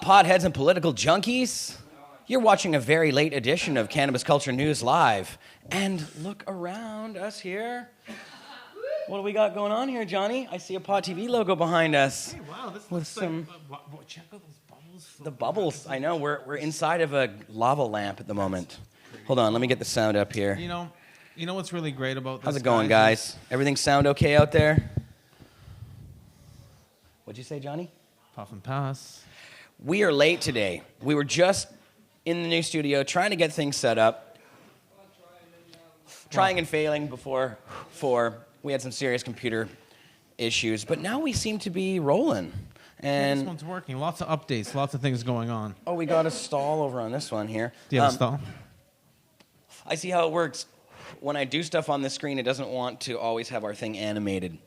potheads and political junkies? You're watching a very late edition of Cannabis Culture News Live. And look around us here. What do we got going on here, Johnny? I see a Pot TV logo behind us. Hey, wow, this with looks some like... check out those bubbles. the bubbles. I know, we're inside of a lava lamp at the moment. Hold on, let me get the sound up here. You know what's really great about this? How's it going, guys? Everything sound okay out there? What'd you say, Johnny? Puff and pass. We are late today. We were just in the new studio trying to get things set up. Trying and failing before we had some serious computer issues, but now we seem to be rolling. And this one's working. Lots of updates, lots of things going on. oh, we got a stall over on this one here. Do you have a stall? I see how it works. When I do stuff on the screen, it doesn't want to always have our thing animated.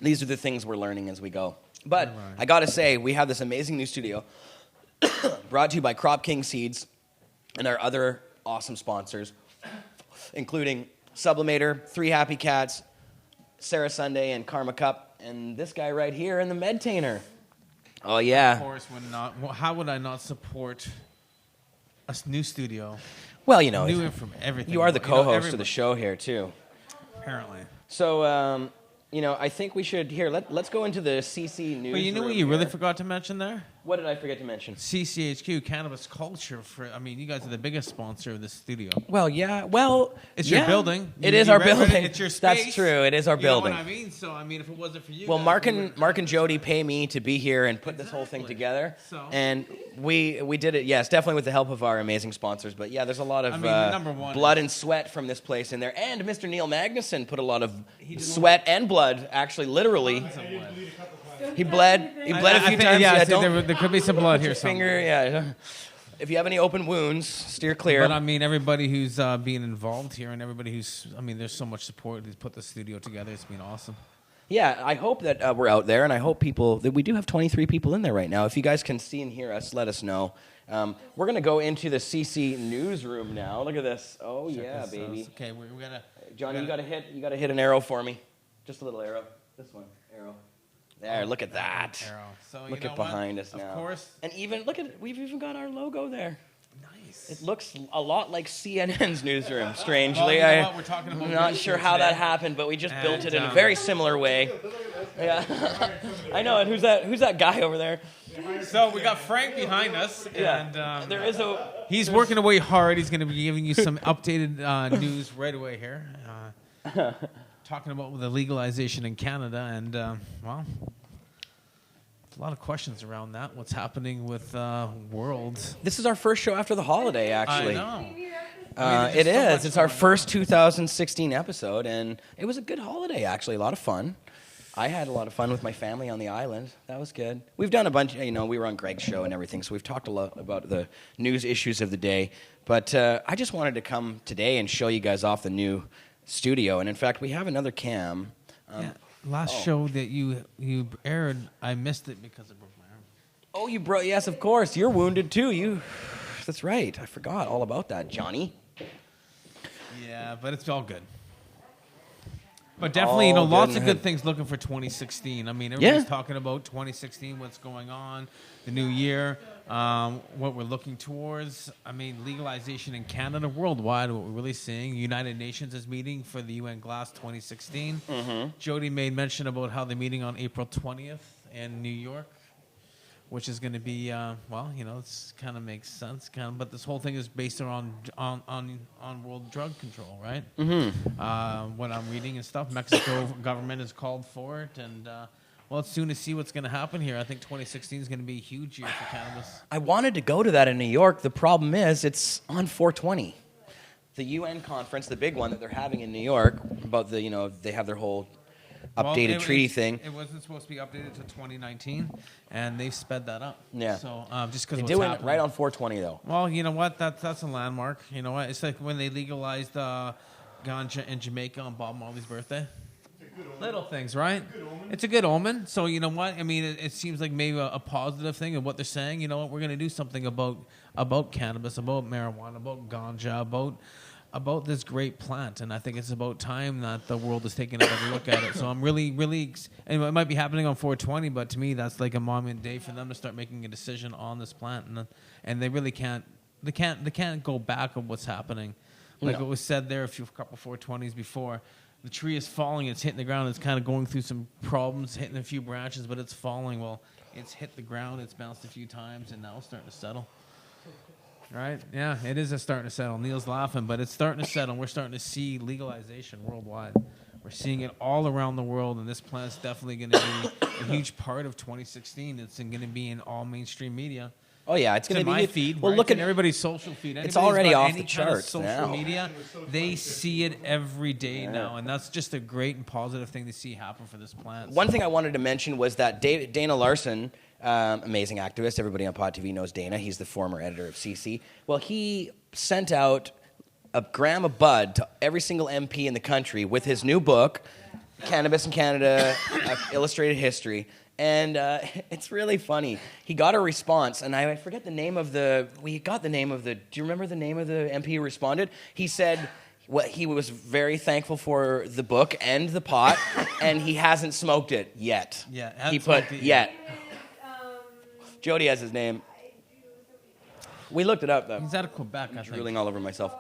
These are the things we're learning as we go. But I got to say, we have this amazing new studio brought to you by Crop King Seeds and our other awesome sponsors, including Sublimator, 3 Happy Cats, Sarah Sunday, and Karma Cup, and this guy right here in the Medtainer. Oh, yeah. Of course, how would I not support a new studio? Well, you know, New from everything. you are the co-host of the show here, too. Apparently. So, I think we should, let's go into the CC Newsroom. But you know what you really forgot to mention there? What did I forget to mention? CCHQ, Cannabis Culture. You guys are the biggest sponsor of this studio. Well, yeah. Well, it's your building. It is our building. It's your space. That's true. It is our building. You know what I mean? So, if it wasn't for you... Well, Mark and Jody pay me to be here and put this whole thing together. And we did it, yes, definitely with the help of our amazing sponsors. But, yeah, there's a lot of blood and sweat from this place in there. And Mr. Neil Magnuson put a lot of sweat and blood, actually, literally. He bled a few times. Yeah, there could be some blood here somewhere. Finger, yeah. If you have any open wounds, steer clear. But everybody who's being involved here and everybody who's, there's so much support who's put the studio together. It's been awesome. Yeah, I hope that we're out there, and I hope that we do have 23 people in there right now. If you guys can see and hear us, let us know. We're going to go into the CC Newsroom now. Look at this. Oh, yeah, baby. Okay, we're going to... Johnny, you got to hit an arrow for me. Just a little arrow. This one, arrow. There, look at that. Arrow. So, look at behind us now. Of course. And even, look at, we've even got our logo there. Nice. It looks a lot like CNN's newsroom, strangely. Well, you know what? We're talking about I'm not sure how that happened, but we just built it in a very similar way. Yeah. I know, and who's that guy over there? So we got Frank behind us, yeah. and there is he's working away hard. He's going to be giving you some updated news right away here. Talking about the legalization in Canada, and well, a lot of questions around that. What's happening with world? This is our first show after the holiday, actually. I know. It is. It's our first 2016 episode, and it was a good holiday, actually. A lot of fun. I had a lot of fun with my family on the island. That was good. We've done a bunch, we were on Greg's show and everything, so we've talked a lot about the news issues of the day. But I just wanted to come today and show you guys off the new studio. And in fact, we have another cam. Last show that you aired, I missed it because I broke my arm. Oh, yes, of course. You're wounded too. That's right. I forgot all about that, Johnny. Yeah, but it's all good. But definitely, lots of good things looking for 2016. Everybody's talking about 2016, what's going on, the new year, what we're looking towards. Legalization in Canada, worldwide, what we're really seeing. United Nations is meeting for the UN Glass 2016. Mm-hmm. Jody made mention about how they're meeting on April 20th in New York, which is going to be, it's kind of makes sense. But this whole thing is based on world drug control, right? Mm-hmm. What I'm reading and stuff, Mexico government has called for it, and it's soon to see what's going to happen here. I think 2016 is going to be a huge year for cannabis. I wanted to go to that in New York. The problem is it's on 420. The UN conference, the big one that they're having in New York, about they have their whole updated treaty thing. It wasn't supposed to be updated to 2019, and they sped that up. Yeah. So just because they do it right on 420 though. Well, you know what? That's a landmark. You know what? It's like when they legalized ganja in Jamaica on Bob Marley's birthday. Little things, right? It's a good omen. So you know what? It seems like maybe a positive thing of what they're saying. You know what? We're going to do something about cannabis, about marijuana, about ganja, about about this great plant, and I think it's about time that the world is taking another look at it. So I'm really, and it might be happening on 420, but to me, that's like a moment day for them to start making a decision on this plant, and they really can't go back on what's happening. Like it was said there a couple 420s before, the tree is falling, it's hitting the ground, it's kind of going through some problems, hitting a few branches, but it's falling. Well, it's hit the ground, it's bounced a few times, and now it's starting to settle. Right? Yeah, it is starting to settle. Neil's laughing, but it's starting to settle. We're starting to see legalization worldwide. We're seeing it all around the world, and this plant's definitely going to be a huge part of 2016. It's going to be in all mainstream media. Oh yeah, it's going to be my feed. Well, right? look at everybody's social feed. It's already off the charts social now. media, they see it every day now, and that's just a great and positive thing to see happen for this plant. One thing I wanted to mention was that Dana Larson, amazing activist. Everybody on Pot TV knows Dana. He's the former editor of CC. Well, he sent out a gram of bud to every single MP in the country with his new book, Cannabis in Canada, Illustrated History. And it's really funny. He got a response, and I forget the name of do you remember the name of the MP who responded? He said he was very thankful for the book and the pot, and he hasn't smoked it yet. Yeah, he put yet. Jody has his name. We looked it up, though. He's out of Quebec, I think. Drooling all over myself.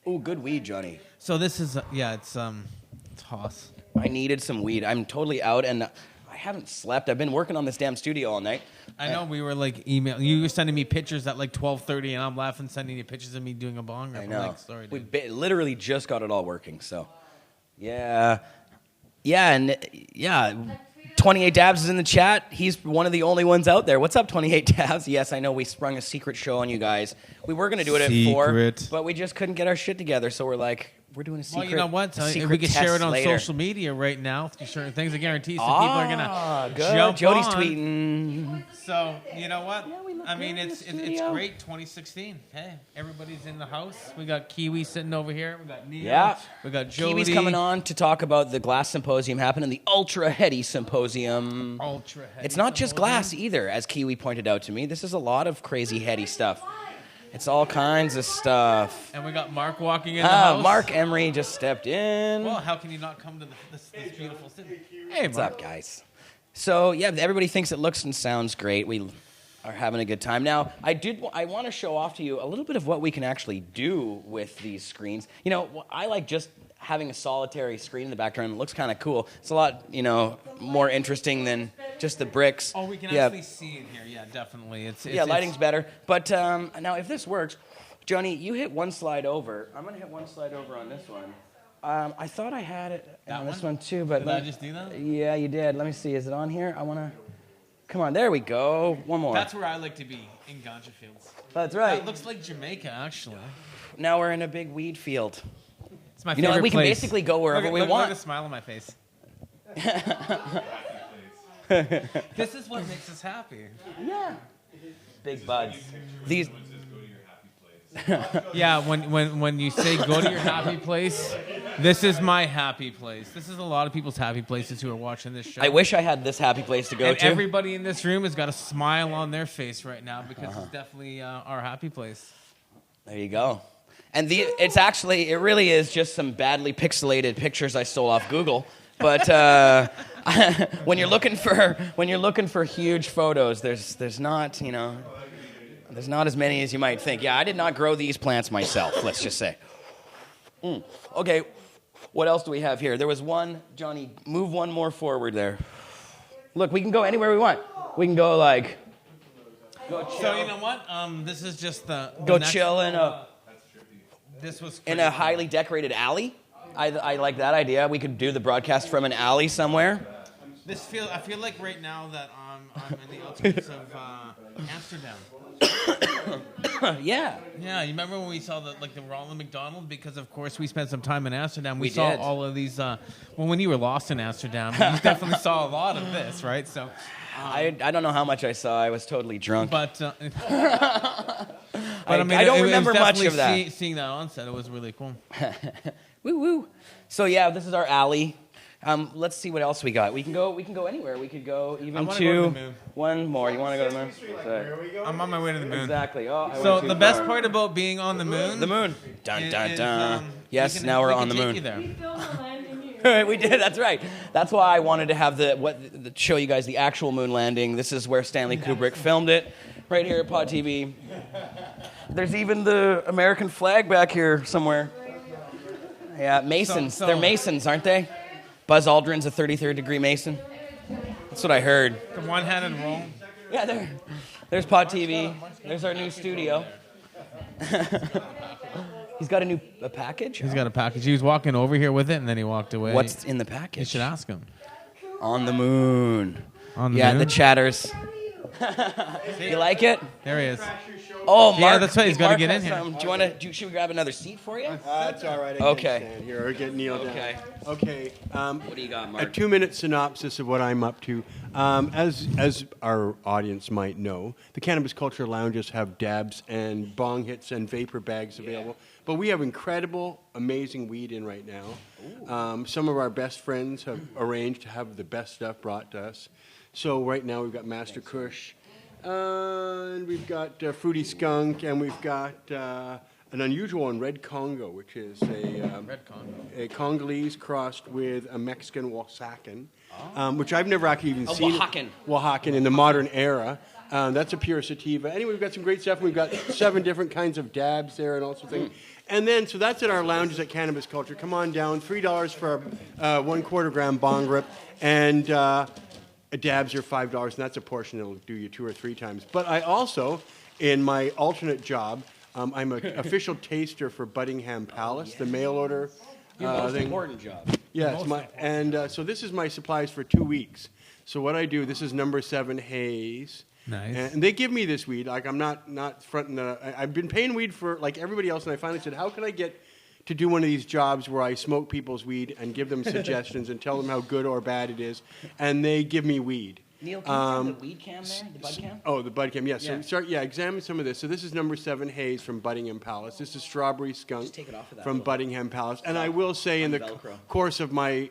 Ooh, good weed, Johnny. So this is, it's Haas. I needed some weed. I'm totally out, and I haven't slept. I've been working on this damn studio all night. I know we were like you were sending me pictures at like 12:30, and I'm laughing, sending you pictures of me doing a bong rip. I know. Like, sorry, dude. We literally just got it all working, so. Yeah, 28 Dabs is in the chat. He's one of the only ones out there. What's up, 28 Dabs? Yes, I know we sprung a secret show on you guys. We were going to do it at 4, but we just couldn't get our shit together, so we're like, we're doing a secret. Well, you know what? If we could share it on social media right now, certain things, I guarantee some people are going to jump Jody's on. tweeting. So, you know what? Yeah, I mean, it's great, 2016. Hey, everybody's in the house. We got Kiwi sitting over here. We got Neil. Yeah. We got Jody. Kiwi's coming on to talk about the glass symposium happening, the Ultra Heady Symposium. Ultra Heady. It's not just glass either, as Kiwi pointed out to me. This is a lot of crazy heady stuff. It's all kinds of stuff. And we got Mark walking in the house. Mark Emery just stepped in. Well, how can you not come to this beautiful city? Hey, What's up, guys? So, yeah, everybody thinks it looks and sounds great. We are having a good time. Now, I want to show off to you a little bit of what we can actually do with these screens. You know, I like just having a solitary screen in the background. It looks kind of cool. It's a lot, more interesting than just the bricks. Oh, we can actually see it here. Yeah, definitely. Lighting's better. But now, if this works, Johnny, you hit one slide over. I'm going to hit one slide over on this one. I thought I had it on this one too, but did I just do that? Yeah, you did. Let me see. Is it on here? I want to. Come on, there we go. One more. That's where I like to be, in ganja fields. That's right. It looks like Jamaica, actually. Now we're in a big weed field. It's my favorite place. We can basically go wherever we want. Look at the smile on my face. This is what makes us happy. Yeah. Big buds. These. Yeah, when you say go to your happy place, this is my happy place. This is a lot of people's happy places who are watching this show. I wish I had this happy place to go to. Everybody in this room has got a smile on their face right now because it's definitely our happy place. There you go. And it really is just some badly pixelated pictures I stole off Google. But when you're looking for huge photos, there's not there's not as many as you might think. Yeah, I did not grow these plants myself. Let's just say. Okay, what else do we have here? There was one. Johnny, move one more forward there. Look, we can go anywhere we want. We can go go chill. So you know what? This is just the go chill in a. This was in a highly decorated alley. I like that idea. We could do the broadcast from an alley somewhere. I feel like right now that I'm in the outskirts of Amsterdam. Yeah. Yeah, you remember when we saw the Ronald McDonald? Because of course we spent some time in Amsterdam. We saw all of these. When you were lost in Amsterdam, you definitely saw a lot of this, right? So. I don't know how much I saw. I was totally drunk. But I don't remember much of that. Seeing that on set, it was really cool. Woo woo. So yeah, this is our alley. Let's see what else we got. We can go anywhere. We could go even go to to the moon. one more. You want to go to the moon? Where are we going? I'm on my way to the moon. Exactly. Oh, I So went too the best far. part about being on the moon. The moon. Dun dun is, dun. we Yes, can- now we're we on can the take moon. you there. We filmed the landing here. We did. That's right. That's why I wanted to have show you guys the actual moon landing. This is where Stanley Kubrick filmed it, right here at Pot TV. There's even the American flag back here somewhere. Yeah, Masons. So- They're Masons, aren't they? Buzz Aldrin's a 33rd degree Mason. That's what I heard. The one-handed roll. Yeah, there's Pot TV. There's our new studio. He's got a package? He's got a package. He was walking over here with it, and then he walked away. What's in the package? You should ask him. On the moon. On the Yeah, moon? the chatters. You like it? There he is. Oh, Mark. Yeah, that's right. He's gotta Mark get has in here. some. Do you want to? Should we grab another seat for you? That's all right. Okay. I can stand here or get kneel Okay. down. Okay. What do you got, A Mark? 2-minute synopsis of what I'm up to. As our audience might know, the Cannabis Culture lounges have dabs and bong hits and vapor bags available. But we have incredible, amazing weed in right now. Some of our best friends have arranged to have the best stuff brought to us. So right now we've got Master Kush, and we've got Fruity Skunk, and we've got an unusual one, Red Congo, which is a Congolese crossed with a Mexican Oaxacan, which I've never actually even seen. Oaxacan in the modern era. That's a pure sativa. Anyway, we've got some great stuff. We've got 7 different kinds of dabs there and all sorts of things. And then, so that's at our lounges at Cannabis Culture. Come on down. $3 for a 1/4 gram bong rip. And dabs are $5, and that's a portion that'll do you 2 or 3 times. But I also, in my alternate job, I'm an official taster for Buddingham Palace, the mail order Your most thing. important job. Yes, so this is my supplies for 2 weeks. So what I do, this is number 7 haze. Nice. And they give me this weed. Like I'm not fronting I've been paying weed for like everybody else, and I finally said, how can I get to do one of these jobs where I smoke people's weed and give them suggestions and tell them how good or bad it is, and they give me weed. Neil, can you have the weed cam there? The bud cam? Oh, the bud cam. Yeah. So examine some of this. So this is number 7 haze from Buddingham Palace. This is strawberry skunk take it off of that from little- Buddingham Palace. And I will say in the Velcro. course of my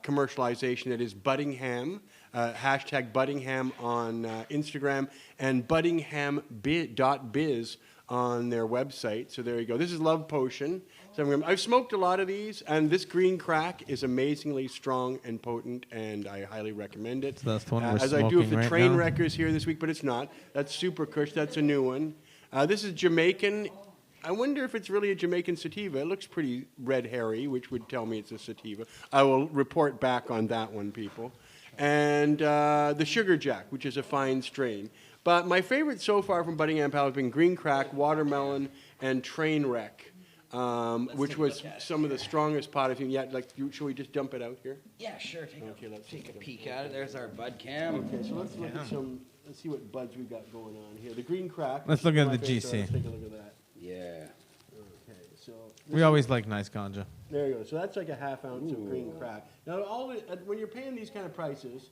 commercialization, it is Buddingham, hashtag Buddingham on Instagram, and buddingham.biz on their website. So there you go. This is Love Potion. So I've smoked a lot of these, and this green crack is amazingly strong and potent, and I highly recommend it. So that's the one we're as I do smoking with the right train now? wreckers here this week, but it's not. That's Super Kush. That's a new one. This is Jamaican. I wonder if it's really a Jamaican sativa. It looks pretty red hairy, which would tell me it's a sativa. I will report back on that one, people. And the Sugar Jack, which is a fine strain. But my favorite so far from Buddingham Palace have been Green Crack, Watermelon, and Train Wreck. Which was some of the strongest pot. Should we just dump it out here? Yeah, sure. Let's Take a peek at it. There's our bud cam. Okay, so let's look at some. Let's see what buds we got going on here. The green crack. Let's look at the GC. Let's take a look at that. Yeah. Okay, so We always like nice ganja. there you go. So that's like a half ounce of green crack. Now, when you're paying these kind of prices,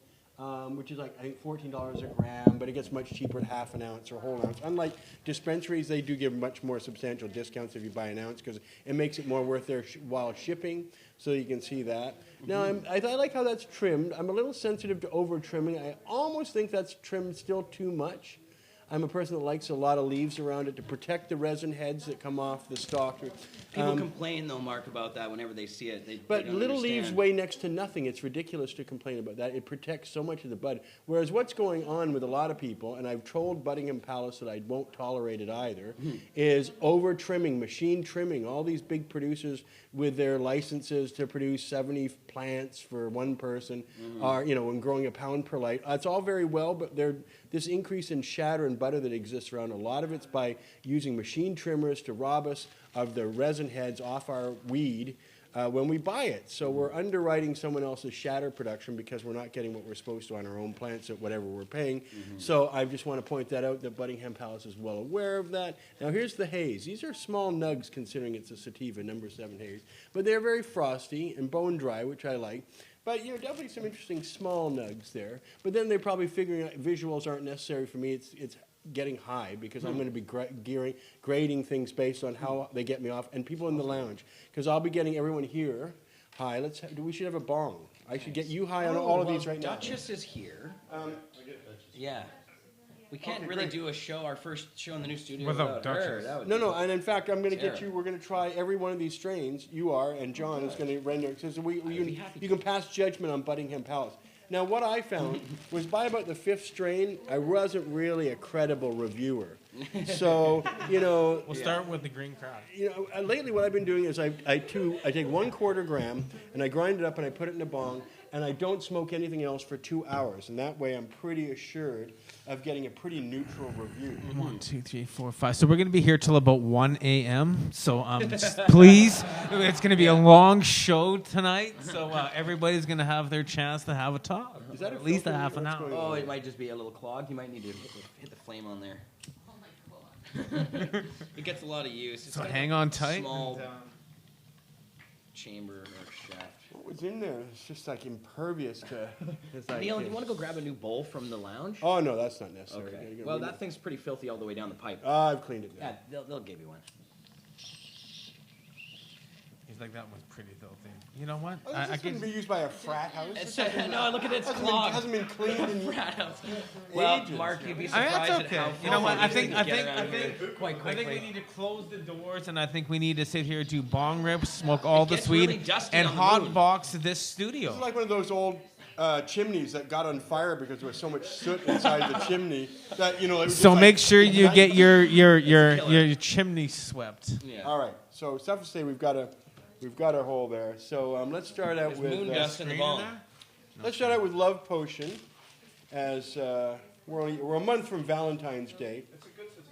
which is like I think $14 a gram, but it gets much cheaper at half an ounce or a whole ounce. Unlike dispensaries, they do give much more substantial discounts if you buy an ounce because it makes it more worth their while shipping. So you can see that. Now I like how that's trimmed. I'm a little sensitive to over trimming. I almost think that's trimmed still too much. I'm a person that likes a lot of leaves around it to protect the resin heads that come off the stalk. People complain, though, Mark, about that whenever they see it. But they don't little understand. leaves weigh next to nothing. It's ridiculous to complain about that. It protects so much of the bud. Whereas what's going on with a lot of people, and I've told Buddingham Palace that I won't tolerate it either, is over trimming, machine trimming. All these big producers with their licenses to produce 70 plants for one person, are and growing a pound per light. It's all very well, but this increase in shatter and butter that exists around, a lot of it's by using machine trimmers to rob us of the resin heads off our weed when we buy it. So we're underwriting someone else's shatter production because we're not getting what we're supposed to on our own plants at whatever we're paying. So I just want to point that out, that Buddingham Palace is well aware of that. Now here's the haze. These are small nugs considering it's a sativa, number 7 haze. But they're very frosty and bone dry, which I like. But definitely some interesting small nugs there. But then they're probably figuring out visuals aren't necessary for me. It's getting high because I'm going to be grading things based on how they get me off, and people in the lounge, because I'll be getting everyone here high. We should have a bong. I should get you high on all of these right now. Duchess is here. Yeah. We can't really do a show, our first show in the new studio without her. Duchess. No, and in fact, I'm going to get you. We're going to try every one of these strains. You are, and John is going to render. So you can pass judgment on Buckingham Palace. Now, what I found was by about the 5th strain, I wasn't really a credible reviewer. So, We'll start with the green crowd. Lately what I've been doing is I take 1/4 gram and I grind it up and I put it in a bong and I don't smoke anything else for 2 hours. And that way I'm pretty assured of getting a pretty neutral review. 1, 2, 3, 4, 5. So we're going to be here till about 1 a.m. So please, it's going to be a long show tonight. So everybody's going to have their chance to have a talk. Is that at least a half an what's hour? going on? Oh, it might just be a little clogged. You might need to hit the flame on there. It gets a lot of use. It's So kind of hang like on a tight. Small chamber or shaft. What was in there? It's just like impervious to... Neil, do you want to go grab a new bowl from the lounge? Oh, no, that's not necessary. Okay. Well, that thing's pretty filthy all the way down the pipe. I've cleaned it now. Yeah, they'll give you one. He's like, that one's pretty filthy. You know what? Oh, this couldn't be used by a frat house. No, look at it, it's clogged. Hasn't been cleaned in Frat house. Well, ages. Mark, you'd be I mean, surprised that's at okay. how You know what? far I these think things get around here quite I quickly. think we need to close the doors, and I think we need to sit here, do bong rips, smoke all the gets sweet, really dusty and on the hot moon. box this studio. It's like one of those old chimneys that got on fire because there was so much soot inside the chimney that, it was So just make like sure you night. get your chimney swept. Yeah. All right. So suffice to say, we've got a hole there. So let's start out There's with moon dust in the bong. let's start out with Love Potion, as we're a month from Valentine's Day.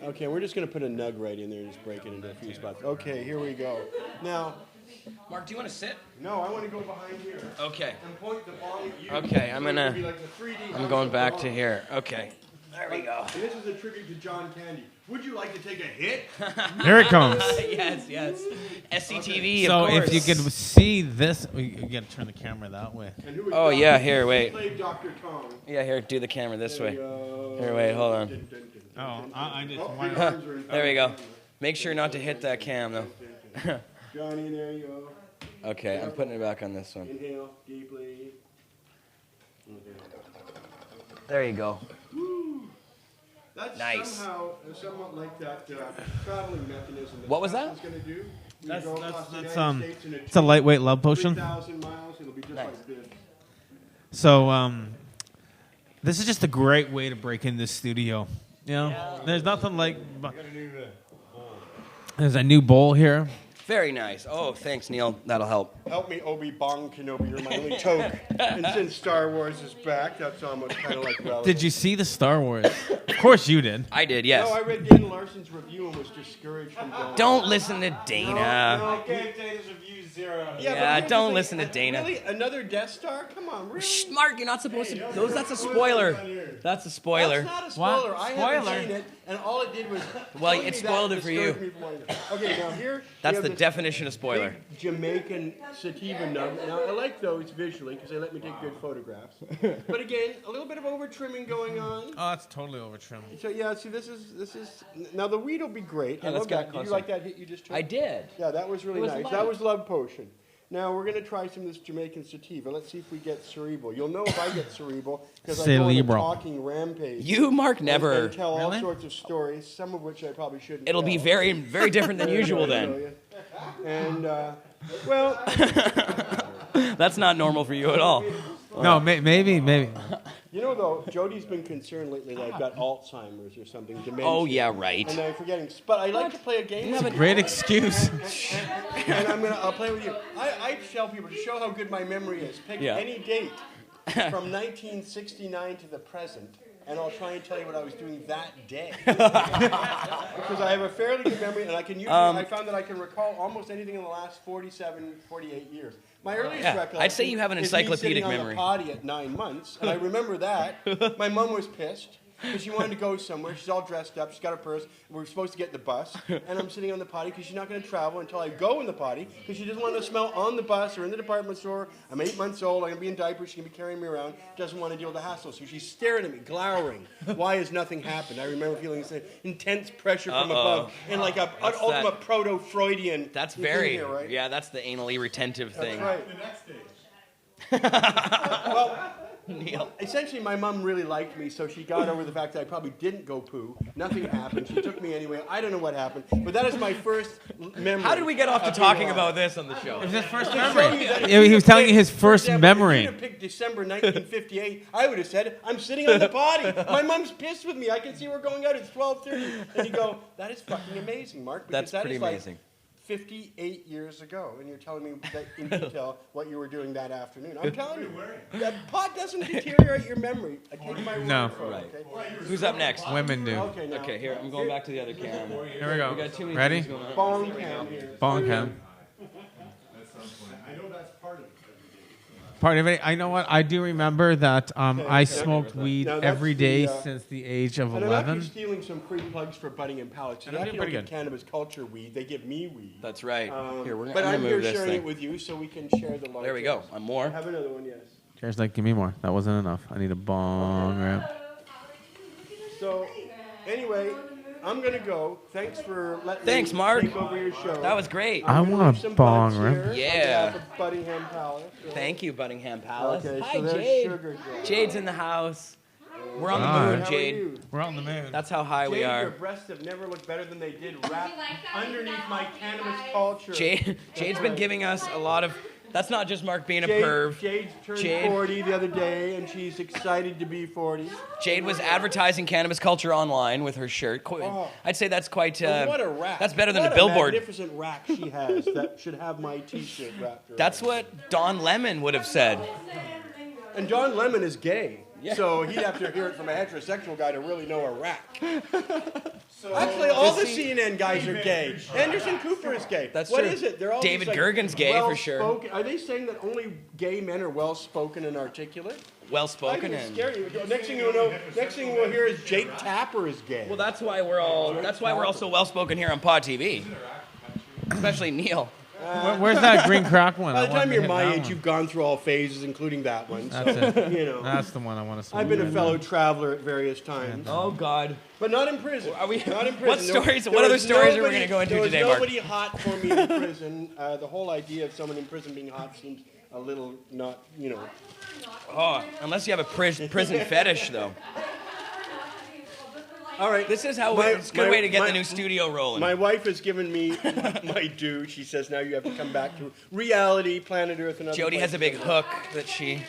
Okay, we're just gonna put a nug right in there and just break it into a few spots. Okay, here we go. Now, Mark, do you want to sit? no, I want to go behind here Okay. and point the bong at you. Okay, So it'll be like the 3D I'm house going of back the to bong. here. Okay. There we go. And this is a tribute to John Candy. Would you like to take a hit? Here it comes. Yes. SCTV, So of course. if you could see this, you got to turn the camera that way. And who was Oh, Dr. yeah, here, wait. Played Dr. Tom. Yeah, here, do the camera this There way. we go. Here, wait, hold on. Dun, dun, dun, Oh, dun, I dun. just Oh, wanted- big arms are in There we front. go. Make sure not to hit that cam, though. Johnny, there you go. Okay, I'm putting it back on this one. Inhale deeply. Okay. There you go. That's Nice. somewhat like that traveling mechanism. What was that? Tesla's gonna do. We That's go across the that's United States in it's a lightweight love potion. 3,000 miles. It'll be just Nice. like this. So this is just a great way to break in this studio. There's nothing like. There's a new bowl here. Very nice. Oh, thanks, Neil. That'll help. Help me, Obi-Wan Kenobi. You're my only toke. And since Star Wars is back, that's almost kind of like relevant. Did you see the Star Wars? Of course you did. I did, yes. No, I read Dana Larson's review and was discouraged from going. Don't listen to Dana. No, Gave Dana's review 0. Yeah, but here's the don't thing. listen to Dana. Really? Another Death Star? Come on, really? Shh, Mark, you're not supposed to. That's a spoiler. That's a spoiler. That's not a spoiler. What? I haven't Spoiler? seen it, and all it did was. Well, tell me it that spoiled and it for you. discouraged me from wanting to- Okay, now here. That's we have the this definition of spoiler. big Jamaican sativa nug. Now, I like those visually because they let me take good photographs. But again, a little bit of over trimming going on. Oh, that's totally over trimmed. So yeah, see, this is now the weed will be great. Yeah, I let's love get that. Did closer. you like that hit you just took? I did. Yeah, that was really It was nice. light. That was Love Potion. Now we're gonna try some of this Jamaican sativa. Let's see if we get cerebral. You'll know if I get cerebral because I go on a Cerebral. talking rampage. You, Mark, and never. tell all Really? sorts of stories, some of which I probably shouldn't. It'll be tell. very, very different than usual then. And well, That's not normal for you at all. No, maybe. you know though, Jody's been concerned lately that I've got Alzheimer's or something. Dementia. Oh, yeah, right. And I'm forgetting. But I like to play a game. with you. Great excuse. And I'll play with you. I tell people to show how good my memory is. Pick Yeah. any date from 1969 to the present, and I'll try and tell you what I was doing that day. Because I have a fairly good memory, and I can usually, I found that I can recall almost anything in the last 47, 48 years. My earliest Yeah, recollection I'd say you have an is me encyclopedic sitting memory. on the potty at 9 months, and I remember that. My mom was pissed. because she wanted to go somewhere. She's all dressed up. She's got her purse. We're supposed to get the bus. And I'm sitting on the potty because she's not going to travel until I go in the potty because she doesn't want to smell on the bus or in the department store. I'm 8 months old. I'm going to be in diapers. She's going to be carrying me around. Doesn't want to deal with the hassle. So she's staring at me, glowering. Why has nothing happened? I remember feeling this intense pressure from above and like an ultimate proto-Freudian. That's very, here, right? yeah, that's the anally retentive thing. That's right. The next stage. Well, Neil. essentially, my mom really liked me, so she got over the fact that I probably didn't go poo. Nothing happened. She took me anyway. I don't know what happened, but that is my first memory. How did we get off to talking about this on the show? It was his first To show memory. you that He was telling you his for first example, memory. If you'd have picked December 1958, I would have said, I'm sitting on the potty. My mom's pissed with me. I can see we're going out. It's 12:30. And you go, that is fucking amazing, Mark. Because That's that pretty is like amazing. 58 years ago, and you're telling me that in detail what you were doing that afternoon. I'm telling you, that pot doesn't deteriorate your memory. I take my word No. for it, Right. okay? Who's up next? Women do. Okay, now. Okay, here, I'm going back to the other camera. Here we go. We got too many Ready? things going on. Bong cam here. Bong cam. That sounds funny. I know that's part of it. Part of it. I know what I do remember that I smoked weed Now that's every day the, since the age of And I'm actually 11. stealing some free plugs for Budding and Palace. And They I'm actually doing don't pretty get Cannabis Culture weed. They give me weed. That's right. Here, we're But I'm I'm gonna here move this sharing thing. it with you so we can share the love. There we go. I'm more. Have another one, yes. Jared's like, give me more. That wasn't enough. I need a bong rip. So, anyway, I'm going to go. Thanks for letting Thanks, me Mark. take over your show. That was great. I I'm gonna want leave a some bong buds rip. here on Yeah. behalf of Buddingham Palace. So- Thank you, Buddingham Palace. Okay, Hi, so there's Jade. Sugar Jack. Jade's in the house. We're on the Hi. moon, How are Jade. you? We're on the moon. That's how high we Jade, your are. breasts have never looked better than they did wrapped underneath my Cannabis Culture. Jade's been giving us a lot of. That's not just Mark being a perv. Jade turned Jade. 40 the other day, and she's excited to be 40. Jade was advertising Cannabis Culture online with her shirt. Oh. I'd say that's quite. And what a rack. That's better than What a billboard. magnificent rack she has that should have my T-shirt wrapped around. That's what Don Lemon would have said. And John Lemon is gay. Yeah. So he'd have to hear it from a heterosexual guy to really know a rack. Actually, all the CNN guys are gay. Anderson Cooper is gay. That's What true. is it? They're all David these, like, Gergen's gay for sure. well-spoken- Are they saying that only gay men are well-spoken and articulate? Well I spoken think it's and. scary. Next thing you'll know, next thing we'll hear is Jake Tapper is gay. Well, that's why we're all. That's why we're all so well spoken here on Pot TV. Especially Neil. Where's that green crack one? By I the wanted time to you're hit my that age, one. you've gone through all phases, including that one. So, That's it. you know, That's the one I want to smoke. I've been a right fellow traveler at various times, Oh God. but not in prison. Are we- Not in prison. what stories- what other stories are we gonna go into today, There Mark? was nobody hot for me in prison. The whole idea of someone in prison being hot seems a little not, you know. Oh, unless you have a prison fetish, though. All right. This is how My- it's a good my- way to get my- the new studio rolling. My wife has given me my due. She says now you have to come back to reality, planet Earth, and other Jody has a big places. hook that she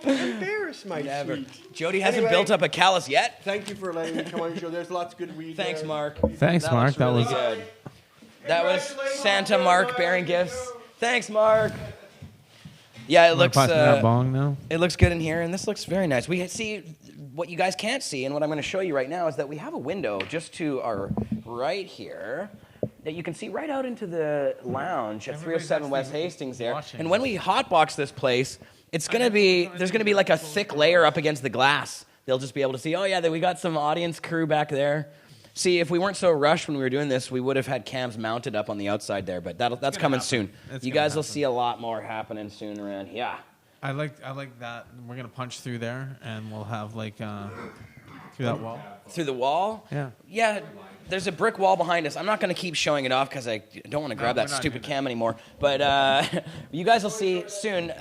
Embarrass my never. sweet. Jody hasn't Anyway. built up a callus yet. Thank you for letting me come on your show. There's lots of good weed. Thanks, there. Mark. Thanks, Mark. looks That really was good. That was Santa Mark bearing gifts. Thanks, Mark. Yeah, it looks. Pass me that bong now. It looks good in here, and this looks very nice. We see what you guys can't see, and what I'm going to show you right now is that we have a window just to our right here that you can see right out into the lounge at Everybody's 307 West actually Hastings there. watching And when we hotbox this place, it's going to be there's going to be like a thick layer up against the glass. They'll just be able to see, oh yeah, we got some audience crew back there. See, if we weren't so rushed when we were doing this, we would have had cams mounted up on the outside there, but that's coming soon. It's You gonna guys will happen. see a lot more happening soon around here. I like that. We're gonna punch through there, and we'll have like through that wall. Through the wall? Yeah. Yeah, there's a brick wall behind us. I'm not going to keep showing it off because I don't want to grab we're that not stupid doing cam anymore. But you guys will see soon.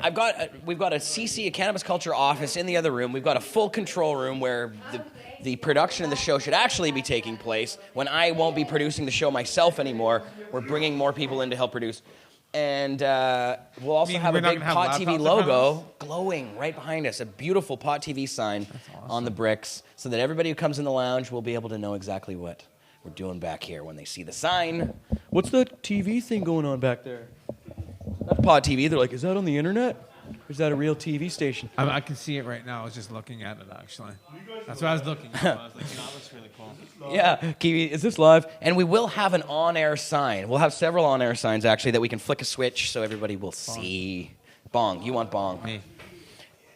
We've got a CC, a Cannabis Culture office in the other room. We've got a full control room where the production of the show should actually be taking place. When I won't be producing the show myself anymore, we're bringing more people in to help produce. And we'll also have we're a not big gonna have Pot laptops TV in front of logo glowing right behind us. A beautiful Pot TV sign on the bricks so that everybody who comes in the lounge will be able to know exactly what we're doing back here when they see the sign. What's that TV thing going on back there? That's Pot TV. They're like, is that on the internet? Or is that a real TV station? I can see it right now. I was just looking at it actually. That's what I was looking at. I was like, that looks really cool. Yeah, Kiwi, is this live? And we will have an on-air sign. We'll have several on-air signs, actually, that we can flick a switch so everybody will see. Bong. You want bong. Me.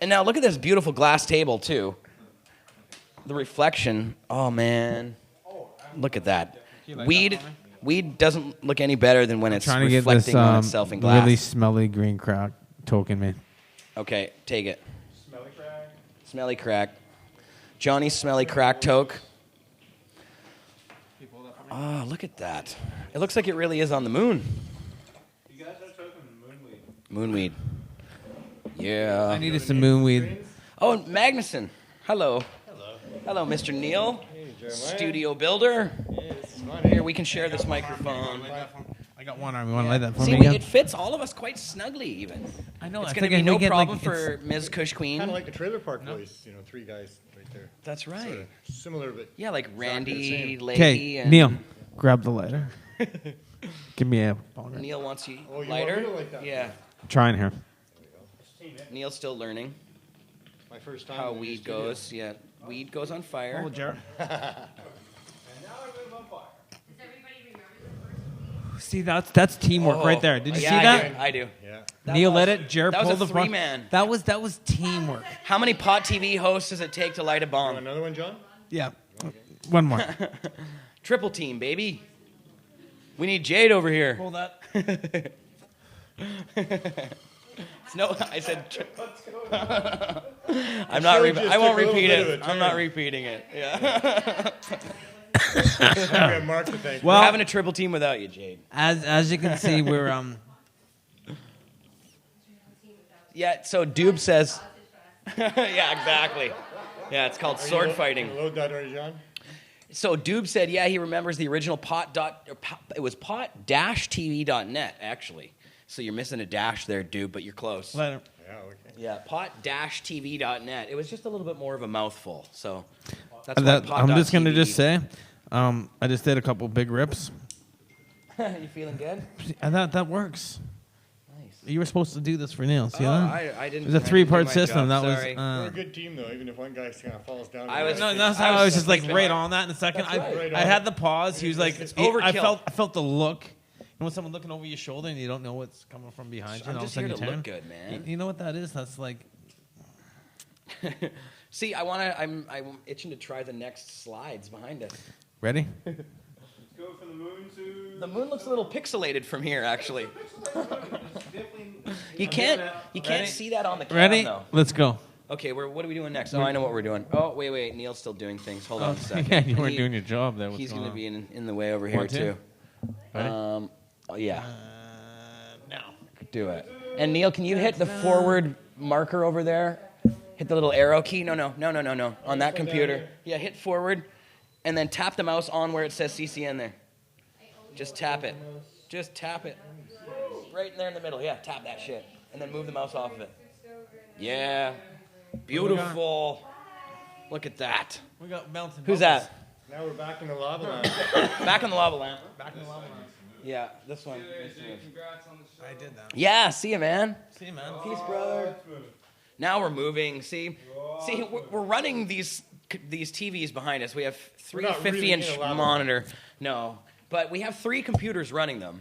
And now look at this beautiful glass table, too. the reflection. Oh man, look at that. You like Weed. that, homie? Weed doesn't look any better than when it's Trying to get reflecting this on itself in glass. really smelly green crack token, man. Okay, take it. Smelly crack. Smelly crack. Johnny's smelly crack toke. Oh, look at that. It looks like it really is on the moon. You guys are talking moonweed. Moonweed. Yeah. I needed some moonweed. Oh, Magnuson. Hello. Hello, Mr. Neil. Studio builder. Here, we can share this microphone. I got one arm. You want to light that for See, me again? it fits all of us quite snugly, even. I know. It's I going to think be no we get, problem like, for Ms. Kush Queen. Kind of like the trailer park place, you know, 3 guys right there. That's right. Sorta similar, but Yeah, like Randy, same. Leahy, Okay, and Neil, grab the lighter. Give me a ball. Neil wants you Oh, you want lighter. me to light that? Yeah. Trying here. Neil's still learning my first time. how in the weed studio. goes. Yeah, weed goes on fire. Oh, Jared. See, that's teamwork right there. Did you yeah, see that? I do. Yeah. Neil was- let it. Jared that was pulled a the front. three-man. That was teamwork. How many Pot TV hosts does it take to light a Want bomb? another one, John? Yeah. One more. Triple team, baby. We need Jade over here. Pull that. No, I said. I'm not. sure it just I won't took a little repeat bit of it. a I'm not turn. repeating it. Yeah. We have Mark to thank. We're Well- having a triple team without you, Jade. As you can see, we're Yeah. So Doob says. Yeah, exactly. Yeah, it's called sword fighting. Load that already, John? So Doob said, yeah, he remembers the original it was pot-tv.net, actually. So you're missing a dash there, Doob, but you're close. Later. Yeah, okay. Yeah, pot-tv.net. It was just a little bit more of a mouthful, so that's why That, I'm just gonna pot.tv. just say, I just did a couple big rips, You feeling good? and that works. Nice. You were supposed to do this for Neil. See Oh, that? I didn't. It was a I didn't 3-part do my system. job, That sorry. We're a was. good team, though, even if one guy kind of falls down. I was- No, that's I how was I was just like thinking- right on that in a second. That's right. I had the pause. He was like, It's I overkill. felt the look. And when someone looking over your shoulder and you don't know what's coming from behind you, I'm and all just of a here sudden to you look turn. good, man. You know what that is? That's like See, I'm itching to try the next slides behind us. ready. Let's go from the moon to. The moon looks a little pixelated from here, actually. You can't Ready? see that on the cam, Ready? though. Let's go. Okay, what are we doing next? Oh, I know what we're doing. Oh, wait. Neil's still doing things. Hold on a second. Yeah, you weren't doing your job there. What's He's going going to on? be in the way over here, Want to? too. Ready? Oh, yeah. Now. Do it. And Neil, can you hit the forward marker over there? Hit the little arrow key. No. On that computer. Yeah, hit forward, and then tap the mouse on where it says CCN there. Just tap it. Just tap it. Right in there in the middle. Yeah, tap that shit. And then move the mouse off of it. Yeah. Beautiful. Look at that. We got mountain. Who's that? Now we're back in the lava lamp. Back in the lava lamp. Back in the lava lamp. Yeah, this one. I did that. Yeah, see you, man. See, man. Peace, brother. Now we're moving. See, we're running these TVs behind us. We have three We're not really 50-inch in a lava monitor. No, but we have 3 computers running them.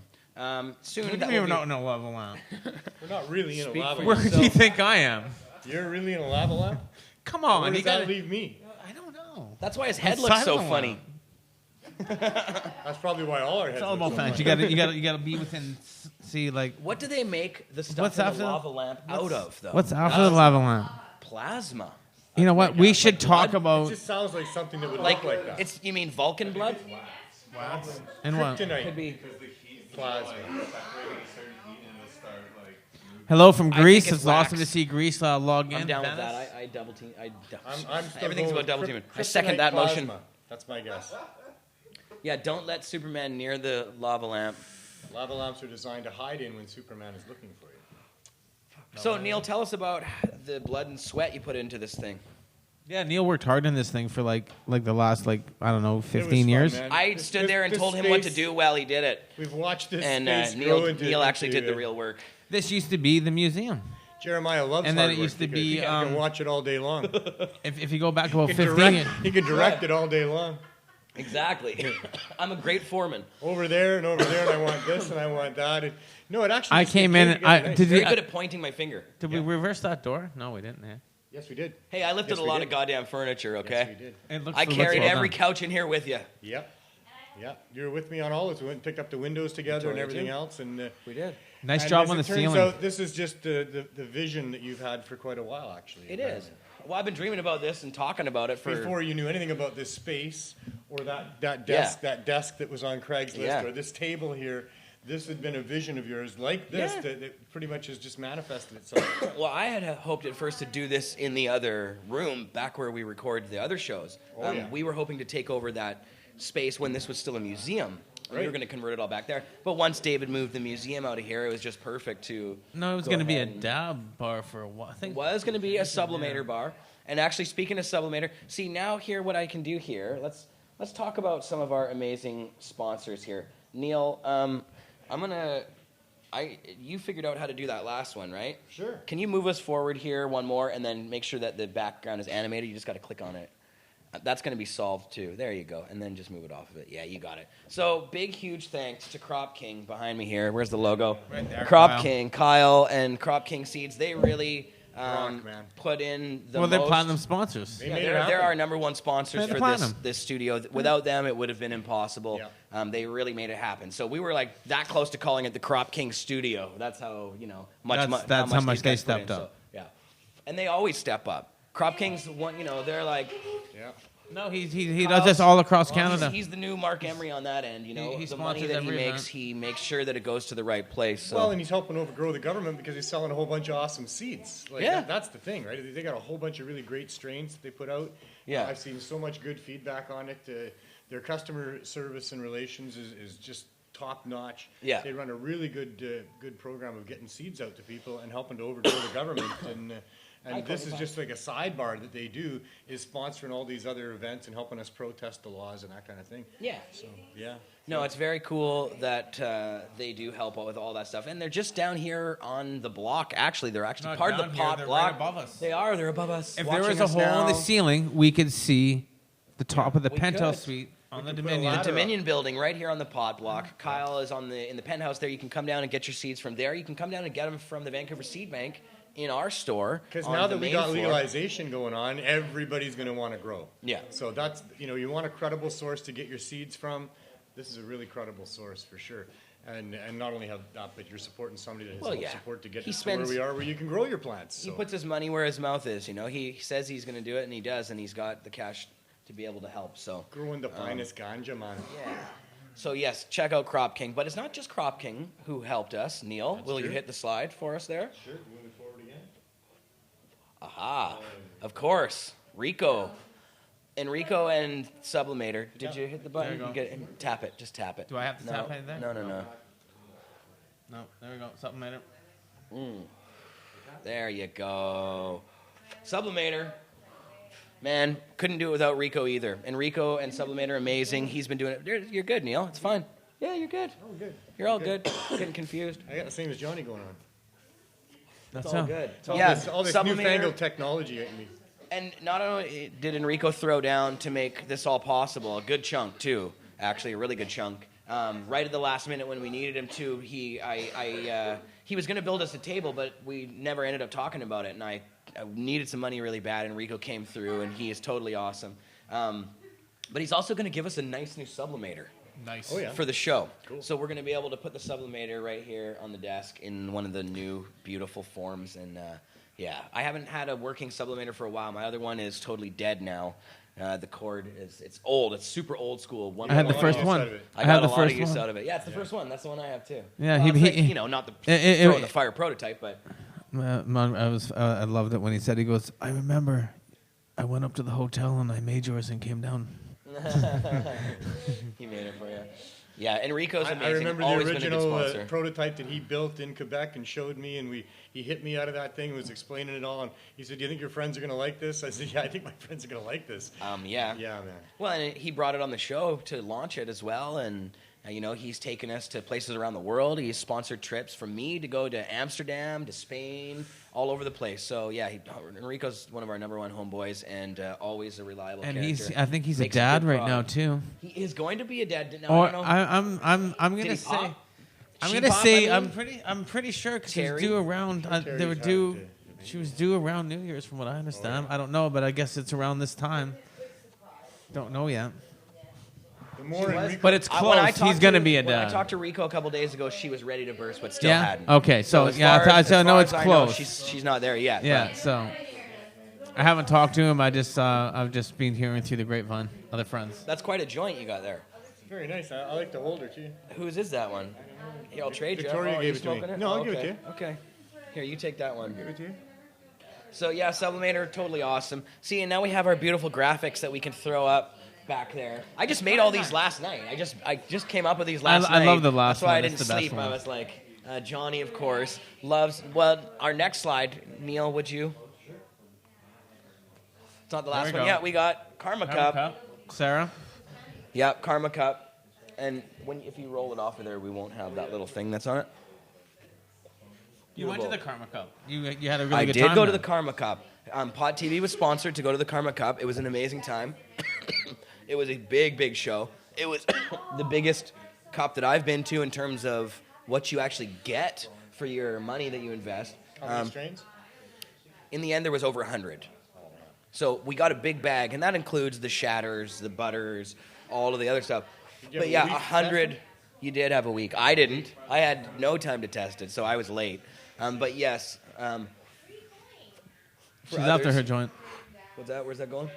Soon You that don't will even be, know no lava lamp. We're not really in a Speak lava for Where lamp. do you think I am? You're really in a lava lamp? Come Where on, does you got that leave me? I don't know. That's why his head It's looks so silent funny. That's probably why all our heads It's all look about so facts. funny. You gotta be within. See, like What do they make the stuff What's in after the the- lava lamp out of, though? what's after the lava lamp? Plasma. You know what? We should talk It about just sounds like something that would Like, look like that. you mean Vulcan blood? and what? Kryptonite Could be. plasma. Hello from I think Greece. it's It's awesome to wax. see Greece log in. I'm down with Venice. that. I double team. I'm still Everything's going about double with teaming. I kryptonite second that motion. plasma. That's my guess. Yeah, don't let Superman near the lava lamp. Lava lamps are designed to hide in when Superman is looking for you. So, Neil, tell us about the blood and sweat you put into this thing. Yeah, Neil worked hard on this thing for like the last I don't know It was 15 fun, years. man. I This- stood there and this told him what to space- do while he did it. We've watched this And space grow Neil into actually did the into- real work. This used to be the museum. Jeremiah loves And then hard it used work to because be, he can watch it all day long. If you go back about He 15 can years. direct, he can direct it all day long. Exactly. I'm a great foreman. Over there and over there, and I want this and I want that. And, no, it actually. I just came became in and together nice. did Very you, good at pointing my finger. did we reverse that door? No, we didn't. Yeah. Yes, we did. Hey, I lifted Yes, a we lot did. of goddamn furniture, okay? Yes, we did. It looks, I it looks carried well every done. couch in here with you. Yep. Yep. You were with me on all this. We went and picked up the windows together and Victoria, everything too. else. And We did. Nice and job as on the it turns ceiling. out, this is just the vision that you've had for quite a while, actually. It is. Well, I've been dreaming about this and talking about it for... Before you knew anything about this space or that desk, Yeah. that desk that was on Craigslist Yeah. or this table here, this had been a vision of yours like this Yeah. that pretty much has just manifested itself. Well, I had hoped at first to do this in the other room, back where we record the other shows. Oh, yeah. We were hoping to take over that space when this was still a museum. We were Right. going to convert it all back there. But once David moved the museum out of here, it was just perfect to... No, it was go going to be a ahead and- dab bar for a while. I It think was going to be a Sublimator bar. And actually, speaking of Sublimator, see now here what I can do here. Let's talk about some of our amazing sponsors here. Neil, you figured out how to do that last one, right? Sure. Can you move us forward here one more and then make sure that the background is animated? You just got to click on it. That's going to be solved too. There you go. And then just move it off of it. Yeah, you got it. So big, huge thanks to Crop King behind me here. Where's the logo? Right there, Crop Kyle. King, Kyle, and Crop King Seeds. They really Rock, man. put in the well, they're most... platinum sponsors. They Yeah, made it they're happen. our number one sponsors They're for platinum. this studio. Without them, it would have been impossible. Yeah. They really made it happen. So we were like that close to calling it the Crop King Studio. That's how That's how much these they guys put in. stepped up. So, yeah, and they always step up. Crop King's one. They're like Yeah. No, he does this all across Canada. He's the new Mark Emery on that end. He the money sponsors that he every makes, event. he makes sure that it goes to the right place. So. Well, and he's helping overgrow the government because he's selling a whole bunch of awesome seeds. Like, Yeah. that's the thing, right? They got a whole bunch of really great strains that they put out. Yeah. I've seen so much good feedback on it. Their customer service and relations is just top notch. Yeah. They run a really good program of getting seeds out to people and helping to overthrow the government. And this is just like a sidebar that they do, is sponsoring all these other events and helping us protest the laws and that kind of thing. Yeah. So, yeah. No, it's very cool that they do help out with all that stuff, and they're just down here on the block. Actually, they're actually Not part of down the here, pot they're block. right above us. They are. They're above us. If there watching was a us hole in the now. ceiling, we could see the top of the we penthouse could. suite on the could put a Dominion. ladder Dominion building right here on the pod block. Kyle is in the penthouse there. You can come down and get your seeds from there. You can come down and get them from the Vancouver Seed Bank in our store. Because on now the that we main got floor. legalization going on, everybody's going to want to grow. Yeah. So that's, you want a credible source to get your seeds from. This is a really credible source for sure. And not only have that, but you're supporting somebody that has Well, helped yeah. support to get He us to where spends- we are, where you can grow your plants. He So. puts his money where his mouth is. He says he's going to do it, and he does, and he's got the cash to be able to help. So. Growing the finest ganja, man. Yeah. So yes, check out Crop King, but it's not just Crop King who helped us. Neil, will you true. hit the slide for us there? Sure, moving forward again. Aha, of course, Rico. Enrico and Sublimator. Did you hit the button? There you go. Tap it. Just tap it. Do I have to tap anything? No. No, there we go. Something made it. There you go. Sublimator. Man, couldn't do it without Rico either. Enrico and Sublimator, amazing. He's been doing it. You're good, Neil. It's fine. Yeah, you're good. Oh, good. You're all good. Getting confused. I got the same as Johnny going on. That's It's all how. good. All this Sublimator- newfangled technology. And not only did Enrico throw down to make this all possible, a good chunk too, actually a really good chunk. Right at the last minute when we needed him to, he was going to build us a table, but we never ended up talking about it. And I needed some money really bad. Enrico came through, and he is totally awesome. But he's also going to give us a nice new Sublimator. Nice. Oh, yeah. For the show. Cool. So we're going to be able to put the Sublimator right here on the desk in one of the new beautiful forms. And yeah, I haven't had a working Sublimator for a while. My other one is totally dead now. The cord it's old. It's super old school. I had the first use one. out of it. I I got had a the lot first of use one. out of it. Yeah, it's the first one. That's the one I have too. Yeah, Well, he- it's like, he- not the it- throw in the fire prototype, but I loved it when he said, he goes, I remember I went up to the hotel and I made yours and came down. he made it for you. Yeah, Enrico's amazing. I remember the Always been a good original sponsor. prototype that he built in Quebec and showed me, and he hit me out of that thing and was explaining it all. And he said, "Do you think your friends are going to like this?" I said, "Yeah, I think my friends are going to like this." Yeah. Yeah, man. Well, and he brought it on the show to launch it as well, and he's taken us to places around the world. He's sponsored trips for me to go to Amsterdam, to Spain, all over the place. So yeah, Enrico's one of our number one homeboys, and always a reliable And character. I think he's a Makes a dad good right product. now too. He is going to be a dad. Now, Or I don't know. I'm Did gonna he say, pop? I'm She gonna pop, say I mean? I'm pretty sure because he's Terry? due around. They were Terry's due. had She was due around New Year's, from what I understand. I don't know, but I guess it's around this time. Don't know yet. But it's close. He's going to be a dad. When I talked to Rico a couple days ago, she was ready to burst, but still hadn't. Okay, so as far as I know it's I close. She's not there yet. Yeah, but. so I haven't talked to him. I've just been hearing through the grapevine, other friends. That's quite a joint you got there. Very nice. I like to hold her too. Whose is that one? Here, I'll trade you. Victoria gave it to me. No, I'll give it to you. Okay. Here, you take that one. Give it to you. So yeah, Sublimator, totally awesome. See, and now we have our beautiful graphics that we can throw up back there. I just made all these last night. I just came up with these last night. I love the last one. That's why I It's didn't the best sleep. one. I was like, Johnny, of course, loves. Well, our next slide, Neil, would you? It's not the last we one go. yet. We got Karma Cup. Sarah? Yep, Karma Cup. And if you roll it off of there, we won't have that little thing that's on it. You went to the Karma Cup. You had a really good I time. did go to there. the Karma Cup. Pot TV was sponsored to go to the Karma Cup. It was an amazing time. It was a big, big show. It was the biggest cup that I've been to in terms of what you actually get for your money that you invest. How many strains? In the end, there was over 100. So we got a big bag, and that includes the shatters, the butters, all of the other stuff. But yeah, 100. You did have a week. I didn't. I had no time to test it, so I was late. But yes. She's after her joint. What's that? Where's that going?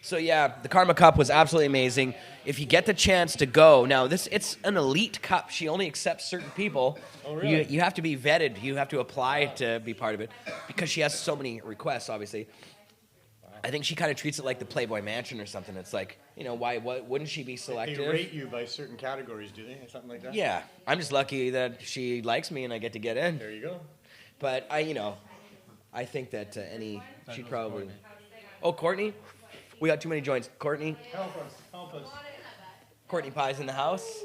So yeah, the Karma Cup was absolutely amazing. If you get the chance to go, now it's an elite cup. She only accepts certain people. Oh, really? You have to be vetted. You have to apply to be part of it because she has so many requests, obviously. I think she kind of treats it like the Playboy Mansion or something. It's like, why wouldn't she be selective? They rate you by certain categories, do they? Something like that? Yeah. I'm just lucky that she likes me and I get to get in. There you go. But I think that she'd probably... Courtney. Oh, Courtney? We got too many joints. Courtney? Help us. Courtney Pie's in the house.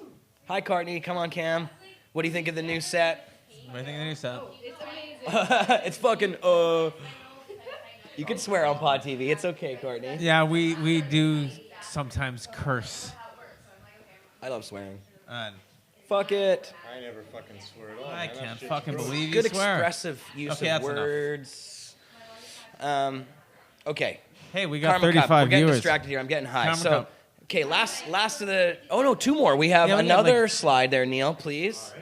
Hi, Courtney. Come on, Cam. What do you think of the new set? What do you think of the new set? It's fucking, You can swear on Pod TV. It's okay, Courtney. Yeah, we do sometimes curse. I love swearing. Fuck it. I never fucking swear at all. I man. can't That fucking shit's believe you Good swear. expressive use Okay, of that's enough. words. Okay. Hey, we got Karma 35 Cup. We're getting viewers. distracted here. I'm getting high. Karma Cup. Okay, last of the... Oh, no, 2 more. We have Yeah, we got, another like- slide there, Neil, please.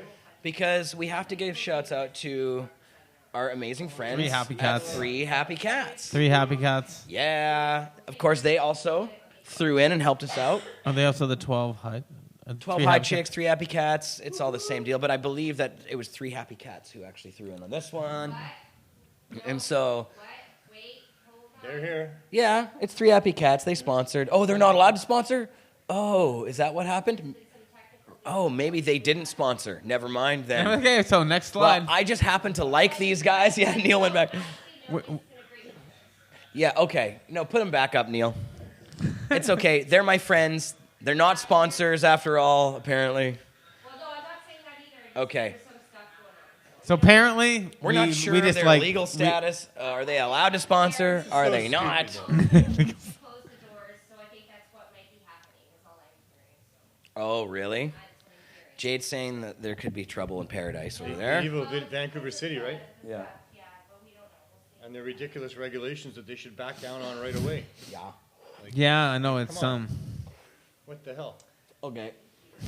Because we have to give shouts out to our amazing friends. 3 Happy at Cats. 3 Happy Cats. 3 Happy Cats. Yeah. Of course, they also threw in and helped us out. Are they also the 12 high? 12 high chicks, 3 happy cats. It's all the same deal, but I believe that it was 3 happy cats who actually threw in on this one. And so, They're here. yeah, it's 3 happy cats. They sponsored. Oh, they're not allowed to sponsor? Oh, is that what happened? Oh, maybe they didn't sponsor. Never mind then. Okay, so next slide. Well, I just happen to like these guys. Yeah, Neil went back. Yeah, okay. No, put them back up, Neil. It's okay. They're my friends. They're not sponsors after all, apparently. Well, no, I'm not saying that either. Okay. There's some stuff going on. So apparently, We're not sure we just their like, legal status. Are they allowed to sponsor? Are they not? Close the doors, so I think that's what might be happening. Is all I'm hearing. Oh, really? Jade's saying that there could be trouble in paradise over there. Evil Vancouver City, right? Yeah. Yeah, but we don't know. And their ridiculous regulations that they should back down on right away. Yeah. Yeah, I know it's Come on. What the hell? Okay.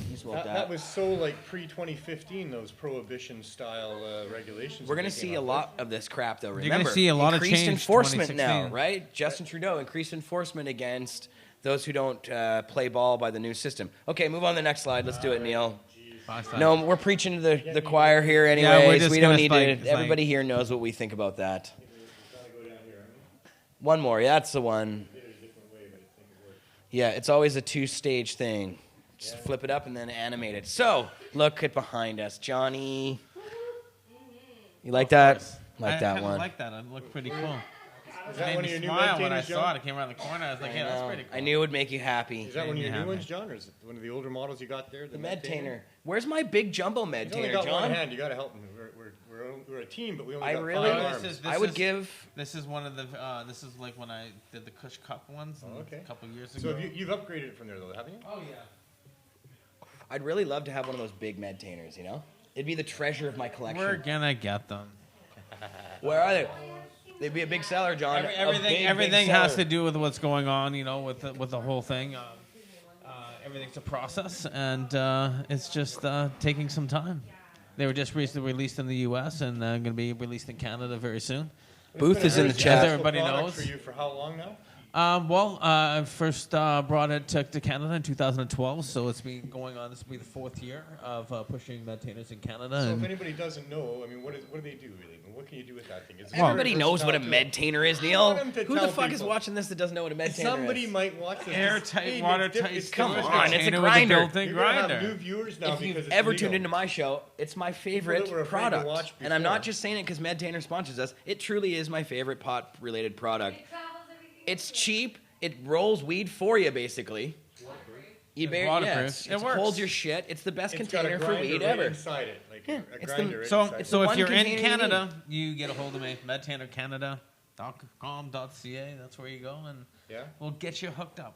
You smoked That was so like pre-2015, those prohibition-style regulations. We're that going to they see came a up lot of this crap, though. gonna Remember, see a lot of increased change enforcement now, 2016. right? Justin Trudeau, increased enforcement against those who don't play ball by the new system. Okay, move on to the next slide. Let's do it, Neil. With. No, we're preaching to the choir here we're anyways. just We don't gonna need spike- to... Everybody here knows what we think about that. One more. Yeah, that's the one. Yeah, it's always a 2-stage thing. Just flip it up and then animate it. So, look at behind us. Johnny. You like that? Like that one. I like that. It looked pretty cool. Is It that made one me of your new smile when I Medtainers, saw John? it. I came around the corner. I was like, yeah, that's pretty cool. I knew it would make you happy. Is that one of your Yeah, new man. ones, John, or is it one of the older models you got there? The Medtainer. Where's my big jumbo He's only Medtainer, got one John? hand. You got to help him. We're a team, but we only I got really- 5 Oh, arms. this I would is- give... This is one of the. This is like when I did the Kush Cup ones okay. a couple years ago. So you've upgraded it from there, though, haven't you? Oh yeah. I'd really love to have one of those big Medtainers, you know? It'd be the treasure of my collection. We're gonna get them. Where are they? They'd be a big seller, John. Everything has to do with what's going on, with the whole thing. Everything's a process, and it's just taking some time. They were just recently released in the U.S. and going to be released in Canada very soon. Booth is in the chat. As everybody knows. For you for how long now? I first brought it to Canada in 2012, so it's been going on. This will be the 4th year of pushing Medtainers in Canada. So if anybody doesn't know, I mean, what do they do really? What can you do with that thing? Everybody knows what a Medtainer is, Neil. Who the fuck is people. watching this that doesn't know what a Medtainer is? Somebody might watch this. Airtight, watertight. Come on, it's a grinder. You're gonna have new viewers now If because you've it's ever legal. tuned into my show, it's my favorite People that were afraid to product. watch And I'm before. not just saying it because Medtainer sponsors us. It truly is my favorite pot-related product. It travels everything. It's cheap. It rolls weed for you, basically. You waterproof. it works. holds your shit. It's the best It's got a container for grinder weed right ever. inside it, like Yeah, a it's the- grinder So, inside. so the if one you're in container you Canada, you get a hold of me, medtainercanada.com.ca. That's where you go, and Yeah. we'll get you hooked up.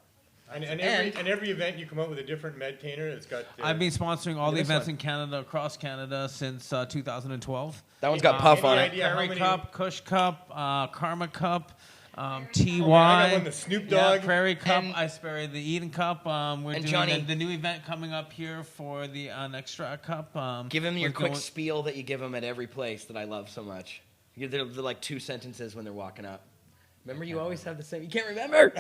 And And- every event you come out with a different Medtainer. It's got. I've been sponsoring all the this events one. in Canada, across Canada, since 2012. That one's got puff on any it. idea how Prairie many- Cup, Kush Cup, Karma Cup, TY. I got one, the Snoop Dogg. Yeah, Prairie Cup. And- I spurred the Eden Cup. We're And doing Johnny- the new event coming up here for the Extract Cup. Give him your we're quick going- spiel that you give them at every place that I love so much. They're like 2 sentences when they're walking up. Remember, you always have the same. You can't remember?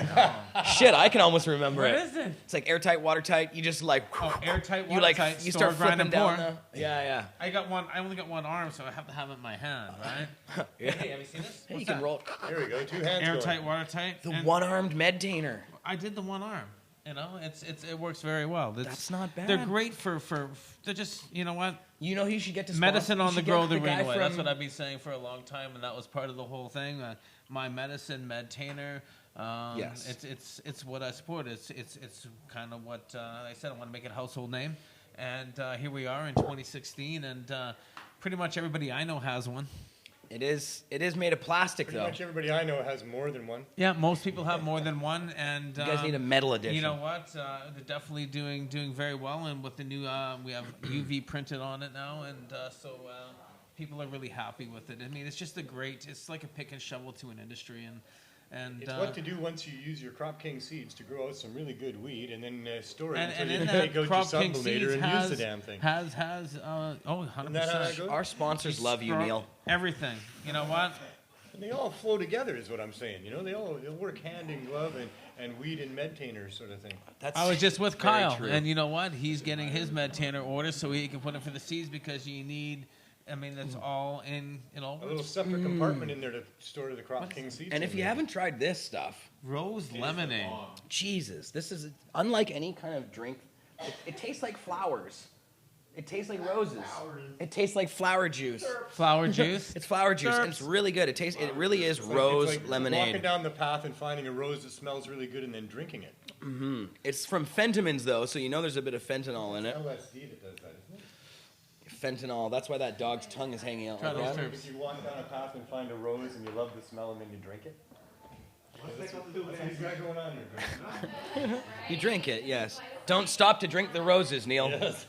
Shit, I can almost remember What it. is it? It's like airtight, watertight. You just like. Airtight, You like watertight, you store, start grind, flipping and down pour. the. Yeah. I only got one arm, so I have to have it in my hand, right? Yeah. Hey, have you seen this? Hey, What's you can that? roll. There we go. 2 hands. Airtight, going. watertight. The and one-armed Medtainer. I did the one arm. It works very well. That's not bad. They're great for they're just, you know what? You know who you should get to sponsor? Medicine You on the should get grow the guy green way. That's from- what I've been saying for a long time, and that was part of the whole thing. My medicine, Medtainer. Yes. It's what I support. It's kind of what I said. I want to make it a household name, and here we are in 2016, and pretty much everybody I know has one. It is made of plastic Pretty though. much everybody I know has more than one. Yeah, most people have more than one, and You guys need a metal edition. You know what? They're definitely doing very well, and with the new, we have UV printed on it now, and so people are really happy with it. I mean, it's just it's like a pick and shovel to an industry, and It's what to do once you use your Crop King seeds to grow out some really good weed, and then store it and until you in can that take out your Crop King Sublimator seeds and use the damn thing. has 100%. Isn't that how that goes? Our sponsors love you, Neil. Everything. You know what? And they all flow together, is what I'm saying. You know, they'll work hand in glove, and weed and Medtainer sort of thing. That's I was just with very Kyle, true. and you know what? He's getting his Medtainer order so he can put it for the seeds because you need. I mean, that's all in all A little separate compartment in there to store the Crop King seeds. And if in you there. haven't tried this stuff, rose lemonade. Jesus, this is unlike any kind of drink. It tastes like flowers. It tastes like roses. It tastes like flower juice. Flower juice. It's flower juice, and it's really good. It really is rose it's like lemonade. walking down the path and finding a rose that smells really good and then drinking it. It's from Fentimans though, so you know there's a bit of fentanyl in it. LSD that does that, isn't it? Fentanyl. That's why that dog's tongue is hanging out Try like those that. terms. If you walk down a path and find a rose and you love the smell and then you drink it. What's he's got going on here? You drink it, yes. Don't stop to drink the roses, Neil. Yes.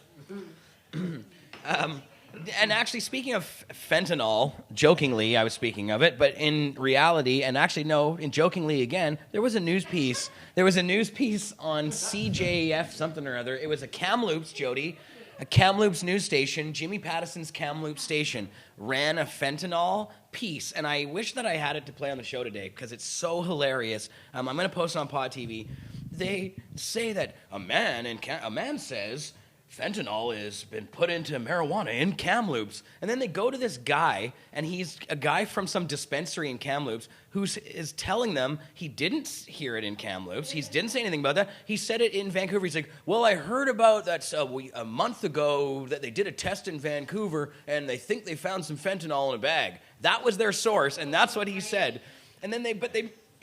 And actually, speaking of fentanyl, jokingly, I was speaking of it, but in reality, and actually, no, in jokingly again, there was a news piece. There was a news piece on CJF something or other. It was a Kamloops, Jody, a Kamloops news station, Jimmy Pattison's Kamloops station, ran a fentanyl piece, and I wish that I had it to play on the show today because it's so hilarious. I'm going to post it on Pot TV. They say that a man says fentanyl has been put into marijuana in Kamloops. And then they go to this guy, and he's a guy from some dispensary in Kamloops who is telling them he didn't hear it in Kamloops. He didn't say anything about that. He said it in Vancouver. He's like, well, I heard about that a month ago that they did a test in Vancouver, and they think they found some fentanyl in a bag. That was their source, and that's what he said. And then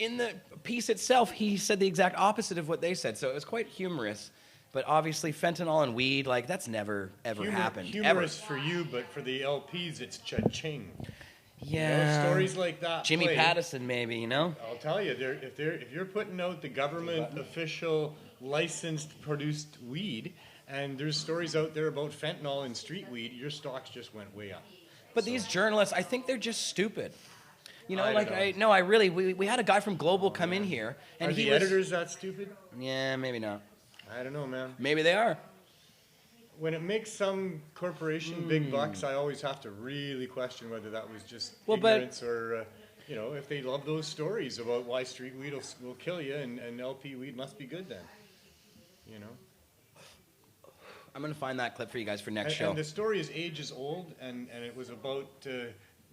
in the piece itself, he said the exact opposite of what they said. So it was quite humorous. But obviously, fentanyl and weed, like, that's never, ever happened. Humorous for you, but for the LPs, it's cha-ching. Yeah. You know, stories like that. Jimmy play. Pattison, maybe, you know? I'll tell you, if you're putting out the government official licensed produced weed, and there's stories out there about fentanyl and street weed, your stocks just went way up. But these journalists, I think they're just stupid. You know, I don't know. I really, we had a guy from Global come in here, and Are he the was, editors that stupid? yeah, maybe not. I don't know, man. Maybe they are. When it makes some corporation big bucks, I always have to really question whether that was just Well, but- ignorance or, you know, if they love those stories about why street weed will kill you and LP weed must be good then. You know? I'm going to find that clip for you guys for next And, show. and the story is ages old, and it was about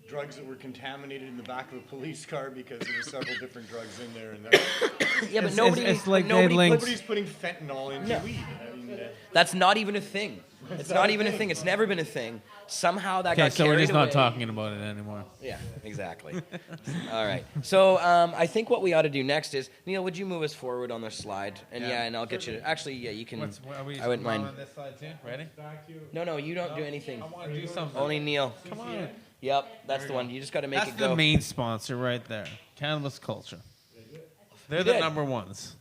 drugs that were contaminated in the back of a police car because there were several different drugs in there. And that, Yeah, but it's like they nobody linked- nobody's putting fentanyl into weed. I mean, That's not even a thing. It's not even a thing. It's never been a thing. Somehow that Okay, got so we're carried just not away. talking about it anymore. Yeah, exactly. All right. So I think what we ought to do next is, Neil, would you move us forward on the slide? And Yeah. and I'll get you. Actually, yeah, you can. Are we I wouldn't mind. on this side too? Ready? No, you don't do anything. I want to do something. Only Neil. Come on. Yep, that's the one. You just got to make That's it go. the main sponsor right there. Cannabis Culture. They're You the did. number ones.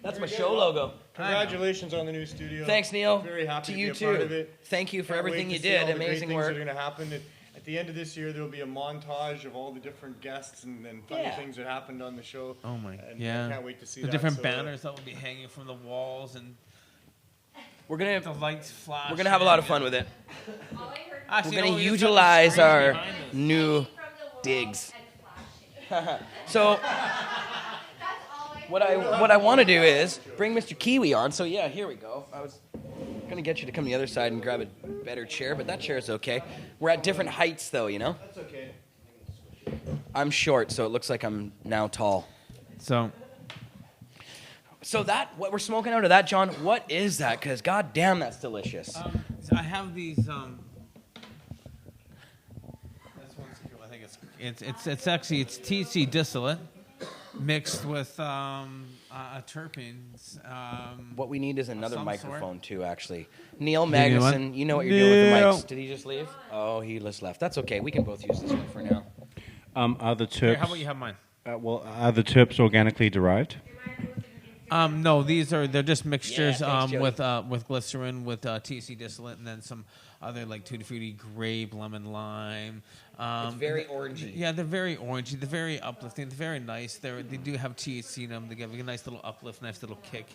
That's my show logo. congratulations on the new studio. Thanks, Neil. Very happy to to you be a part too. of it. Thank you for Can't everything wait you to see all did. the great Amazing things work. that are going to happen. At the end of this year, there will be a montage of all the different guests and funny Yeah. things that happened on the show. Oh my, And yeah. I can't wait to see The that. different So, banners that will be hanging from the walls and We're gonna the lights flash. we're gonna have a lot of fun with it. All I heard Actually, We're no, gonna we just got the utilize screen our behind us. new from the wall digs. and flashing. So That's all I what I want to do is bring Mr. Kiwi on. So yeah, here we go. I was gonna get you to come to the other side and grab a better chair, but that chair is okay. We're at different heights though, you know. That's okay. I'm short, so it looks like I'm now tall. So that what we're smoking out of that, John? What is that? Because god damn, that's delicious. so I have these. This one's cool. I think it's actually TC distillate mixed with terpenes. What we need is another some microphone too. Actually, Neil You need one? Magnuson, you know what you're doing with the Neil. mics. Did he just leave? Oh, he just left. That's okay. We can both use this one for now. Are the Here, terps? how about you have mine? Are the terps organically derived? No, they're just mixtures Yeah, thanks, with glycerin, with TC distillate, and then some other like tutti frutti, grape, lemon, lime. It's very orangey. Yeah, they're very orangey. They're very uplifting. They're very nice. They do have THC in them. They give a nice little uplift, nice little kick.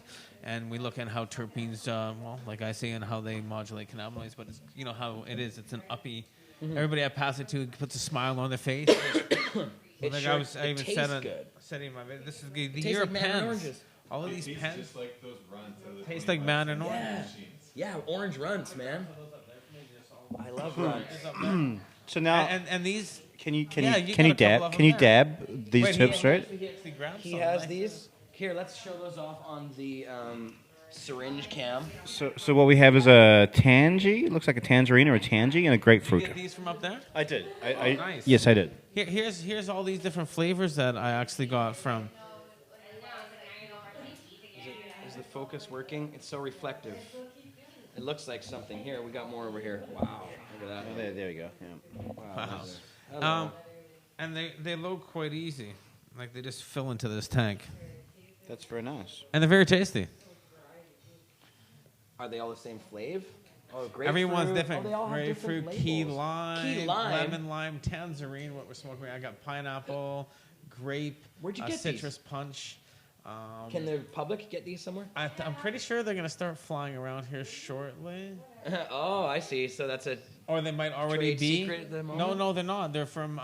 And we look at how terpenes, well, like I say, and how they modulate cannabinoids. But it's, you know how it is. It's an uppy. Mm-hmm. Everybody I pass it to puts a smile on their face. It like sure- I it even tastes good. said in my video, this is the tastes year like of mandarin pens. oranges. All of these pens Just like those runs out of the taste like mandarin orange. Yeah, orange runts, man. I love runts. So now, And these. can you Yeah, you got a couple of them there. dab these Wait, terps straight? actually grabbed He some, has right? these. Here, let's show those off on the syringe cam. So what we have is a tangy. It looks like a tangerine or a tangy, and a Did you grapefruit. get these from up there? I did. Nice. Yes, I did. Here's all these different flavors that I actually got from. Is the focus working? It's so reflective. It looks like something. Here, we got more over here. Wow, look at that. There we go. Yeah. Wow. Wow. And they load quite easy. Like they just fill into this tank. That's very nice. And they're very tasty. Are they all the same flavor? Oh, grapefruit. Everyone's Oh, different. they all have Grapefruit, different key labels. lime, Key lime. lemon lime, tangerine. What we're smoking. I got pineapple, grape, Where'd you get citrus these? punch. Can the public get these somewhere? I'm pretty sure they're gonna start flying around here shortly, Oh, I see. So that's a. or they might already Trade be. secret at the No, moment? no, they're not. They're from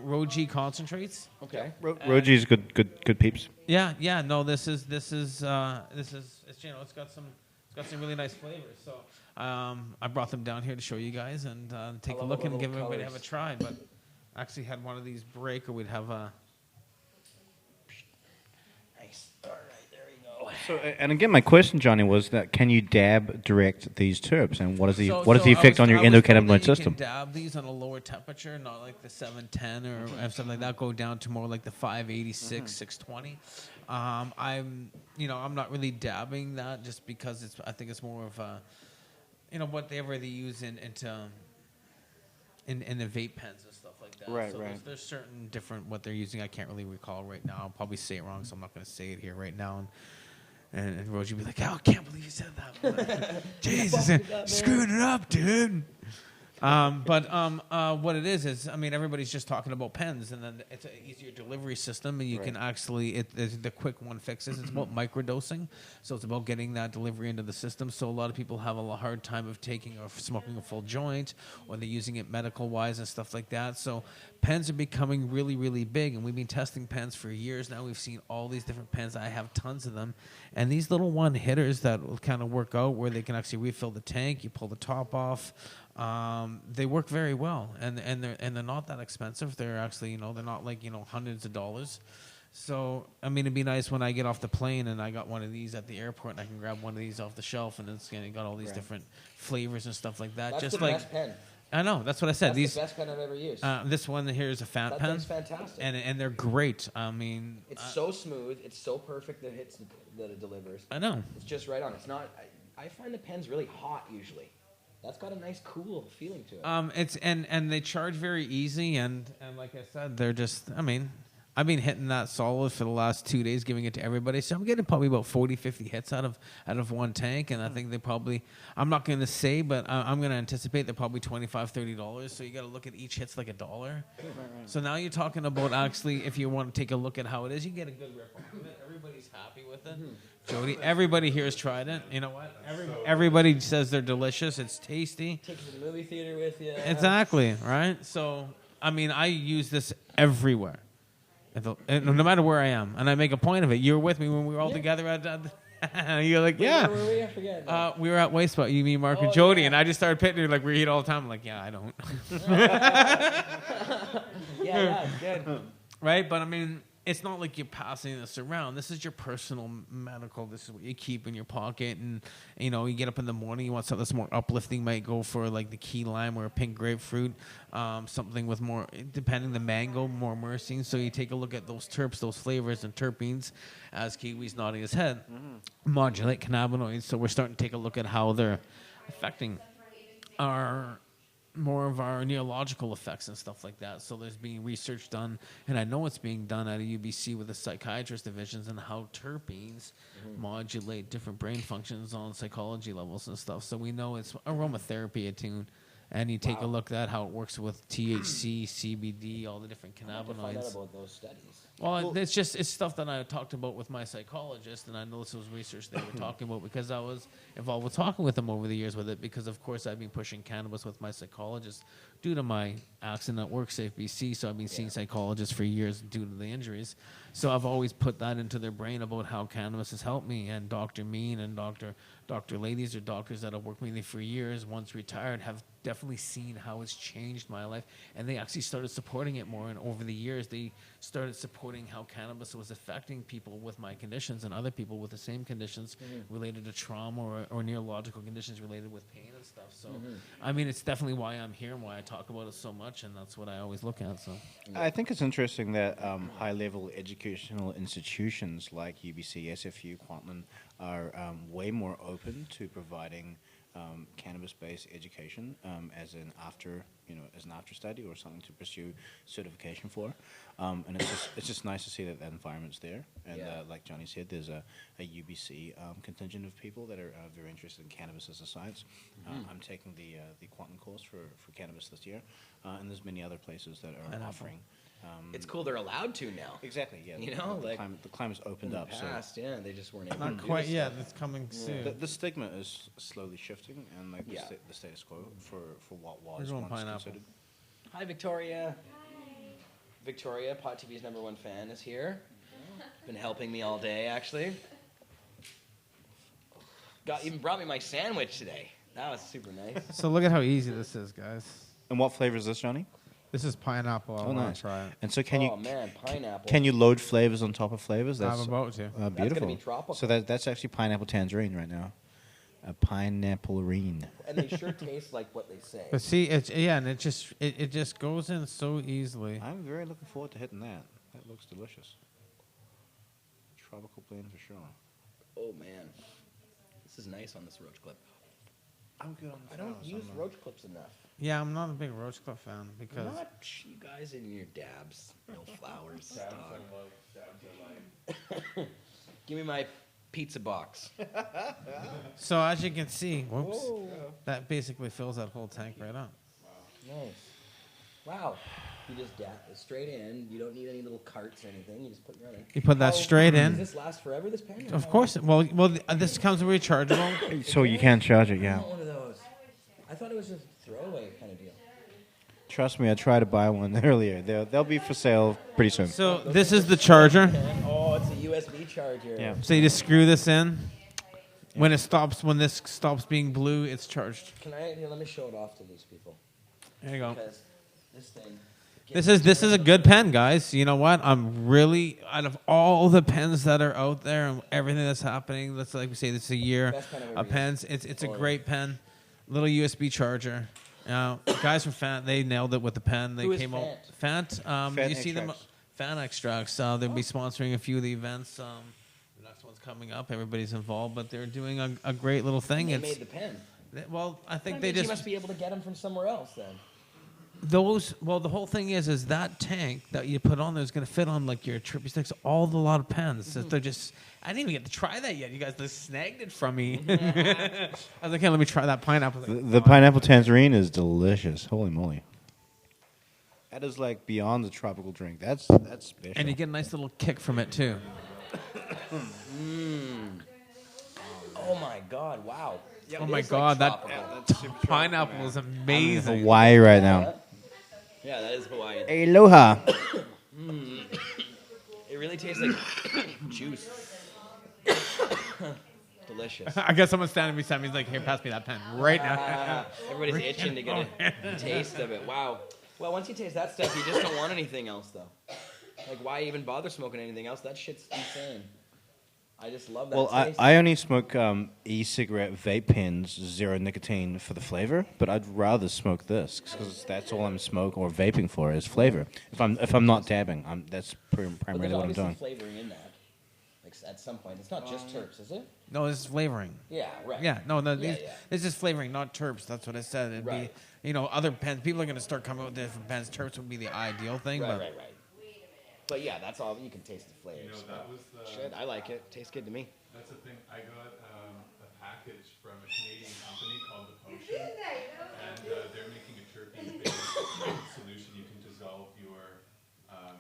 Roji Concentrates. Okay. Roji's good peeps. Yeah. No, this is it's, you know, it's got some really nice flavors. So I brought them down here to show you guys and take a love look all the and give little everybody have a colors. try. But I actually had one of these break, or we'd have a. Nice. All right, there we go. So, and again, my question, Johnny, was that can you dab direct these terps, and what is the So effect on your I was told endocannabinoid that system? You can dab these on a lower temperature, not like the 710 or something like that. Go down to more like the 586, 620. I'm not really dabbing that just because I think it's more of a, whatever they use in the vape pens and stuff like that. Right, so right. There's certain different what they're using. I can't really recall right now. I'll probably say it wrong, so I'm not going to say it here right now. And Roger will be like, "Oh, I can't believe you said that." Like, Jesus, screwing it up, dude. What it is, I mean, everybody's just talking about pens, and then it's an easier delivery system, and you can actually, it's the quick one fixes. It's about microdosing, so it's about getting that delivery into the system. So a lot of people have a hard time of taking or smoking a full joint, or they're using it medical-wise and stuff like that. So pens are becoming really, really big, and we've been testing pens for years now. We've seen all these different pens. I have tons of them, and these little one-hitters that will kind of work out where they can actually refill the tank. You pull the top off. They work very well, and they're not that expensive. They're actually, they're not like hundreds of dollars. So I mean, it'd be nice when I get off the plane and I got one of these at the airport, and I can grab one of these off the shelf, and it's got all these different flavors and stuff like that. That's just the like best pen. I know, that's what I said. That's the best pen I've ever used. This one here is a fat That pen. thing's fantastic. And they're great. I mean, It's so smooth. It's so perfect that it delivers. I know. It's just right on. It's not. I find the pen's really hot usually. That's got a nice cool feeling to it. It's and they charge very easy, and like I said, they're just. I mean, I've been hitting that solid for the last 2 days, giving it to everybody. So I'm getting probably about 40, 50 hits out of one tank, and I think they probably. I'm not going to say, but I'm going to anticipate they're probably $25, $30. So you got to look at each hit's like $1. Right. So now you're talking about actually, if you want to take a look at how it is, you get a good rip off of it. Everybody's happy with it. Jody, everybody here has tried it. You know what? Everybody says they're delicious. It's tasty. Take it to the movie theater with you. Exactly, right? So, I mean, I use this everywhere. No matter where I am. And I make a point of it. You were with me when we were all together at you're like, yeah. Where were we? I forget. We were at Waste Spot, you, me, Mark, and Jody, and I just started pitting her like we eat all the time. I'm like, yeah, I don't. yeah, it's good. Right? But I mean, it's not like you're passing this around. This is your personal medical. This is what you keep in your pocket. And, you get up in the morning, you want something that's more uplifting. Might go for like the key lime or a pink grapefruit. Something with more, depending the mango, more myrcene. So you take a look at those terps, those flavors and terpenes, as Kiwi's nodding his head, modulate cannabinoids. So we're starting to take a look at how they're affecting more of our neurological effects and stuff like that. So there's being research done, and I know it's being done at a UBC with the psychiatrist divisions, and how terpenes modulate different brain functions on psychology levels and stuff. So we know it's aromatherapy attuned. And you take a look at how it works with THC, CBD, all the different cannabinoids. I have to find out about those studies. Well, it's stuff that I talked about with my psychologist, and I know this was research they were talking about because I was involved with talking with them over the years with it, because of course I've been pushing cannabis with my psychologist due to my accident at WorkSafe BC, so I've been seeing psychologists for years due to the injuries. So I've always put that into their brain about how cannabis has helped me, and Dr. Mean and Dr. Ladies, or doctors that have worked with me for years, once retired, have definitely seen how it's changed my life, and they actually started supporting it more, and over the years they started supporting how cannabis was affecting people with my conditions and other people with the same conditions related to trauma or neurological conditions related with pain and stuff. So I mean, it's definitely why I'm here and why I talk about it so much, and that's what I always look at. So I think it's interesting that high-level educational institutions like UBC, SFU, Kwantlen are way more open to providing cannabis-based education as an after study or something to pursue certification for, and it's just nice to see that environment's there. And like Johnny said, there's a UBC contingent of people that are very interested in cannabis as a science. I'm taking the Quantum course for cannabis this year, and there's many other places that are offering. It's cool they're allowed to now. Exactly, yeah. The climate's opened up. Past, yeah, they just weren't able not to quite do yet. stuff. It's coming soon. The stigma is slowly shifting, and the status quo for what was going once pineapple. considered. Hi, Victoria. Hi. Victoria, Pot TV's #1 fan, is here. Been helping me all day, actually. Even brought me my sandwich today. That was super nice. So look at how easy this is, guys. And what flavor is this, Johnny? This is pineapple. I want to try it. And so Oh man, pineapple. can you load flavors on top of flavors? I'm about to. Beautiful. That's gonna be tropical. So that's actually pineapple tangerine right now. A pineapple-rine. And they sure taste like what they say. But see, and it just goes in so easily. I'm very looking forward to hitting that. That looks delicious. Tropical blend for sure. Oh man, this is nice on this roach clip. I'm good on the I don't use roach clips enough. Yeah, I'm not a big Roach Clip fan because Not you guys and your dabs, no flowers. Dog. Give me my pizza box. So as you can see, that basically fills that whole tank right up. Nice. Wow. You just dap it straight in. You don't need any little carts or anything. You just put your own in. You put that straight in. Does this last forever, this pen? Of course. Well, this comes rechargeable. So you can charge it, I yeah. want one of those. I thought it was just a throwaway kind of deal. Trust me, I tried to buy one earlier. They'll be for sale pretty soon. So this is the charger. Oh, it's a USB charger. Yeah. So you just screw this in. When this stops being blue, it's charged. Let me show it off to these people. There you go. Because this thing. This is a good pen, guys. You know what? I'm really, out of all the pens that are out there and everything that's happening, let's like we say, this is a year Best pen I've ever of pens. It's a great pen. Little USB charger. Guys from Fant, they nailed it with the pen. They Who is came out. Fant? Fant. You see them. Extracts. Fant Extracts. They'll be sponsoring a few of the events. The next one's coming up. Everybody's involved, but they're doing a great little thing. They made the pen. Well, I think That they means just you must be able to get them from somewhere else then. the whole thing is that tank that you put on there is going to fit on like your trippy sticks, a lot of pens. So they're just, I didn't even get to try that yet. You guys just snagged it from me. I was like, hey, let me try that pineapple. The pineapple tangerine is delicious. Holy moly. That is like beyond the tropical drink. That's special. And you get a nice little kick from it too. Oh my God! Wow. Oh It my is God, like that tropical. pineapple is amazing. Hawaii right now. Yeah, that is Hawaiian. Aloha. It really tastes like juice. Delicious. I guess someone's standing beside me. He's like, here, pass me that pen right now. Everybody's itching to get a taste of it. Wow. Well, once you taste that stuff, you just don't want anything else, though. Like, why even bother smoking anything else? That shit's insane. I just love that Well, taste. I only smoke e-cigarette vape pens, zero nicotine for the flavor, but I'd rather smoke this because that's all I'm smoking or vaping for is flavor. If I'm not dabbing, that's But there's primarily what I'm obviously doing. flavoring in that. Like, at some point. It's not just terps, is it? No, this is flavoring. Yeah, right. Yeah, no, Yeah. this is flavoring, not terps. That's what I said. It'd Right. be, other pens. People are going to start coming with different pens. Terps would be the ideal thing. Right, but right, right. But yeah, that's all. You can taste the flavors. That was the. Shit, I like it. Tastes good to me. That's the thing. I got a package from a Canadian company called The Potion, and they're making a terpene-based solution. You can dissolve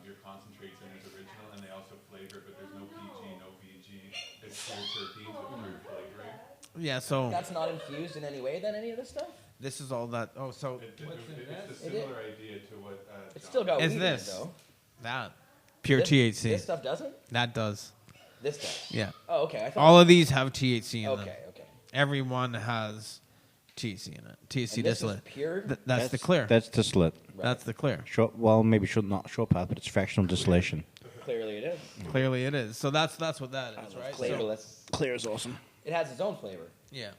your concentrates in as original, and they also flavor, but there's no PG, no VG. It's full terpenes with pure flavoring. yeah, so That's not infused in any way, then, any of this stuff? this is all that. Oh, so It's a similar idea to what. It's still got Is weed this? in it, though. that pure This- THC. This stuff doesn't? That does. This does. Yeah. Oh, okay. I thought. All of these have THC in them. Okay, okay. Every one has THC in it. THC And this is distillate. pure? That's the clear. That's distillate. That's the clear. Not short path, but it's fractional distillation. Clearly it is. Clearly it is. So that's what that is, right? So, Flavorless. Clear is awesome. It has its own flavor. yeah.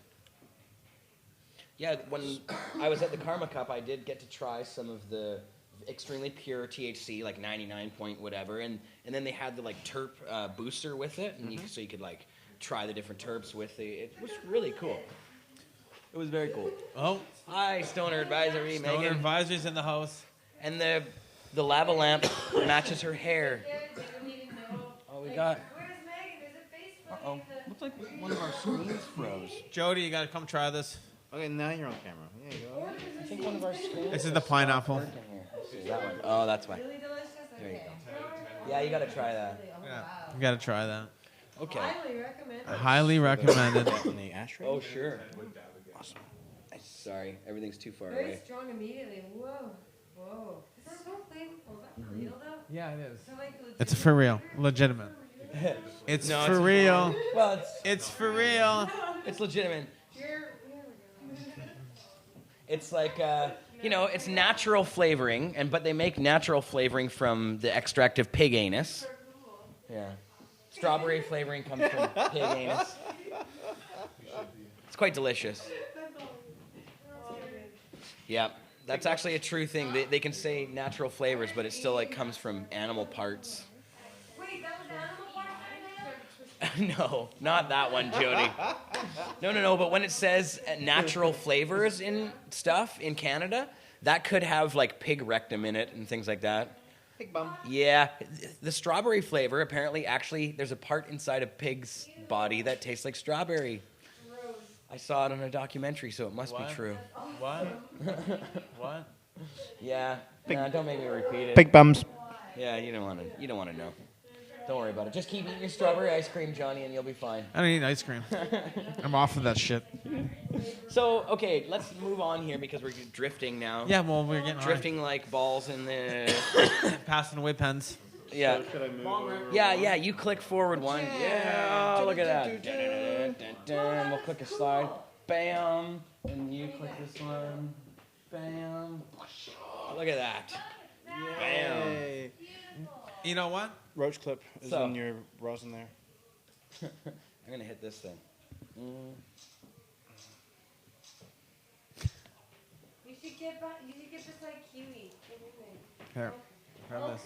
Yeah, when I was at the Karma Cup, I did get to try some of the extremely pure THC, like 99 point whatever, and then they had the like terp booster with it, and so you could like try the different terps with it. It was really cool. It was very cool. Oh, Hi, Stoner Advisory, Stoner Megan. Advisor's in the house. And the lava lamp matches her hair. Oh, we got. Where's Megan? Is it Facebook? Uh-oh. Looks like one of our screens froze. Jody, you gotta come try this. Okay, now you're on camera. There you go. I think one of our screens. This is the pineapple. Working here. Let's see, that one. Oh, that's why. Really delicious? There you Okay. go. Yeah, you gotta try that. Yeah, you gotta try that. Okay. Highly recommend. Highly recommended. In the ashtray. Oh, sure. Sorry, everything's too far Very away. strong immediately. Whoa. Whoa. This is so flavorful. Is that for real though? Yeah, it is. So like It's for real, legitimate. It's No, for it's- real. Well, It's for real. it's legitimate. here we go. It's like, it's natural flavoring, but they make natural flavoring from the extract of pig anus. Yeah. Strawberry flavoring comes from pig anus. It's quite delicious. Yeah, that's actually a true thing. They can say natural flavors, but it still like comes from animal parts. Wait, that was animal parts? No, not that one, Jody. No. But when it says natural flavors in stuff in Canada, that could have like pig rectum in it and things like that. Pig bum. Yeah, the strawberry flavor apparently there's a part inside a pig's body that tastes like strawberry. I saw it on a documentary, so it must What? be true. What? What? Yeah. Nah, don't make me repeat it. Big bums. Yeah, you don't want to know. Don't worry about it. Just keep eating your strawberry ice cream, Johnny, and you'll be fine. I don't eat ice cream. I'm off of that shit. So, okay, let's move on here because we're drifting now. Yeah, well, we're getting drifting like balls in the passing away pens. Yeah. So should I move over? Yeah, you click forward one. Yeah, look at that. Dun. We'll click a slide. Bam. And you click this one. Bam. Look at that. Bam. Yay. You know what? Roach clip is in your rosin there. I'm going to hit this thing. You should get beside Kiwi. Here. Grab this.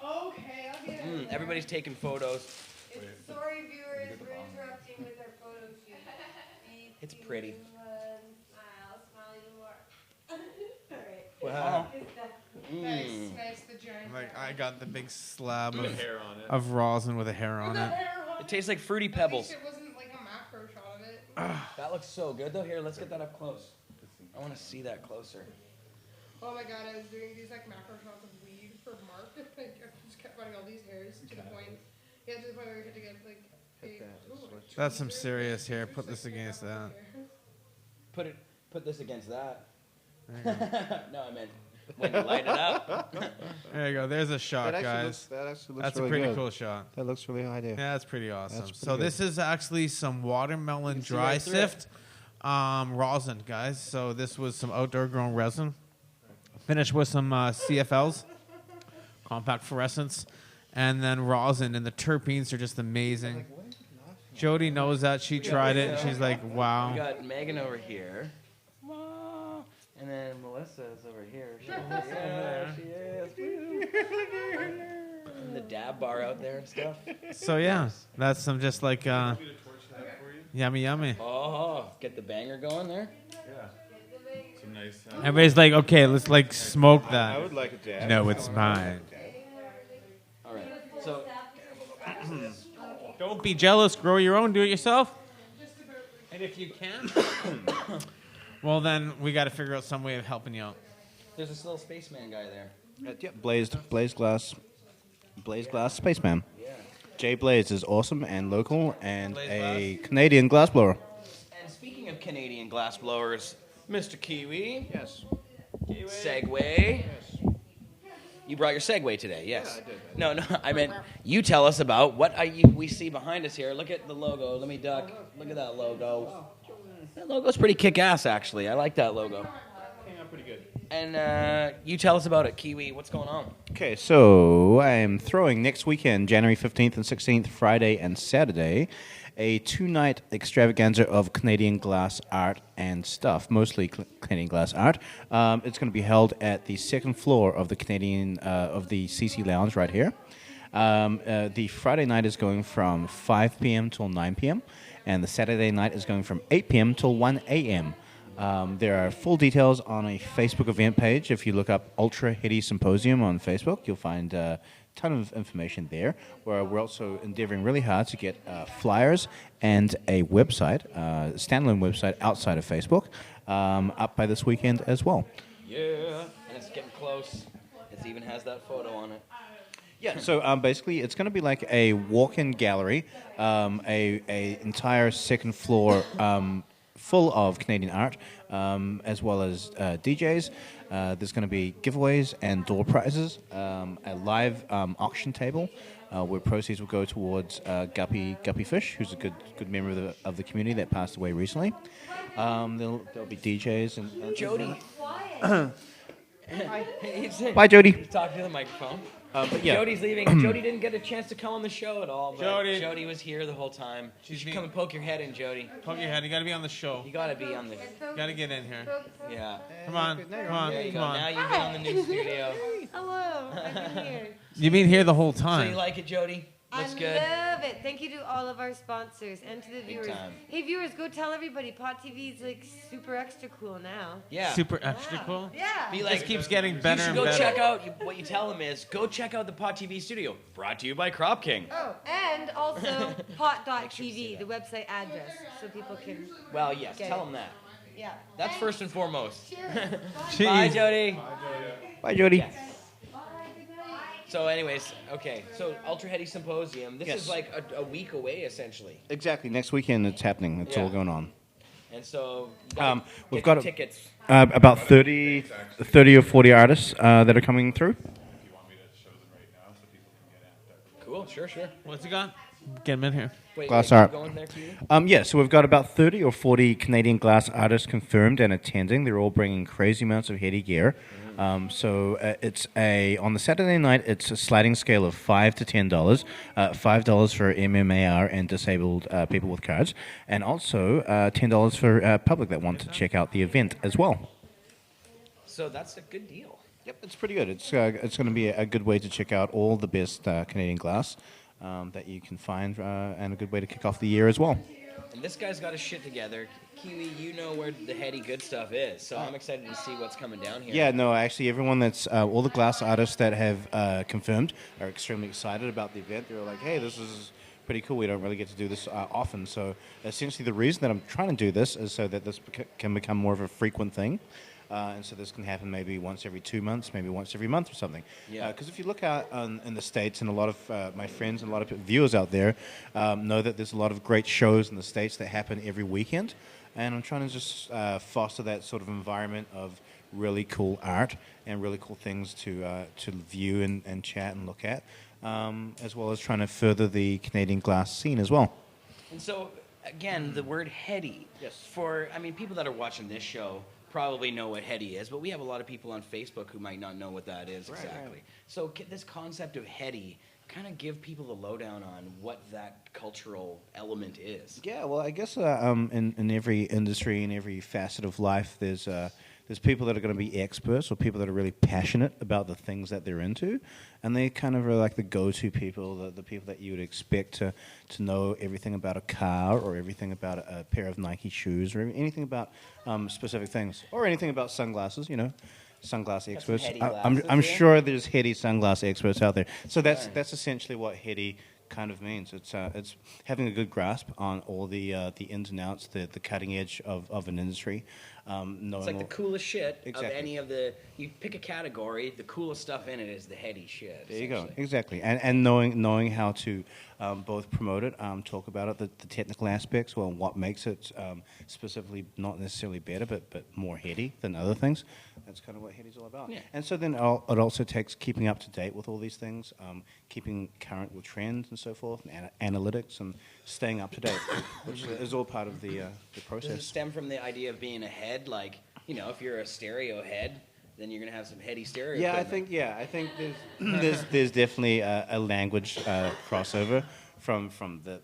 Okay, I'll get it. Everybody's taking photos. Sorry, viewers, we're interrupting with our photo shoot. It's pretty. Smile even more. Alright. Wow. Nice, the giant. Like I got the big slab hair on it. of rosin with a hair on it. It tastes like Fruity Pebbles. It wasn't like a macro shot of it. That looks so good, though. Here, let's get that up close. I want to see that closer. Oh my god, I was doing these like macro shots of weed for Mark. I just kept finding all these hairs to the point. Yeah, to the point where we had to get like big. That's some serious hair. Put this against that. Put this against that. There you go. No, I meant when you light it up. There you go. There's a shot, guys. That actually looks That's really a pretty good. cool shot. That looks really high there. Yeah, that's pretty awesome. That's pretty So good. this is actually some watermelon see dry right through sift rosin, guys. So this was some outdoor grown resin. Finished with some CFLs, compact fluorescents, and then rosin. And the terpenes are just amazing. Jody knows that. She tried it, and she's like, We wow. got Megan over here. And then Melissa's over here. She is. And the dab bar out there and stuff. So yeah, that's some just like yummy, yummy. Oh, get the banger going there. Some nice. Everybody's like, okay, let's like smoke I that. would like a dab. No, it's mine. All right. So, Don't be jealous. Grow your own. Do it yourself. And if you can, well, then we got to figure out some way of helping you out. there's this little spaceman guy there. Yep, Blazed Glass Spaceman. Yeah. Jay Blaze is awesome and local and Blaze a Canadian glassblower. And speaking of Canadian glass blowers, Mr. Kiwi. Yes. Segway. You brought your Segway today, yes. Yeah, I did. No, I meant you tell us about what we see behind us here. Look at the logo. Let me duck. Look at that logo. That logo's pretty kick-ass, actually. I like that logo. Came out pretty good. And you tell us about it, Kiwi. What's going on? Okay, so I am throwing next weekend, January 15th and 16th, Friday and Saturday, a 2-night extravaganza of Canadian glass art and stuff, mostly Canadian glass art. It's going to be held at the second floor of the of the CC Lounge right here. The Friday night is going from 5 p.m. till 9 p.m., and the Saturday night is going from 8 p.m. till 1 a.m. There are full details on a Facebook event page. If you look up Ultra Heady Symposium on Facebook, you'll find a ton of information there. Where we're also endeavoring really hard to get flyers and a website, standalone website outside of Facebook, up by this weekend as well. Yeah. And it's getting close. It even has that photo on it. Yeah, so basically it's going to be like a walk-in gallery, a entire second floor full of Canadian art, as well as DJs. There's going to be giveaways and door prizes, a live auction table where proceeds will go towards Guppy Fish, who's a good member of the community that passed away recently. There'll be DJs and Jody. Bye, Jody. He's talking to the microphone. But yeah. Jody's leaving. Jody didn't get a chance to come on the show at all. But Jody was here the whole time. You should being- come and poke your head in, Jody. Poke your head. You got to be on the show. You gotta be on the. You got to get in here. Yeah. Come on. There you Come go. Now on. you've been on the new studio. Hello, I've been here. You've been here the whole So time. you like it, Jody? Looks I good. love it. Thank you to all of our sponsors and to the viewers. time. Hey, viewers, go tell everybody Pot TV is like super extra cool now. Yeah. Super extra cool. Yeah. Be It like, just keeps getting you better should and go better. check out. What you tell them is go check out the Pot TV studio. Brought to you by Crop King. Oh, and also Make sure you see pot.tv, the website address, so people can. Well, yes. Get Tell it. them that. Yeah. That's first and foremost. Cheers. Bye, Jody. Bye, Jody. Yes. So, anyways, okay. So, Ultra Heady Symposium. This is like a week away, essentially. Exactly. Next weekend it's happening. It's all going on. And so, we've got tickets. About 30 or 40 artists that are coming through. If you want me to show them right now so people can get amped up. Cool, sure. What's he got? Get him in here. Glass art. Going there to you? Yeah, so we've got about 30 or 40 Canadian glass artists confirmed and attending. They're all bringing crazy amounts of heady gear. It's on the Saturday night, it's a sliding scale of $5 to $10. $5 for MMAR and disabled people with cards, and also $10 for public that want to check out the event as well. So that's a good deal. Yep, it's pretty good. It's going to be a good way to check out all the best Canadian glass that you can find, and a good way to kick off the year as well. And this guy's got his shit together. Kiwi, you know where the heady good stuff is, so I'm excited to see what's coming down here. Yeah, no, actually, everyone that's all the glass artists that have confirmed are extremely excited about the event. They're like, hey, this is pretty cool. We don't really get to do this often. So essentially, the reason that I'm trying to do this is so that this can become more of a frequent thing. And so this can happen maybe once every 2 months, maybe once every month or something. Yeah. Because if you look out in the States, and a lot of my friends and a lot of viewers out there know that there's a lot of great shows in the States that happen every weekend. And I'm trying to just foster that sort of environment of really cool art and really cool things to view and chat and look at, as well as trying to further the Canadian glass scene as well. And so, again, the word heady. Yes. People that are watching this show probably know what heady is, but we have a lot of people on Facebook who might not know what that is exactly. Right. So this concept of heady, kind of give people the lowdown on what that cultural element is. Yeah, well, I guess in every industry, in every facet of life, there's people that are going to be experts or people that are really passionate about the things that they're into, and they kind of are like the go-to people, the people that you would expect to know everything about a car or everything about a pair of Nike shoes or anything about specific things, or anything about sunglasses, sunglass experts. I'm sure there's heady sunglass experts out there. So that's essentially what heady kind of means. It's having a good grasp on all the ins and outs, the cutting edge of an industry. It's like the coolest shit exactly. of any of the. You pick a category, the coolest stuff in it is the heady shit. There you go, exactly, and knowing how to both promote it, talk about it, the technical aspects, well, what makes it specifically not necessarily better, but more heady than other things. That's kind of what heady's all about. Yeah. And so then it also takes keeping up to date with all these things, keeping current with trends and so forth, and analytics, and staying up to date, which is all part of the process. Does it stem from the idea of being a head? Like, if you're a stereo head, then you're gonna have some heady stereo. Yeah, I think there's definitely a language crossover from the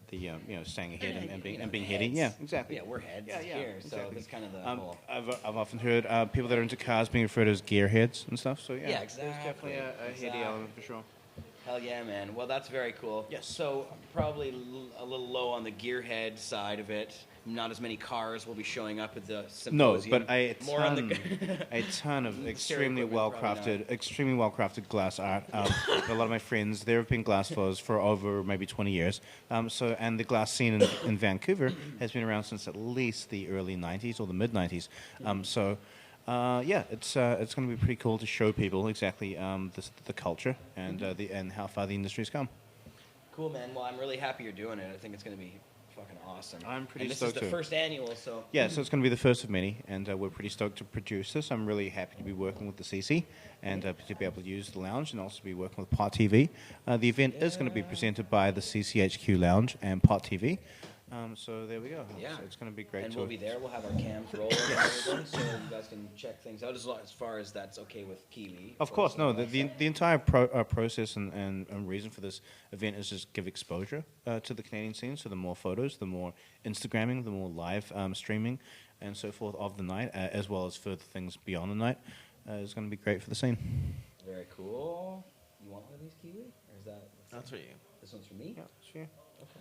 staying ahead and being heady. Yeah, exactly. Yeah, we're heads here, so that's kind of the whole. I've often heard people that are into cars being referred to as gearheads and stuff. So yeah, exactly. There's definitely a heady element for sure. Hell yeah, man. Well, that's very cool. Yes. So probably a little low on the gearhead side of it. Not as many cars will be showing up at the symposium. No, but a ton of extremely well crafted glass art. A lot of my friends, there have been glass flows for over maybe 20 years. And the glass scene in Vancouver has been around since at least the early 90s or the mid 90s. It's going to be pretty cool to show people exactly the culture and how far the industry's come. Cool, man. Well, I'm really happy you're doing it. I think it's going to be fucking awesome. I'm pretty stoked. stoked. This is the first annual, so. Yeah, so it's going to be the first of many, and we're pretty stoked to produce this. I'm really happy to be working with the CC and to be able to use the lounge, and also be working with Pot TV. The event is going to be presented by the CCHQ Lounge and Pot TV. So there we go. Yeah. So it's going to be great. And we'll be there. We'll have our cams rolling and everything, so you guys can check things out as far as that's okay with Kiwi. Of course, no. The entire process and reason for this event is just give exposure to the Canadian scene. So the more photos, the more Instagramming, the more live streaming, and so forth of the night, as well as further things beyond the night, is going to be great for the scene. Very cool. You want one of these, Kiwi, or is that? That's for you. This one's for me. Yeah, sure. Okay.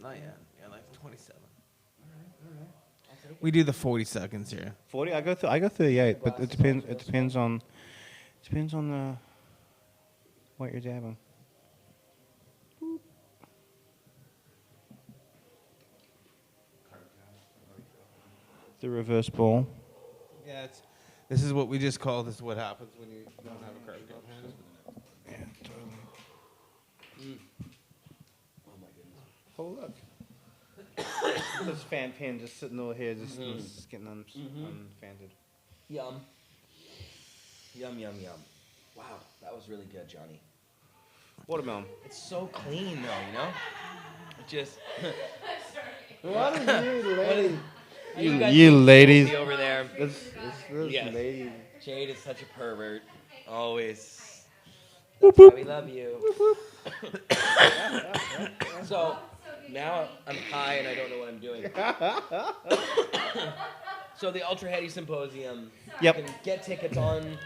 Not yet. Yeah, like 27. All right. I'll take it. We do the 40 seconds here. 40. I go 38, but it depends on what you're dabbing. the reverse ball. Yeah, this is what we just call. This is what happens when you don't have a carb on hand. Yeah, totally. Oh my goodness. Oh, look. This fan pen just sitting over here, just getting unfanted. Yum. Yum, yum, yum. Wow, that was really good, Johnny. Watermelon. It's so clean, though, you know? It just... What are you, lady? You ladies. over there. This Yes. lady. Jade is such a pervert. Always. That's why we love you. So, now I'm high and I don't know what I'm doing. So the Ultra Heady Symposium, Yep. you can get tickets on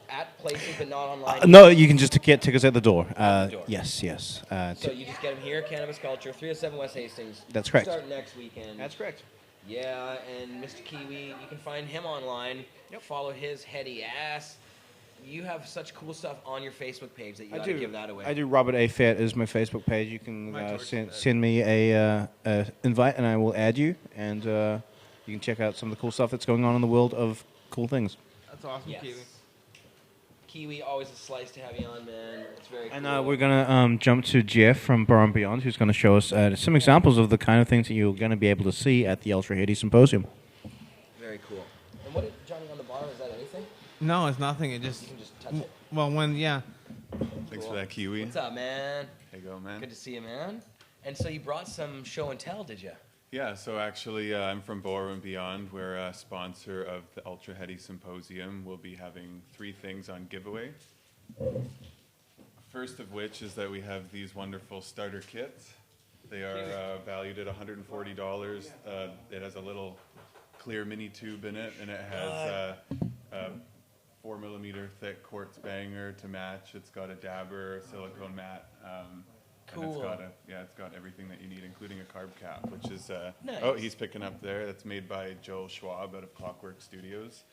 at places but not online. No, you can just get tickets at the door. At the door. Yes. So you just get them here, Cannabis Culture, 307 West Hastings. That's correct. Start next weekend. That's correct. Yeah, and Mr. Kiwi, you can find him online. Yep. Follow his heady ass. You have such cool stuff on your Facebook page that you gotta give that away. I do. Robert A. Fett is my Facebook page. You can send me a invite, and I will add you. And you can check out some of the cool stuff that's going on in the world of cool things. That's awesome, Yes. Kiwi. Kiwi, always a slice to have you on, man. It's very cool. And we're going to jump to Jeff from Boro and Beyond, who's going to show us some examples of the kind of things that you're going to be able to see at the Ultra Heady Symposium. Very cool. And what did Johnny on the bottom, is that anything? No, it's nothing. It just... You can just touch it. Well, Thanks for that, Kiwi. What's up, man? There you go, man. Good to see you, man. And so you brought some show and tell, did you? Yeah, so actually I'm from Boro and Beyond. We're a sponsor of the Ultra Heady Symposium. We'll be having 3 things on giveaway. First of which is that we have these wonderful starter kits. They are valued at $140. It has a little clear mini tube in it, and it has a 4mm thick quartz banger to match. It's got a dabber, a silicone mat, Cool. and it's got everything that you need, including a carb cap, which is Nice. Oh, he's picking up there. That's made by Joel Schwab out of Clockwork Studios,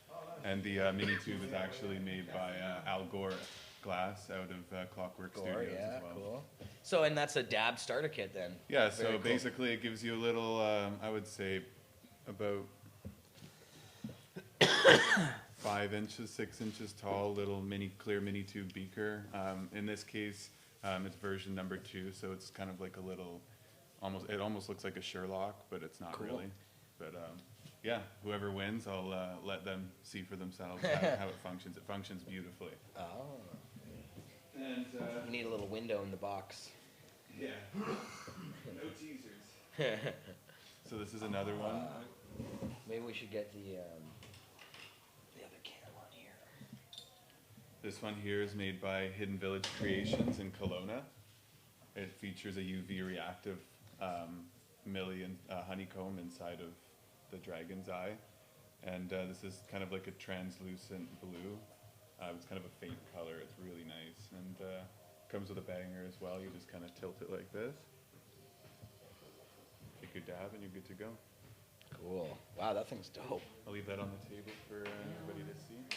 and the mini tube is actually made by Al Gore Glass out of Clockwork Studios as well. Cool. So, and that's a dab starter kit then? Yeah, Very so cool. basically it gives you a little, I would say, about 5 inches, 6 inches tall, little clear mini tube beaker. In this case, it's version number 2, so it's kind of like a little, it almost looks like a Sherlock, but it's not really. But yeah, whoever wins, I'll let them see for themselves how it functions. It functions beautifully. Oh. And You need a little window in the box. yeah, no teasers. So this is another one. Maybe we should get the other cam on here. This one here is made by Hidden Village Creations in Kelowna. It features a UV reactive honeycomb inside of the dragon's eye. And this is kind of like a translucent blue. It's kind of a faint color. It's really nice. And comes with a banger as well. You just kind of tilt it like this. Take your dab and you're good to go. Cool. Wow, that thing's dope. I'll leave that on the table for everybody to see.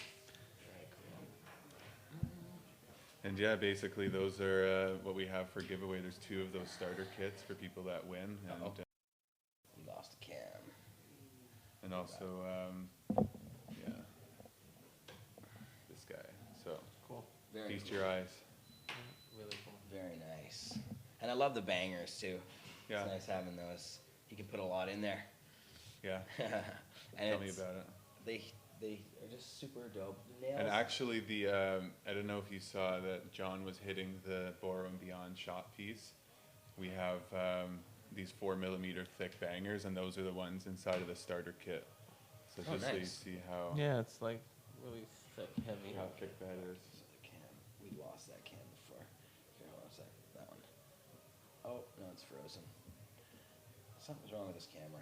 And yeah, basically those are what we have for giveaway. There's 2 of those starter kits for people that win. And, We lost a cam. and also, yeah, this guy. So Cool. Very feast cool. your eyes. Really cool. Very nice. And I love the bangers too. Yeah, It's nice having those. You can put a lot in there. yeah. And Tell me it's- about it. They are just super dope. The nails. And actually, I don't know if you saw that John was hitting the Boro and Beyond shot piece. We have these 4mm thick bangers, and those are the ones inside of the starter kit. So Oh, just so you nice. see how Yeah, it's like really thick, heavy. how thick that is. This is the cam. We lost that cam before. Here, hold on a sec. That one. Oh, no, it's frozen. Something's wrong with this camera.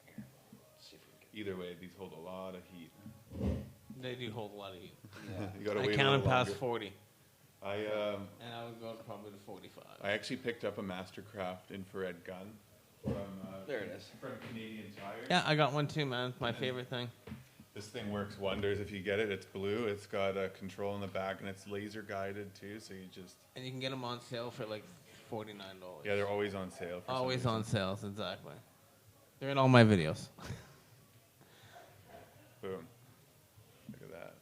Here, let's see if we can Either way, these hold a lot of heat. They do hold a lot of heat. You gotta I wait a counted little past longer. 40, I and I would go probably to 45. I actually picked up a Mastercraft infrared gun from There it is. from Canadian Tire. Yeah, I got one too, man. It's my favorite thing. This thing works wonders if you get it. It's blue. It's got a control in the back, and it's laser guided too. So you just And you can get them on sale for like $49. they're always on sale. For some Always reason. on sales, exactly. They're in all my videos. Boom. Look at that.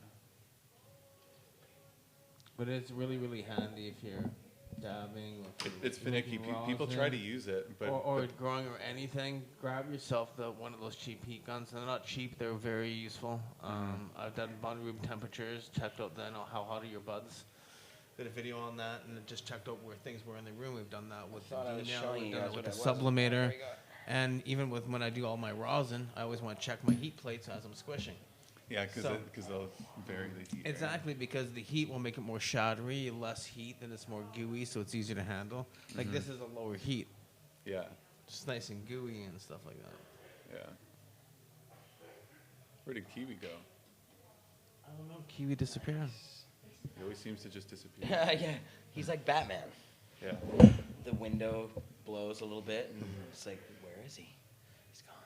But it's really, really handy if you're dabbing. Or It's finicky. People try to use it, but or growing or anything. Grab yourself one of those cheap heat guns. They're not cheap. They're very useful. I've done bud room temperatures. Checked out then how hot are your buds. Did a video on that and just checked out where things were in the room. We've done that with the D-Nail. We've done it with the Sublimator. And even with when I do all my rosin, I always want to check my heat plates as I'm squishing. yeah, because they'll vary the heat. Exactly, because the heat will make it more shadowy, less heat, and it's more gooey, so it's easier to handle. Like this is a lower heat. Yeah. Just nice and gooey and stuff like that. Yeah. Where did Kiwi go? I don't know. Kiwi disappeared. He always seems to just disappear. Yeah, he's like Batman. Yeah. The window blows a little bit, and it's like, where is he? He's gone.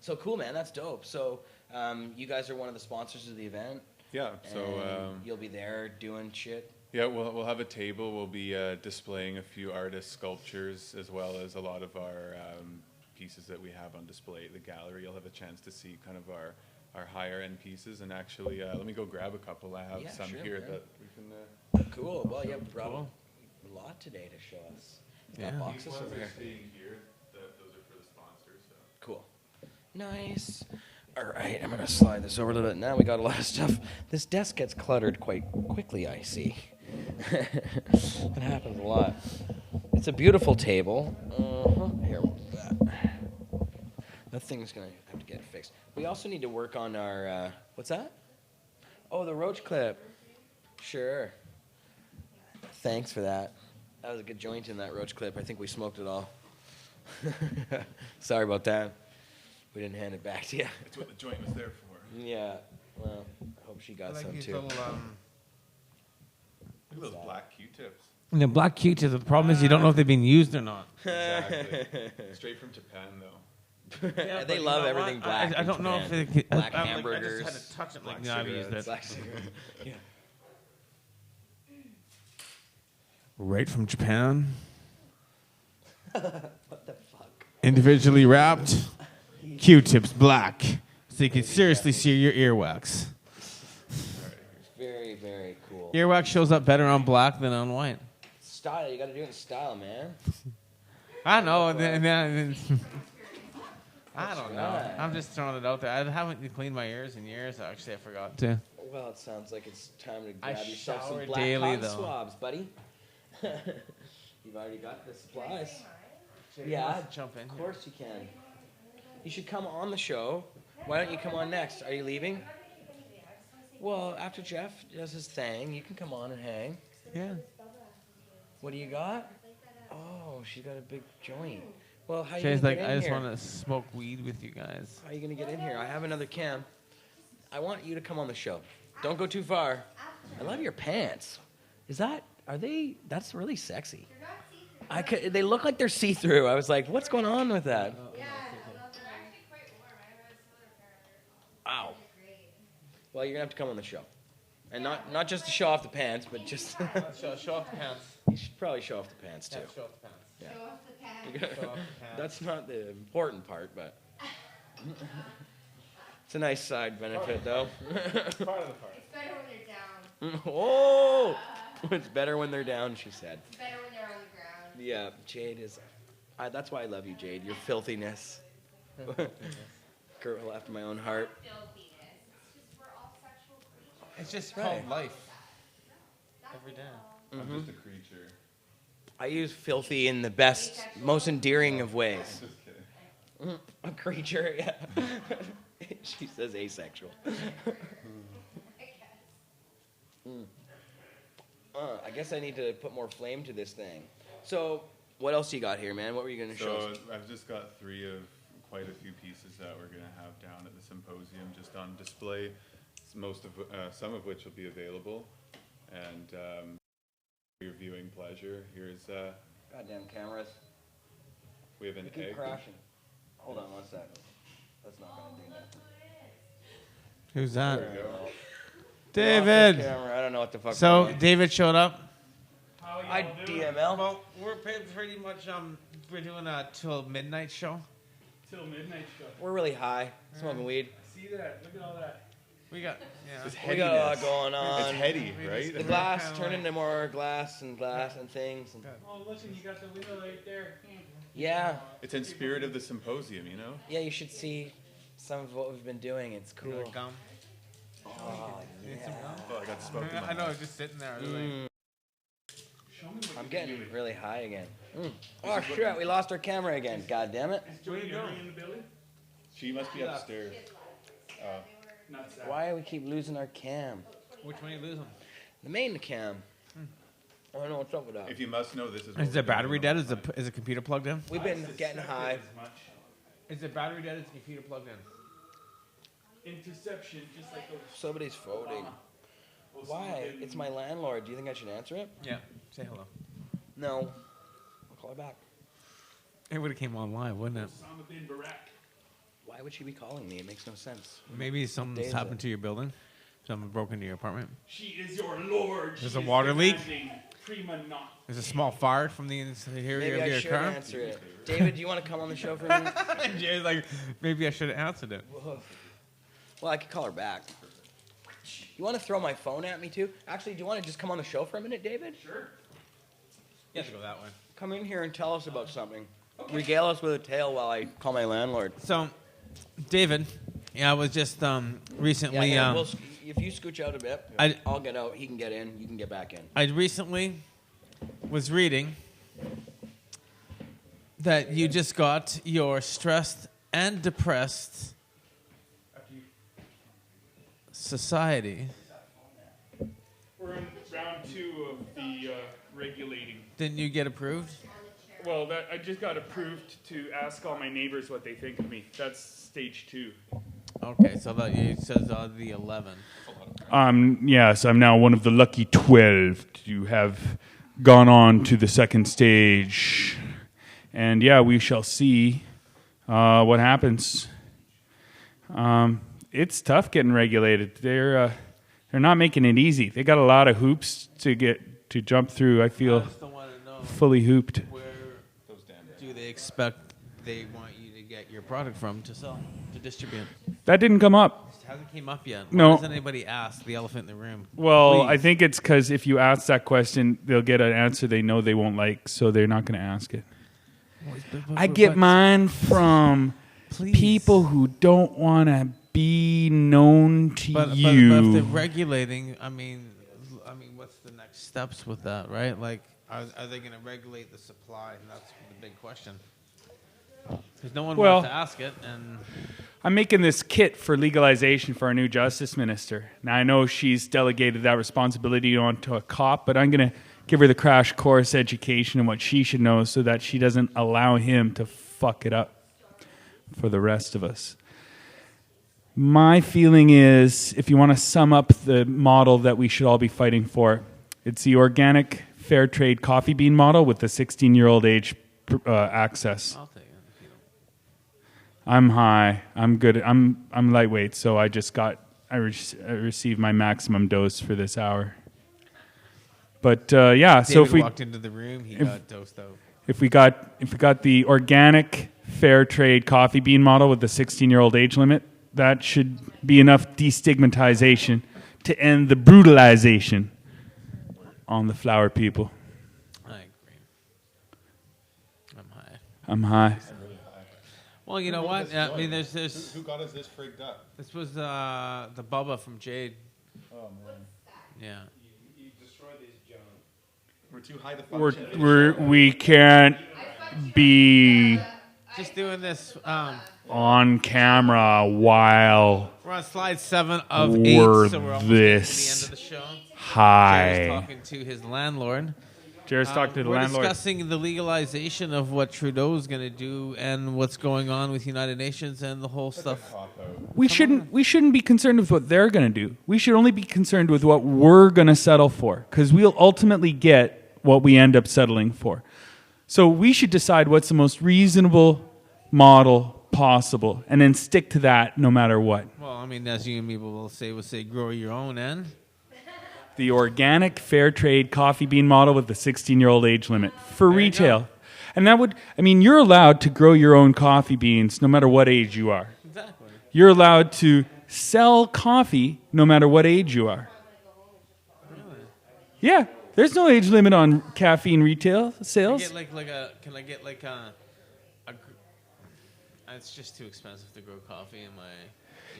So cool, man. That's dope. So you guys are one of the sponsors of the event. Yeah. So you'll be there doing shit. yeah, we'll have a table. We'll be displaying a few artist sculptures as well as a lot of our pieces that we have on display at the gallery. You'll have a chance to see kind of our higher end pieces. And actually, let me go grab a couple. I have some here that we can. Cool. Well, you have brought a lot today to show us. Yeah. Boxes These over ones here. are staying here. Those are for the sponsors. So. Cool. Nice. All right, I'm going to slide this over a little bit. Now we got a lot of stuff. This desk gets cluttered quite quickly, I see. It happens a lot. It's a beautiful table. Here, that thing's going to have to get fixed. We also need to work on our, what's that? Oh, the roach clip. Sure. Thanks for that. That was a good joint in that roach clip. I think we smoked it all. Sorry about that. We didn't hand it back to you. That's what the joint was there for. Yeah. Well, I hope she got some too. Look at those black Q-tips. The black Q-tips. The problem is you don't know if they've been used or not. Exactly. Straight from Japan, though. Yeah, they love everything black. I don't know if they black I hamburgers. just had to touch it like black I've used it. Black cigarettes. Yeah. Right from Japan. What the fuck? Individually wrapped. Q-tips black. So you can seriously see your earwax. Very, very cool. Earwax shows up better on black than on white. Style. You got to do it in style, man. I know. I don't know. right. I'm just throwing it out there. I haven't cleaned my ears in years. Actually, I forgot to. Well, it sounds like it's time to I grab yourself some shower black daily, cotton though. swabs, buddy. You've already got the supplies. Yeah, Jump in. of course you can. You should come on the show. Why don't you come on next? Are you leaving? Well, after Jeff does his thing, you can come on and hang. Yeah. What do you got? Oh, she's got a big joint. Well, how are you Jay's gonna like, get in I just here? want to smoke weed with you guys. How are you gonna get in here? I have another cam. I want you to come on the show. Don't go too far. I love your pants. Are they? That's really sexy. They look like they're see-through. I was like, what's going on with that? Wow. Well, you're gonna have to come on the show, and not just to show off the pants, but just Show off the pants. you should probably show off the pants too. Show off the pants. Yeah. Show off the pants. Show off the pants. That's not the important part, but it's a nice side benefit, though. Part of the part. It's better when they're down. Oh, it's better when they're down, she said. It's better when they're on the ground. Yeah, Jade is. That's why I love you, Jade. Your filthiness. Girl after my own heart. Filthiness. It's just we're all sexual creatures. It's just Right. called life. Every day. I'm just a creature. I use filthy in the best, most endearing of ways. Just kidding. A creature, yeah. She says asexual. I guess I need to put more flame to this thing. So, what else you got here, man? What were you going to show us? So I've just got 3 of quite a few pieces that we're going to have down at the symposium, just on display. Some of which will be available, and for your viewing pleasure. Here's Goddamn cameras. we have an They keep egg. crashing. Hold on one second. That's not going to do nothing. Who's that? There we go. David. Off the camera. I don't know what the fuck. So going on. David showed up. Hi, DML. Well, we're pretty much we're doing a till midnight show Till midnight show. We're really high, smoking weed. See that? Look at all that. We got We got a lot going on. It's heady, right? The glass turned into more glass and things. And Oh, listen, you got the window right there. yeah, It's in spirit of the symposium, you know? yeah, you should see some of what we've been doing. It's cool. gum. Oh, yeah. Oh, I got smoke in my I know, mouth. it's just sitting there. Like, I'm getting really high again. Oh shit, we lost our camera again. God damn it. Is Joey Henry in the building? She must be upstairs. Not sad. Why do we keep losing our cam? which one are you losing? The main cam. I don't know what's up with that. If you must know, this is. Is the battery dead? Is the computer plugged in? We've been getting high. Is the battery dead? Is the computer plugged in? Interception, just like those. Somebody's voting. Why? It's my landlord. Do you think I should answer it? Yeah. Say hello. No. I'll call her back. It would have came on live, wouldn't it? Osama bin Barak. Why would she be calling me? It makes no sense. Maybe something's Days happened it. to your building. Something broke into your apartment. She is your lord. There's She a is water leak? demanding Prima not. There's a small fart from the interior Maybe of I your should car. answer it. David, do you want to come on the show for me? Jay's like, maybe I should have answered it. Well, I could call her back. You want to throw my phone at me too? Actually, do you want to just come on the show for a minute, David? Sure. You have to go that way. Come in here and tell us about something. Regale us with a tale while I call my landlord. So, David, I was just recently. If you scooch out a bit, I'll get out. He can get in. You can get back in. I recently was reading that you just got your stressed and depressed society. We're in round 2 of the regulating. Didn't you get approved? Well, I just got approved to ask all my neighbors what they think of me. That's stage 2. Okay, so that it says the 11. Yes, I'm now one of the lucky 12 to have gone on to the second stage. And yeah, we shall see what happens. It's tough getting regulated. They're not making it easy. They got a lot of hoops to jump through. I feel fully hooped. Where do they expect they want you to get your product from to sell, to distribute? That didn't come up. It hasn't came up yet. No. Why doesn't anybody ask the elephant in the room? Well, Please. I think it's because if you ask that question, they'll get an answer they know they won't like, so they're not going to ask it. I get mine from Please. people who don't want to be known to But you. if they're regulating, I mean, what's the next steps with that, right? Like, are they going to regulate the supply? And that's the big question. Because no one wants to ask it, and I'm making this kit for legalization for our new justice minister. Now, I know she's delegated that responsibility onto a cop, but I'm going to give her the crash course education on what she should know so that she doesn't allow him to fuck it up for the rest of us. My feeling is, if you want to sum up the model that we should all be fighting for, it's the organic fair trade coffee bean model with the 16-year-old age access. I'll take it. If you don't. I'm high. I'm good. I'm lightweight, so I received my maximum dose for this hour. But yeah, so if we walked into the room, he got dosed out. If we got the organic fair trade coffee bean model with the 16-year-old age limit, that should be enough destigmatization to end the brutalization on the flower people. I agree. I'm high. I'm high. Well, you know what? I mean, there's Who got us this frigged up? this was the Bubba from Jade. Oh, man. Yeah. You destroyed this, John. We're too high to function. We can't be Just doing this. on camera while We're on slide 7 of 8, We're so we're almost this getting to the end of the show. high. Jared's talking to his landlord. Jared's talking to the we're landlord. discussing the legalization of what Trudeau's going to do and what's going on with United Nations and the whole stuff. We shouldn't be concerned with what they're going to do. We should only be concerned with what we're going to settle for, because we'll ultimately get what we end up settling for. So we should decide what's the most reasonable model possible, and then stick to that no matter what. Well, I mean, as you and me will say, grow your own end. The organic fair trade coffee bean model with the 16-year-old age limit for There you retail. And that would, I mean, you're allowed to grow your own coffee beans no matter what age you are. Exactly. You're allowed to sell coffee no matter what age you are. Really? Yeah, there's no age limit on caffeine retail sales. Can I get it's just too expensive to grow coffee in my.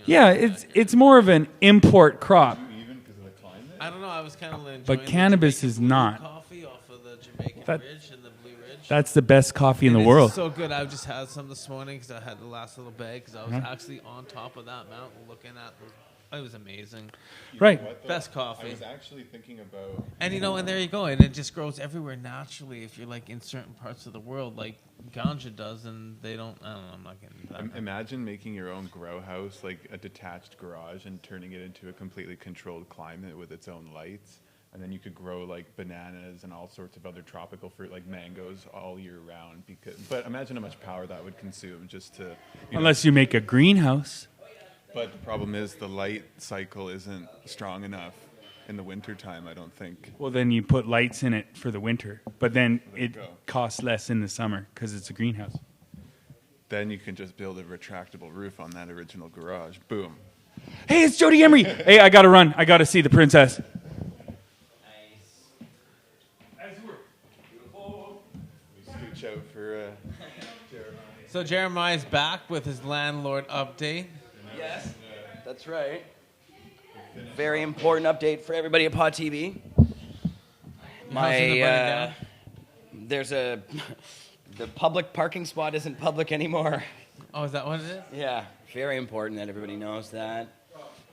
Yeah, it's more of an import crop. Even because of the climate? I don't know. I was kind of enjoying But cannabis is not. Coffee off of the Jamaican That- Ridge and the Blue Ridge. That's the best coffee in the It is world. so good. I just had some this morning because I had the last little bag because I was actually on top of that mountain looking at it was amazing. Right. What, though? Best coffee. I was actually thinking about. And and there you go. And it just grows everywhere naturally if you're like in certain parts of the world, like ganja does, and they don't. I don't know. I'm not getting into that. Imagine making your own grow house, like a detached garage, and turning it into a completely controlled climate with its own lights. And then you could grow like bananas and all sorts of other tropical fruit, like mangoes, all year round. But imagine how much power that would consume just to. Unless you make a greenhouse. But the problem is the light cycle isn't strong enough in the wintertime, I don't think. Well, then you put lights in it for the winter. But then There you it go. costs less in the summer because it's a greenhouse. Then you can just build a retractable roof on that original garage. Boom. Hey, it's Jody Emery. Hey, I got to run. I got to see the princess. We scooch out for Jeremiah. So Jeremiah's back with his landlord update. Yes, that's right. Very important update for everybody at Pot TV. There's the public parking spot isn't public anymore. Oh, is that what it is? Yeah, very important that everybody knows that.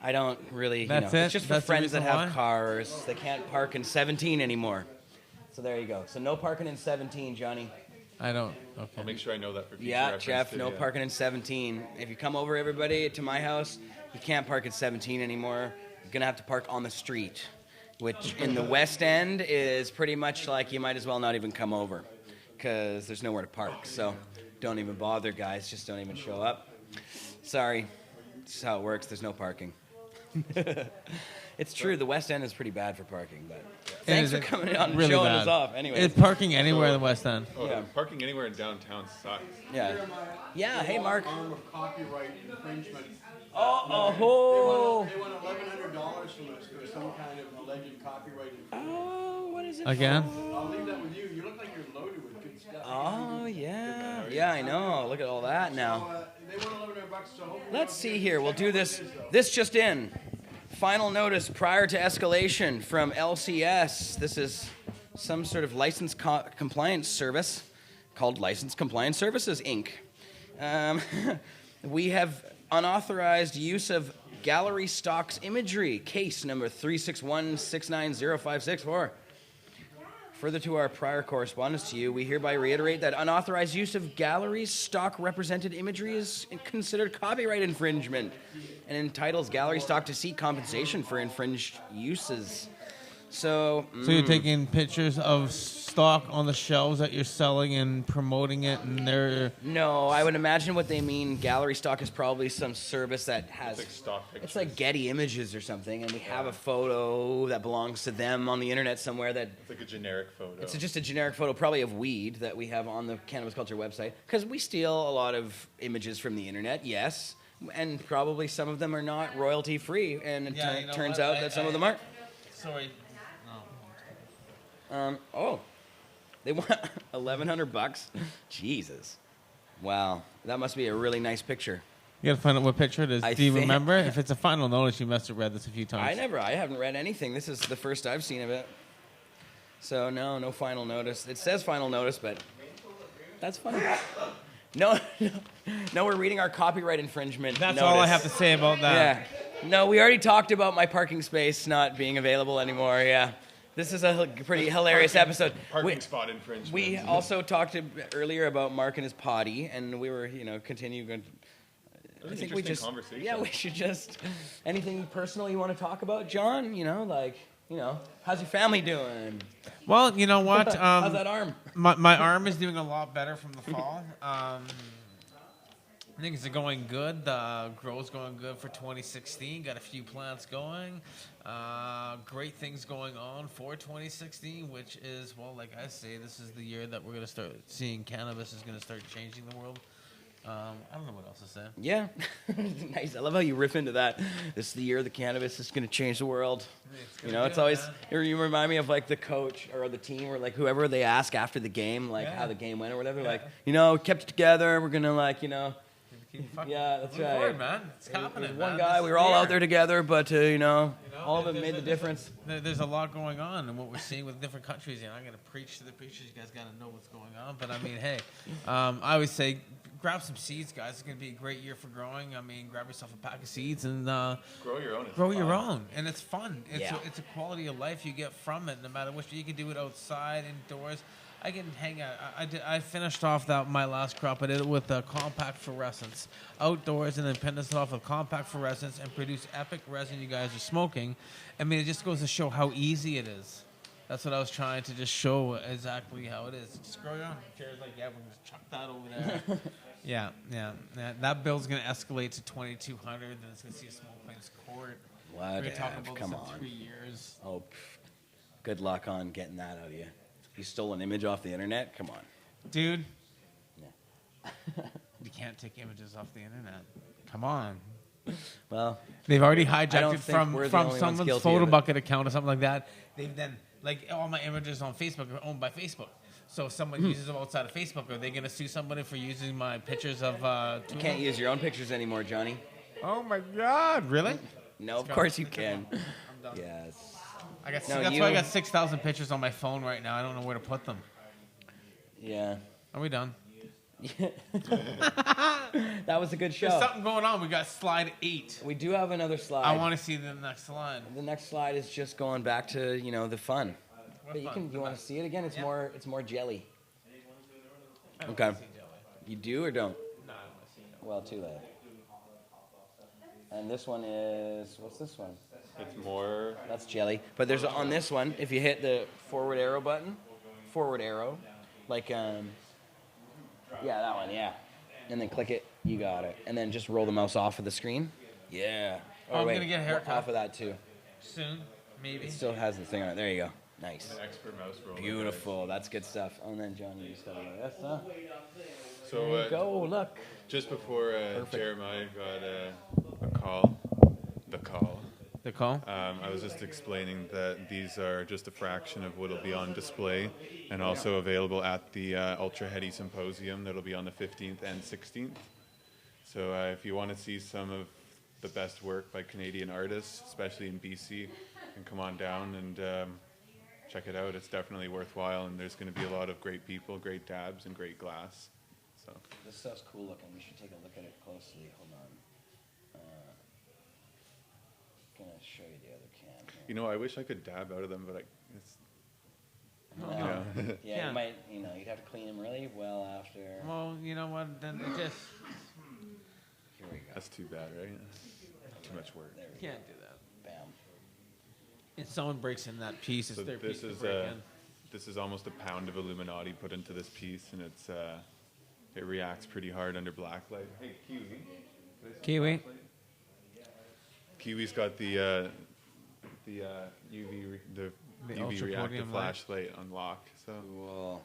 I don't really, That's it's it? just for That's the friends that reason have why? cars. They can't park in 17 anymore. So there you go. So no parking in 17, Johnny. I don't. Okay. I'll make sure I know that for future Yeah, reference Jeff, too, no yeah. parking in 17. If you come over, everybody, to my house, you can't park at 17 anymore. You're going to have to park on the street, which in the West End is pretty much like you might as well not even come over because there's nowhere to park. So don't even bother, guys. Just don't even show up. Sorry. This is how it works. There's no parking. It's true. The West End is pretty bad for parking, but thanks for coming on and really showing bad. us off. Anyway, It's parking anywhere in the West End. Oh, Yeah. Parking anywhere in downtown sucks. yeah. Yeah, hey, Mark. Arm of copyright infringement. Oh, They want $1,100 from us for some kind of alleged copyright infringement. oh, what is it? Again? I'll leave that with you. You look like you're loaded with good stuff. Oh, yeah. Yeah, I know. Look at all that now. They want $1,100, so hopefully Let's see here. We'll do this. This just in. Final notice prior to escalation from LCS. This is some sort of license compliance service called License Compliance Services, Inc. We have unauthorized use of gallery stocks imagery, case number 361690564. Further to our prior correspondence to you, we hereby reiterate that unauthorized use of gallery stock represented imagery is considered copyright infringement and entitles gallery stock to seek compensation for infringed uses. So you're taking pictures of stock on the shelves that you're selling and promoting it, and they're no, I would imagine what they mean. Gallery stock is probably some service that has. It's like stock pictures. It's like Getty Images or something, and we have a photo that belongs to them on the internet somewhere. That It's like a generic photo. it's just a generic photo, probably of weed that we have on the Cannabis Culture website. Because we steal a lot of images from the internet, yes, and probably some of them are not royalty free, and it turns out that some of them aren't. Sorry. They want $1,100. Jesus, wow, that must be a really nice picture. You gotta find out what picture it is. I Do you think- remember? If it's a final notice, you must have read this a few times. I haven't read anything. This is the first I've seen of it. So no final notice. It says final notice, but that's funny. No, we're reading our copyright infringement. That's notice. all I have to say about that. Yeah. No, we already talked about my parking space not being available anymore. Yeah. This is a pretty hilarious episode. Parking spot infringement. We also talked earlier about Mark and his potty, and we were, continuing. I think we just, conversation. yeah, we should just. Anything personal you want to talk about, John? How's your family doing? Well, you know what? How's that arm? My arm is doing a lot better from the fall. Things are going good. The grow's going good for 2016. Got a few plants going. Great things going on for 2016, which is, well, like I say, this is the year that we're going to start seeing cannabis is going to start changing the world. I don't know what else to say. Yeah. Nice. I love how you riff into that. This is the year the cannabis is going to change the world. You know, it's always, you remind me of like the coach or the team or like whoever they ask after the game, like how the game went or whatever. Like, you know, we kept it together. We're going to like, you know. Yeah, that's right. Forward, man. It's happening, One man. guy, we were all out there together, but, you know, all of it made the difference. There's a lot going on, and what we're seeing with different countries. You know, I'm going to preach to the preachers. You guys got to know what's going on. But, I mean, hey, I always say grab some seeds, guys. It's going to be a great year for growing. I mean, grab yourself a pack of seeds and grow your own. Grow your own, and it's fun. It's a quality of life you get from it, no matter which. You can do it outside, indoors. I can hang out. I finished off my last crop. I did it with compact fluorescence outdoors, and then finished it off with compact fluorescence and produce epic resin you guys are smoking. I mean, it just goes to show how easy it is. That's what I was trying to just show exactly how it is. Just grow your own. Jared's like, yeah, we're gonna chuck that over there. yeah. That bill's gonna escalate to 2,200. Then it's gonna see a small claims court. We're gonna talk about this in 3 years. Oh, good luck on getting that out of you. You stole an image off the internet? Come on. Dude. Yeah. You can't take images off the internet. Come on. Well, they've already hijacked it from someone's photo bucket account or something like that. They've then, like, all my images on Facebook are owned by Facebook. So if someone uses them outside of Facebook, are they going to sue somebody for using my pictures of... you can't use your own pictures anymore, Johnny. Oh, my God. Really? No, of course you can. I'm done. Yes. That's why I got 6,000 pictures on my phone right now. I don't know where to put them. Yeah. Are we done? That was a good show. There's something going on. We got slide 8. We do have another slide. I want to see the next slide. The next slide is just going back to, you know, the fun. But you want to see it again? It's more jelly. Okay. You do or don't? No, I don't want to see it. Well, too late. And this one is, what's this one? It's more. That's jelly. But there's on this one, if you hit the forward arrow button, like, yeah, that one, yeah. And then click it, you got it. And then just roll the mouse off of the screen. Yeah. I'm going to get a haircut. Off of that too. Soon, maybe. It still has the thing on it. There you go. Nice. An expert mouse roll. Beautiful. That's good stuff. And then Johnny, you just got to go this, huh? So, there you go, look. Just before Jeremiah got a call, the call, I was just explaining that these are just a fraction of what will be on display and also available at the Ultra Heady Symposium that'll be on the 15th and 16th. So if you want to see some of the best work by Canadian artists, especially in BC, you can come on down and check it out. It's definitely worthwhile, and there's going to be a lot of great people, great dabs, and great glass. So this stuff's cool looking. We should take a look at it closely. Hold on. Gonna show you the other can. Here. You know, I wish I could dab out of them, but you know. Yeah, you might. You know, you'd have to clean them really well after. Well, you know what? Then it just. Here we go. That's too bad, right? Too much work. You can't do that. Bam. If someone breaks in that piece, it's So their piece to break in. This is almost a pound of Illuminati put into this piece, and it reacts pretty hard under blacklight. Hey, Kiwi. Kiwi's got the UV reactive flashlight on lock. So. Cool.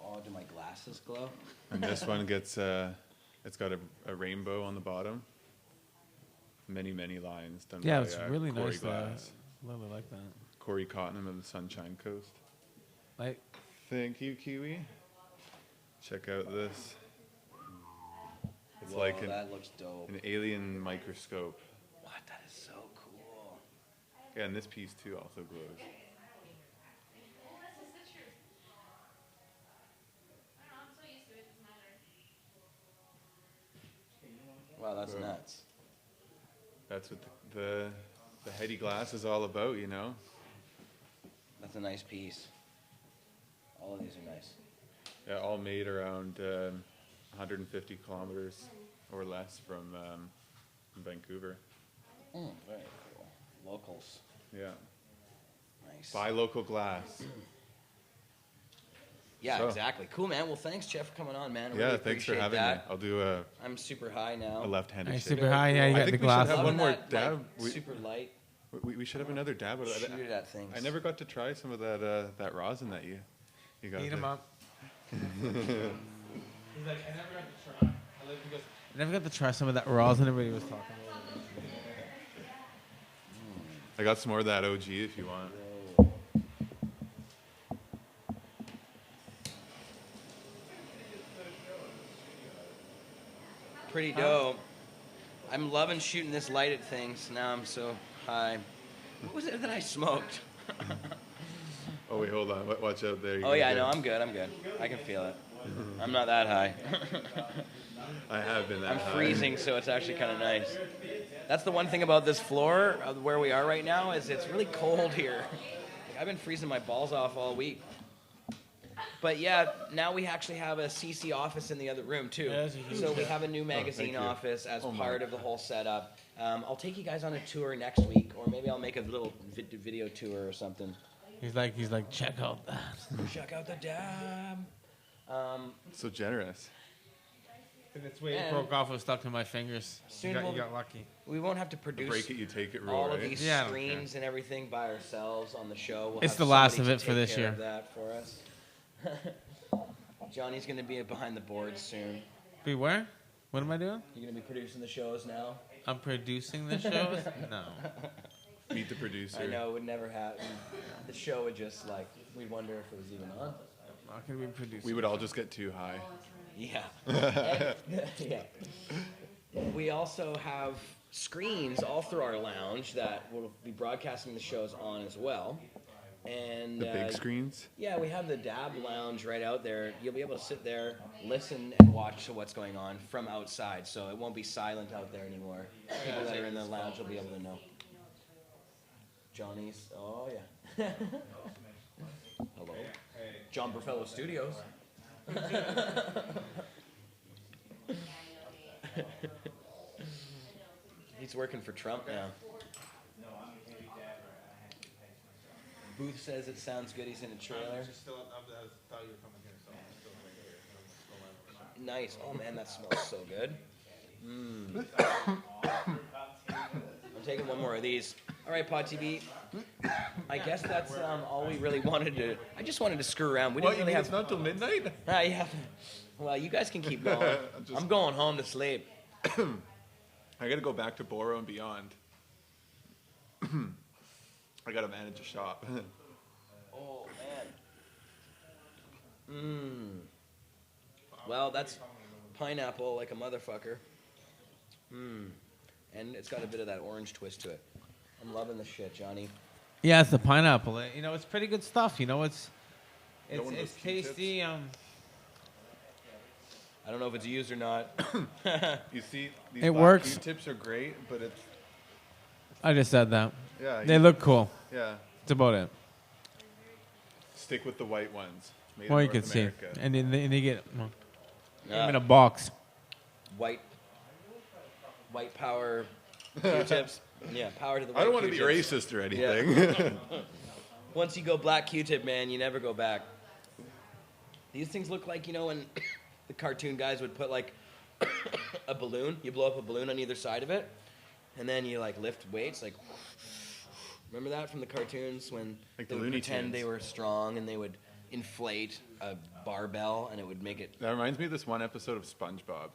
Oh, do my glasses glow? And this one gets it's got a rainbow on the bottom. Many lines done by it's really Corey nice. Glass. Really like that. Corey Cottonham of the Sunshine Coast. Like. Thank you, Kiwi. Check out this. It's Whoa, like that looks dope. An alien microscope. What? That is so cool. Yeah, and this piece too also glows. Wow, that's nuts. That's what the heady glass is all about, you know. That's a nice piece. All of these are nice. Yeah, all made around 150 kilometers or less from Vancouver. Very cool. Locals. Yeah. Nice. Buy local glass. Yeah, So. exactly. Cool, man. Well, thanks, Jeff, for coming on, man. I Yeah, really thanks for appreciate having me. that. I'll do I'm super high now. a left-handed shake. Super high. Yeah, you I got think the we should have glasses. one more That, dab. super light. We should have another dab. Shoot it at things. I never got to try some of that rosin that you got. Eat there. them up. He's like, I never got to try. I never got to try some of that rosin everybody was talking about. I got some more of that OG if you want. Pretty dope. I'm loving shooting this light at things. Now I'm so high. What was it that I smoked? Oh wait, hold on. Watch out there. Oh yeah, I know. I'm good. I can feel it. I'm not that high. I have been that I'm high. freezing, so it's actually kind of nice. That's the one thing about this floor, where we are right now, is it's really cold here. I've been freezing my balls off all week. But yeah, now we actually have a CC office in the other room too. Yeah, that's a huge So we have a new magazine you. office as part of the whole setup. I'll take you guys on a tour next week, or maybe I'll make a little video tour or something. He's like, check out that. Check out the dab. So generous. It's way And broke off and stuck to my fingers. soon You we'll- got lucky. We won't have to produce Break it, you take it, roll, all right? of these Yeah, I don't screens and everything by ourselves on the show. We'll It's have the last somebody of to it for take this care year. of that for us. Johnny's going to be behind the boards soon. Be where? What am I doing? You're going to be producing the shows now? I'm producing the shows? No. Meet the producer. I know, it would never happen. The show would just, we'd wonder if it was even on. I'm not going to be producing. We would all just get too high. Yeah. Yeah. We also have screens all through our lounge that we'll be broadcasting the shows on as well. And The big screens. yeah, we have the Dab Lounge right out there. You'll be able to sit there, listen, and watch what's going on from outside. So it won't be silent out there anymore. People that are in the lounge will be able to know. Johnny's, oh yeah. Hello. John Burfello Studios. He's working for Trump now. Booth says it sounds good. He's in a trailer. Nice. Oh man, that smells so good. I'm taking one more of these. All right, Pot TV. I guess that's all we really wanted to. I just wanted to screw around. We didn't really have. It's not till midnight? Yeah. Well, you guys can keep going. I'm going home to sleep. I got to go back to Boro and Beyond. I got to manage a shop. Oh man. Well, that's pineapple like a motherfucker. And it's got a bit of that orange twist to it. I'm loving the shit, Johnny. Yeah, it's the pineapple. It's pretty good stuff. It's one of those tasty. I don't know if it's used or not. You see, these It black works. Q-tips are great, but it's I just said that. yeah. They look cool. Yeah. That's about it. Stick with the white ones. Made Well, in you can North see. America. And then they get Yeah. in a box. White power Q-tips. Yeah, power to the white I don't want to be Q-tips. racist or anything. Once you go black Q-tip, man, you never go back. These things look like, when the cartoon guys would put like a balloon. You blow up a balloon on either side of it, and then you lift weights. Remember that from the cartoons when Like they the would Looney pretend Tunes. they were strong and they would inflate a barbell and it would make it. That reminds me of this one episode of SpongeBob.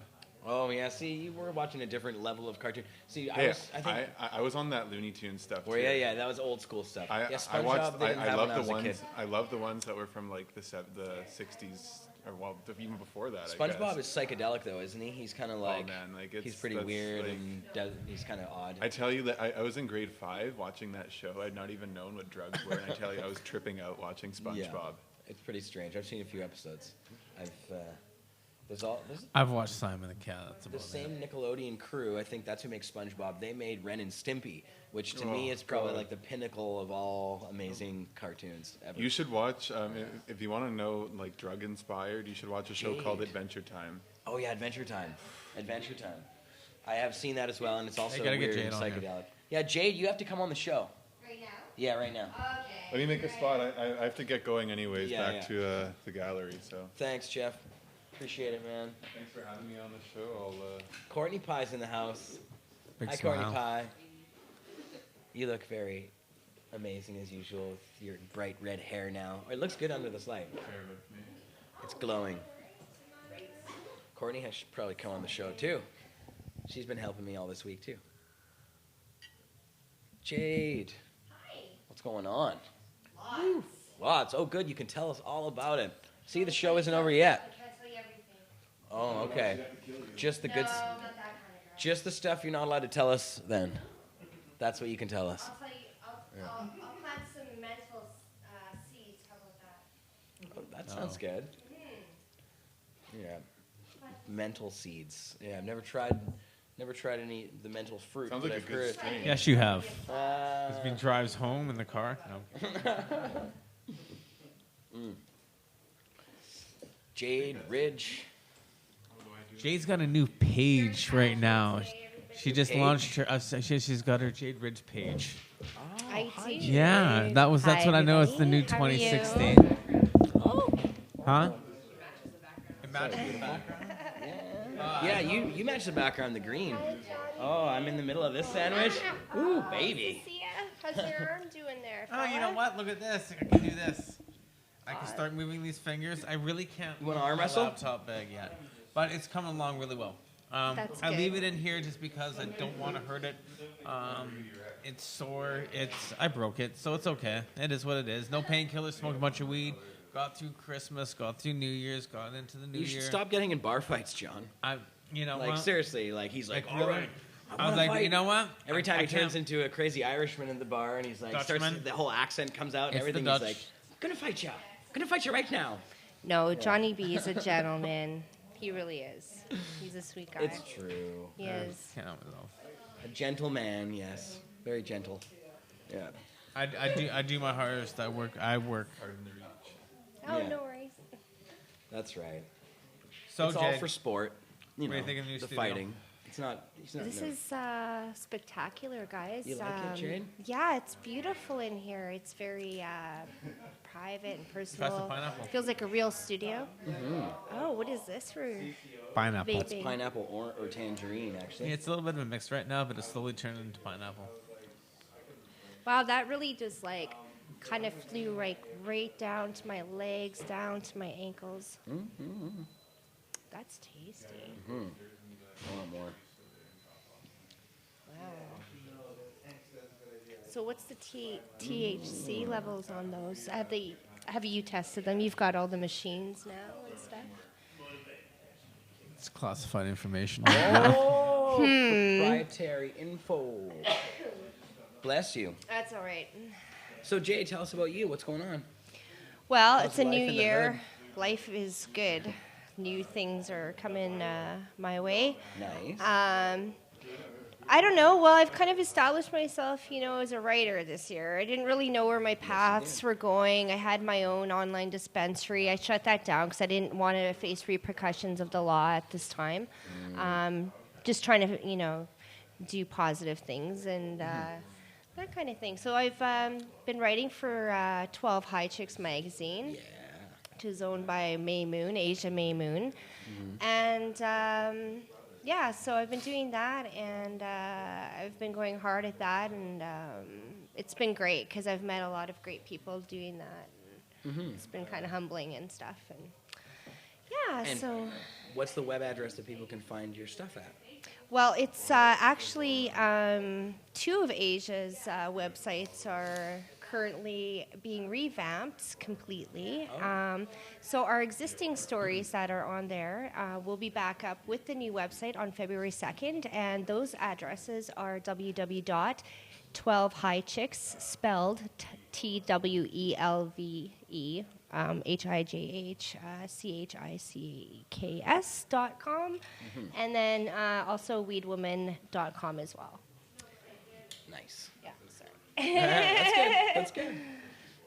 Oh yeah, see, you were watching a different level of cartoon. See, Hey, I think. I was on that Looney Tunes stuff. Well, too. yeah, that was old school stuff. I yeah, I SpongeBob, watched. they didn't have love when I the was a ones. kid. I love the ones that were from like the 60s or even before that. I SpongeBob guess. is psychedelic though, isn't he? He's kind of like, man, it's, he's pretty that's, weird and he's kind of odd. I tell you that I was in grade 5 watching that show. I'd not even known what drugs were, and I tell you, I was tripping out watching SpongeBob. Yeah, it's pretty strange. I've seen a few episodes. There's I've watched Simon the Cat. That's the about same Nickelodeon crew. I think that's who makes SpongeBob. They made Ren and Stimpy, which to Oh, me is probably God. like the pinnacle of all amazing cartoons ever. You should watch if you want to know like drug inspired. You should watch a show called Jade. Adventure Time. Oh yeah, Adventure Time. Adventure Time. I have seen that as well, and it's also gotta get weird and Jade on here. psychedelic. Yeah, Jade, you have to come on the show. Right now? Yeah, right now. Let me make a spot. I have to get going anyways, Yeah, back to the gallery. So Thanks, Jeff. Appreciate it, man. thanks for having me on the show. Courtney Pie's in the house. Big Hi, smile. Courtney Pie. You look very amazing as usual with your bright red hair now. It looks good under this light. Bear with me. It's glowing. Courtney should probably come on the show too. She's been helping me all this week too. Jade. Hi. What's going on? Lots. Oh, good. You can tell us all about it. See, the show isn't over yet. I can't tell you everything. Oh, okay. Just the good. No, not that kind of girl. Just the stuff you're not allowed to tell us. Then, that's what you can tell us. I'll tell you. I'll plant some mental seeds. How about that? Oh, that sounds good. Yeah. Mental seeds. Yeah, I've never tried any the mental fruit. Sounds but like I've a good heard. strain. Yes, you have. As he drives home in the car. No. Jade Ridge. Jade's got a new page right now. She just Page? launched her. She's got her Jade Ridge page. IT. Yeah, that's Hi, what I know. It's the new everybody. How are you? 2016. Oh. Huh? Yeah, you match the background, the green. Oh, I'm in the middle of this sandwich. Ooh, baby. See ya. How's your arm doing there? Oh, you know fella? what? Look at this. I can do this. I can start moving these fingers. I really can't You wanna move arm my wrestle? laptop bag yet, but it's coming along really well. That's I leave good. it in here just because I don't want to hurt it. It's sore. I broke it, so it's okay. It is what it is. No painkillers. Smoked a bunch of weed. Got through Christmas. Got through New Year's. Got into the New You Year. should stop getting in bar fights, John. Like Seriously, he's like, all really? right. I was like, fight. you know what? Every time I he turns can't- into a crazy Irishman in the bar, and he's like, Dutchman? the whole accent comes out and It's the everything. Dutch. He's like, gonna fight you right now. No, Johnny B is a gentleman. He really is. He's a sweet guy. It's true. He is. Can't help myself. A gentle man, yes, very gentle. Yeah. I do my hardest. I work hard in the reach. Oh, Yeah. no worries. That's right. So It's all for sport. What do you think of the new the studio? fighting. It's not. This is spectacular, guys. You like it, Jade? Yeah, it's beautiful in here. It's very private and personal. Try some pineapple. Feels like a real studio. Oh, what is this for Pineapple. vaping? Pineapple or tangerine, actually. Yeah, it's a little bit of a mix right now, but it's slowly turning into pineapple. Wow, that really just kind of flew right down to my legs, down to my ankles. That's tasty. I want more. Wow. So what's the THC levels on those? Have you tested them? You've got all the machines now and stuff. It's classified information. Oh, proprietary info. Bless you. That's all right. So, Jay, tell us about you. What's going on? Well, How's it's a life new in the year. hood? Life is good. New things are coming my way. Nice. I don't know. Well, I've kind of established myself, as a writer this year. I didn't really know where my paths were going. I had my own online dispensary. I shut that down because I didn't want to face repercussions of the law at this time. Just trying to, do positive things and that kind of thing. So I've been writing for 12 High Chicks magazine, which is owned by May Moon, Asia May Moon. And so I've been doing that, and I've been going hard at that, and it's been great because I've met a lot of great people doing that. It's been kind of humbling and stuff, and And what's the web address that people can find your stuff at? Well, it's actually two of Asia's websites are currently being revamped completely. So our existing stories that are on there will be back up with the new website on February 2nd, and those addresses are www.12highchicks, spelled TWELVE, HIJHCHICKS.com, and then also weedwoman.com as well. Nice. Yeah, sorry. That's good.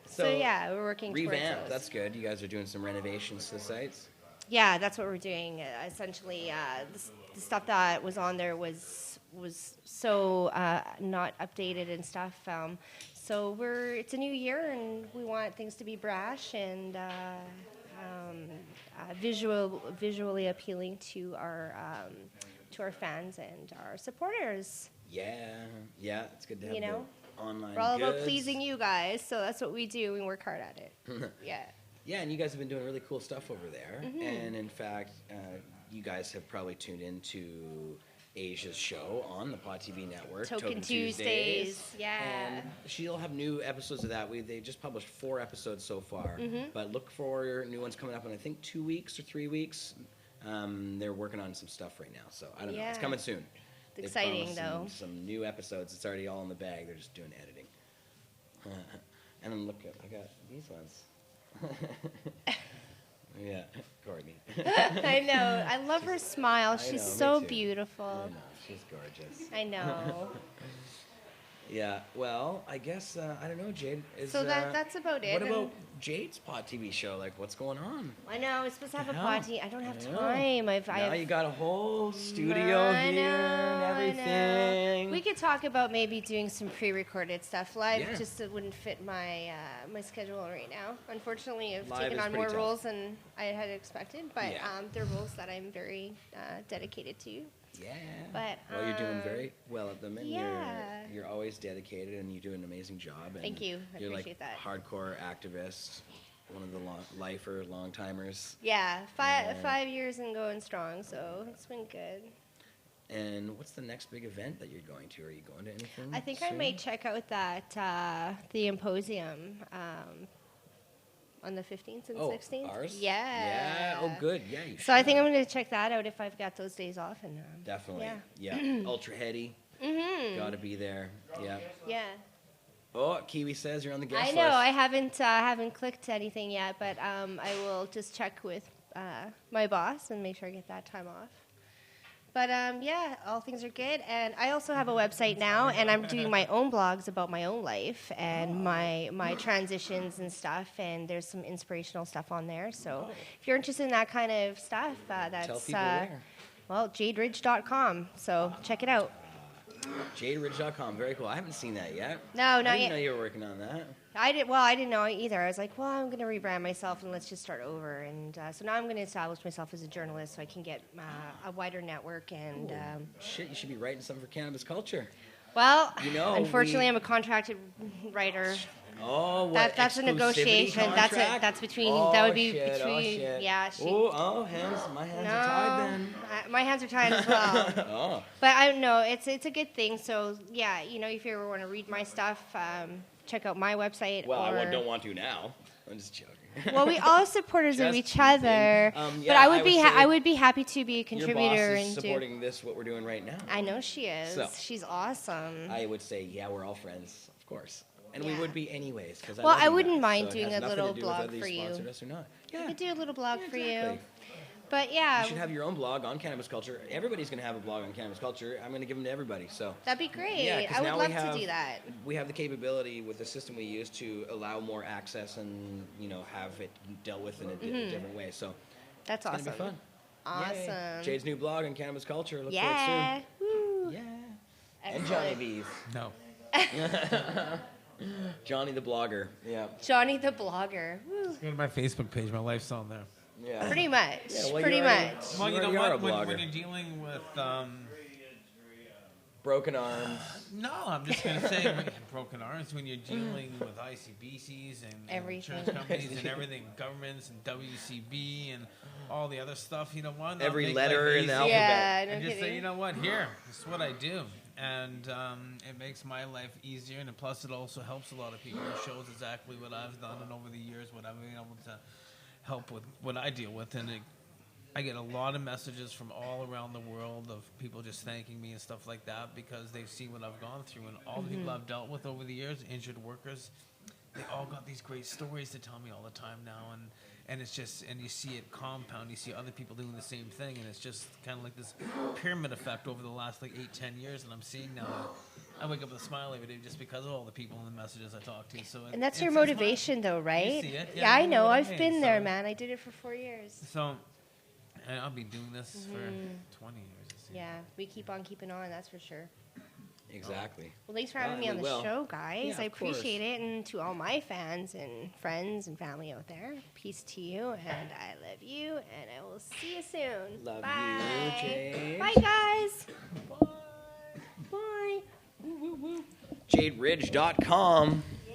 So yeah, we're working towards Revamp. those. That's good. You guys are doing some renovations to the sites. Yeah, that's what we're doing. Essentially, the stuff that was on there was so not updated and stuff. So So it's a new year, and we want things to be brash and visually appealing to our fans and our supporters. Yeah, it's good to have the online We're all about goods. pleasing you guys, so that's what we do. We work hard at it. Yeah. Yeah, and you guys have been doing really cool stuff over there. And in fact, you guys have probably tuned into Asia's show on the Pot TV network, Token Tuesdays. Yeah. And she'll have new episodes of that. They just published 4 episodes so far, but look for new ones coming up in I think 2 weeks or 3 weeks. They're working on some stuff right now, so I don't know. It's coming soon. It's exciting though. Some new episodes. It's already all in the bag. They're just doing editing. And I'm looking. I got these ones. Yeah, Courtney. I know. I love her smile. She's so too. beautiful. I know. She's gorgeous. I know. Yeah. Well, I guess I don't know, Jade. So that's about it. What about Jade's Pot TV show? Like, what's going on? I know. I was supposed to have a Pot TV. I don't have time. Now you got a whole studio here and everything. We could talk about maybe doing some pre-recorded stuff live. Yeah. Just it wouldn't fit my my schedule right now. Unfortunately, I've Live taken is on pretty more tough. roles than I had expected, but Yeah. they're roles that I'm very dedicated to. Yeah. But well, you're doing very well at them, and yeah. you're always dedicated, and you do an amazing job. And Thank you. I you're appreciate like that. hardcore activist, one of the long timers. Yeah, 5 years and going strong, so it's been good. And what's the next big event that you're going to? Are you going to anything? I think I soon? may check out that the Symposium on the 15th and 16th. Ours? Yeah. Yeah. Oh, good. Yeah. You So I should. think I'm going to check that out if I've got those days off. And Definitely. Yeah. Yeah. Ultra Heady. Got to be there. Yeah. Yeah. Oh, Kiwi says you're on the guest I list. know. I haven't clicked anything yet, but I will just check with my boss and make sure I get that time off. But yeah, all things are good, and I also have a website now, and I'm doing my own blogs about my own life and my transitions and stuff. And there's some inspirational stuff on there. So if you're interested in that kind of stuff, that's Tell people where. well, jaderidge.com. So check it out. JadeRidge.com. Very cool. I haven't seen that yet. No, I not didn't yet. know you were working on that. I didn't know either. I was like, well, I'm going to rebrand myself and let's just start over. And so now I'm going to establish myself as a journalist so I can get a wider network. And Shit, you should be writing something for Cannabis Culture. well, You know, unfortunately, I'm a contracted writer. Oh, what? That's a exclusivity negotiation. Contract? That's between. Oh, That would be shit, between. Oh, shit. Yeah. My hands are tied then. My hands are tied as well. Oh. But I don't know. It's a good thing. So yeah, if you ever want to read my stuff, check out my website. Well, or, I don't want to now. I'm just joking. Well, we all supporters of Just each other. teasing. But Yeah, I would be say I would be happy to be a Your contributor boss is and do. supporting this, what we're doing right now. I know she is. So. She's awesome. I would say, yeah, we're all friends, of course. And we Yeah. would be anyways. Cause Well, love I you wouldn't guys, mind so it doing has a nothing little to do with blog whether you for you. sponsored us or not. I Yeah. could do a little blog for you. Exactly. But yeah, You should have your own blog on Cannabis Culture. Everybody's going to have a blog on Cannabis Culture. I'm going to give them to everybody. So that'd be great. Yeah, 'cause I would now love we have- to do that. we have the capability with the system we use to allow more access and have it dealt with in a different way. So That's it's awesome. going to be fun. Yay. Awesome. Jade's new blog on Cannabis Culture. Look Yeah. for it soon. Woo. Yeah. And Johnny Excellent. B's. No. Johnny the blogger. Yeah. Johnny the blogger. Woo. Go to my Facebook page. My life's on there. Yeah. Pretty much. Yeah, well, Pretty you already- much. Well, you know already are a what? When blogger. you're dealing with Broken arms. no, I'm just gonna say broken arms when you're dealing with ICBCs and Everything. insurance companies and everything, governments and WCB and all the other stuff. You know what? I'll Every make letter life in the easy. alphabet. Yeah, no And just say, kidding. you know what? Here, this is what I do, and it makes my life easier, and plus it also helps a lot of people. It shows exactly what I've done, and over the years, what I've been able to help with, what I deal with, and I get a lot of messages from all around the world of people just thanking me and stuff like that because they've seen what I've gone through, and all the people I've dealt with over the years, injured workers, they all got these great stories to tell me all the time now, and it's just, and you see it compound, you see other people doing the same thing, and it's just kind of like this pyramid effect over the last 8-10 years, and I'm seeing now that I wake up with a smile every day just because of all the people and the messages I talk to. So And that's it's your my- motivation, though, right? see it? Yeah, Yeah, I you know know. what I I've mean, been there, so- man. I did it for 4 years. So, and I'll be doing this for 20 years. This year. Yeah, we keep on keeping on. That's for sure. Exactly. Well, thanks for having me on the will. show, guys. Yeah, I of course. appreciate it. And to all my fans and friends and family out there, peace to you. And I love you. And I will see you soon. Love Bye. you, Jade. Bye, guys. Bye. JadeRidge.com. Yeah.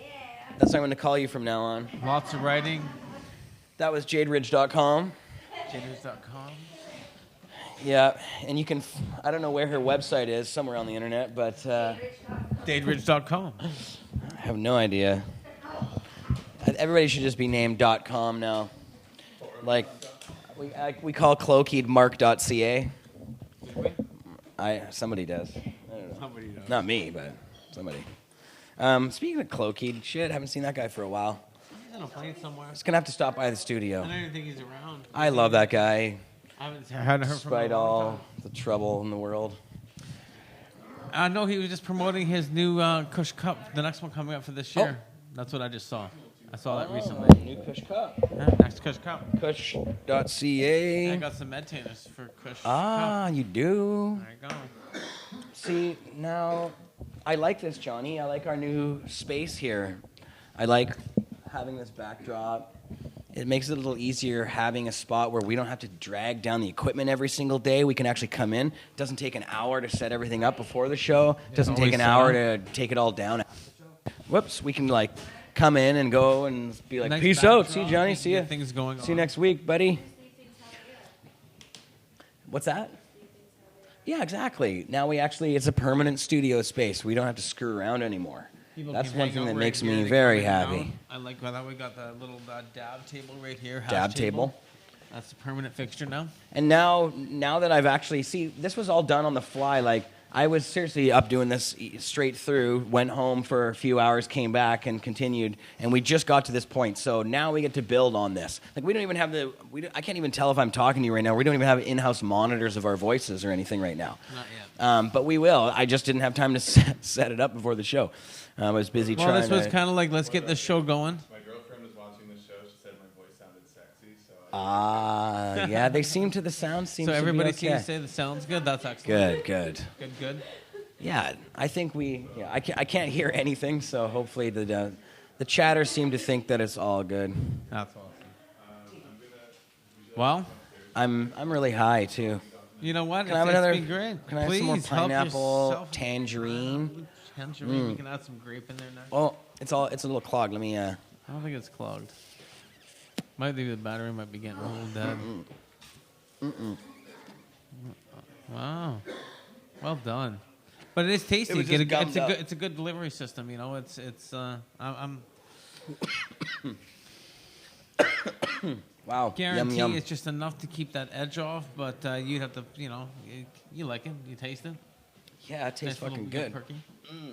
That's what I'm going to call you from now on. Lots of writing. That was JadeRidge.com. Jaders.com. Yeah, and you can, I don't know where her website is, somewhere on the internet, but DadeRidge.com. I have no idea. Everybody should just be named .com now. Like, we call Cloakey Mark.ca. Somebody does. I don't know. Somebody does. Not me, but somebody. Speaking of Cloakey, shit, haven't seen that guy for a while. He's on a plane somewhere. Just gonna have to stop by the I studio. don't even think he's around. I love that guy, I hadn't heard from him. despite in a long all time. the trouble in the world. I know he was just promoting his new Kush Cup, the next one coming up for this year. That's what I just saw. I saw that recently. New Kush Cup. Yeah, next Kush Cup. Kush.ca. I got some Medtainers for Kush Ah, Cup. you do. There you go. See, now, I like this, Johnny. I like our new space here. I like having this backdrop. It makes it a little easier having a spot where we don't have to drag down the equipment every single day. We can actually come in. It doesn't take an hour to set everything up before the show. It doesn't take an hour to take it all down after the show. Whoops, we can like come in and go and be like, Nice peace out. backdrop. See you, Johnny. You See can you. get things going See you on. next week, buddy. What's that? Yeah, exactly. Now it's a permanent studio space. We don't have to screw around anymore. People That's can one hang thing out that right makes here. me They very can hang happy. out. I like that we got the little dab table right here. hash Dab table. That's a permanent fixture now. And now that I've actually this was all done on the fly. Like I was seriously up doing this straight through. Went home for a few hours, came back and continued, and we just got to this point. So now we get to build on this. Like we don't even have I can't even tell if I'm talking to you right now. We don't even have in-house monitors of our voices or anything right now. Not yet. But we will. I just didn't have time to set it up before the show. I was busy Well, trying this was to. kind of like, let's get this show going. My girlfriend was watching the show. She said my voice sounded sexy, so Yeah, the sound seems So to everybody be okay. seems to say the sound's good. That's excellent. Good. Good. Yeah, I think I can't hear anything, so hopefully the chatters seem to think that it's all good. That's awesome. Well, I'm really high too. you know what? Can I have It's another? been great. Can I have some more Please help pineapple, yourself. tangerine? Tangerine. We can add some grape in there now. Oh, it's a little clogged. Let me. I don't think it's clogged. Might be the battery might be getting a little dead. Wow. Well done. But it is tasty. It was just gummed up. It's a good delivery system. You know, I'm Wow. guarantee Yum. it's just enough to keep that edge off. But you'd have to, you like it, you taste it. Yeah, it tastes Nice little fucking good. perky. see you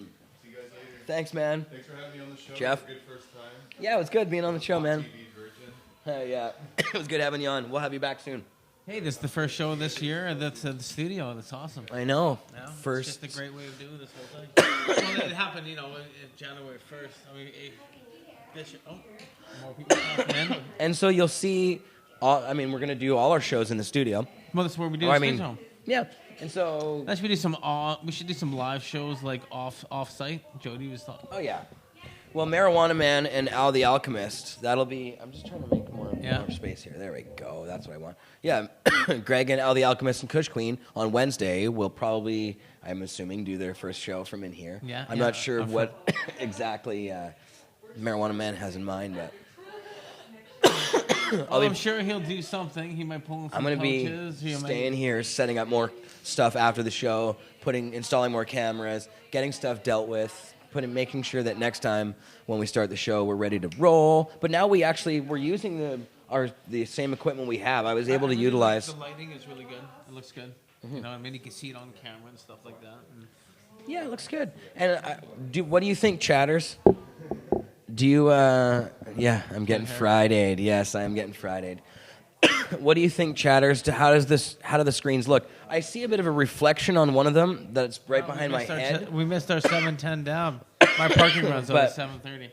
guys later. Thanks, man. Thanks for having me on the show. Jeff? It was a good first time. Yeah, it was good being on the show, man. TV virgin. Yeah, it was good having you on. We'll have you back soon. Hey, this is the first show this year. That's the studio. That's awesome. I know. Yeah, First. It's just a great way of doing this whole thing. Well, it happened, in January 1st. I mean, more people coming in. And so you'll see. We're gonna do all our shows in the studio. Well, that's where we do Or, the studio. yeah. And so. We should do some live shows like off site. Jody was talking. Oh yeah. Well, Marijuana Man and Al the Alchemist. That'll be. I'm just trying to make more space here. There we go. That's what I want. Yeah. Greg and Al the Alchemist and Kush Queen on Wednesday will probably, I'm assuming, do their first show from in here. Yeah. I'm not sure what exactly Marijuana Man has in mind, but. I'm sure he'll do something. He might pull in some I'm going to be coaches. He might- staying here, setting up more stuff after the show, installing more cameras, getting stuff dealt with, making sure that next time when we start the show, we're ready to roll. But now we're using the same equipment we have. I was able to really utilize. like the lighting is really good. It looks good. You know, you can see it on camera and stuff like that. And Yeah, it looks good. And what do you think, chatters? Do you? Yeah, I'm getting Friday'd. Yes, I am getting Friday'd. What do you think, chatters? How do the screens look? I see a bit of a reflection on one of them that's right behind my head. We missed our 7:10 dab. My parking run's over 7:30.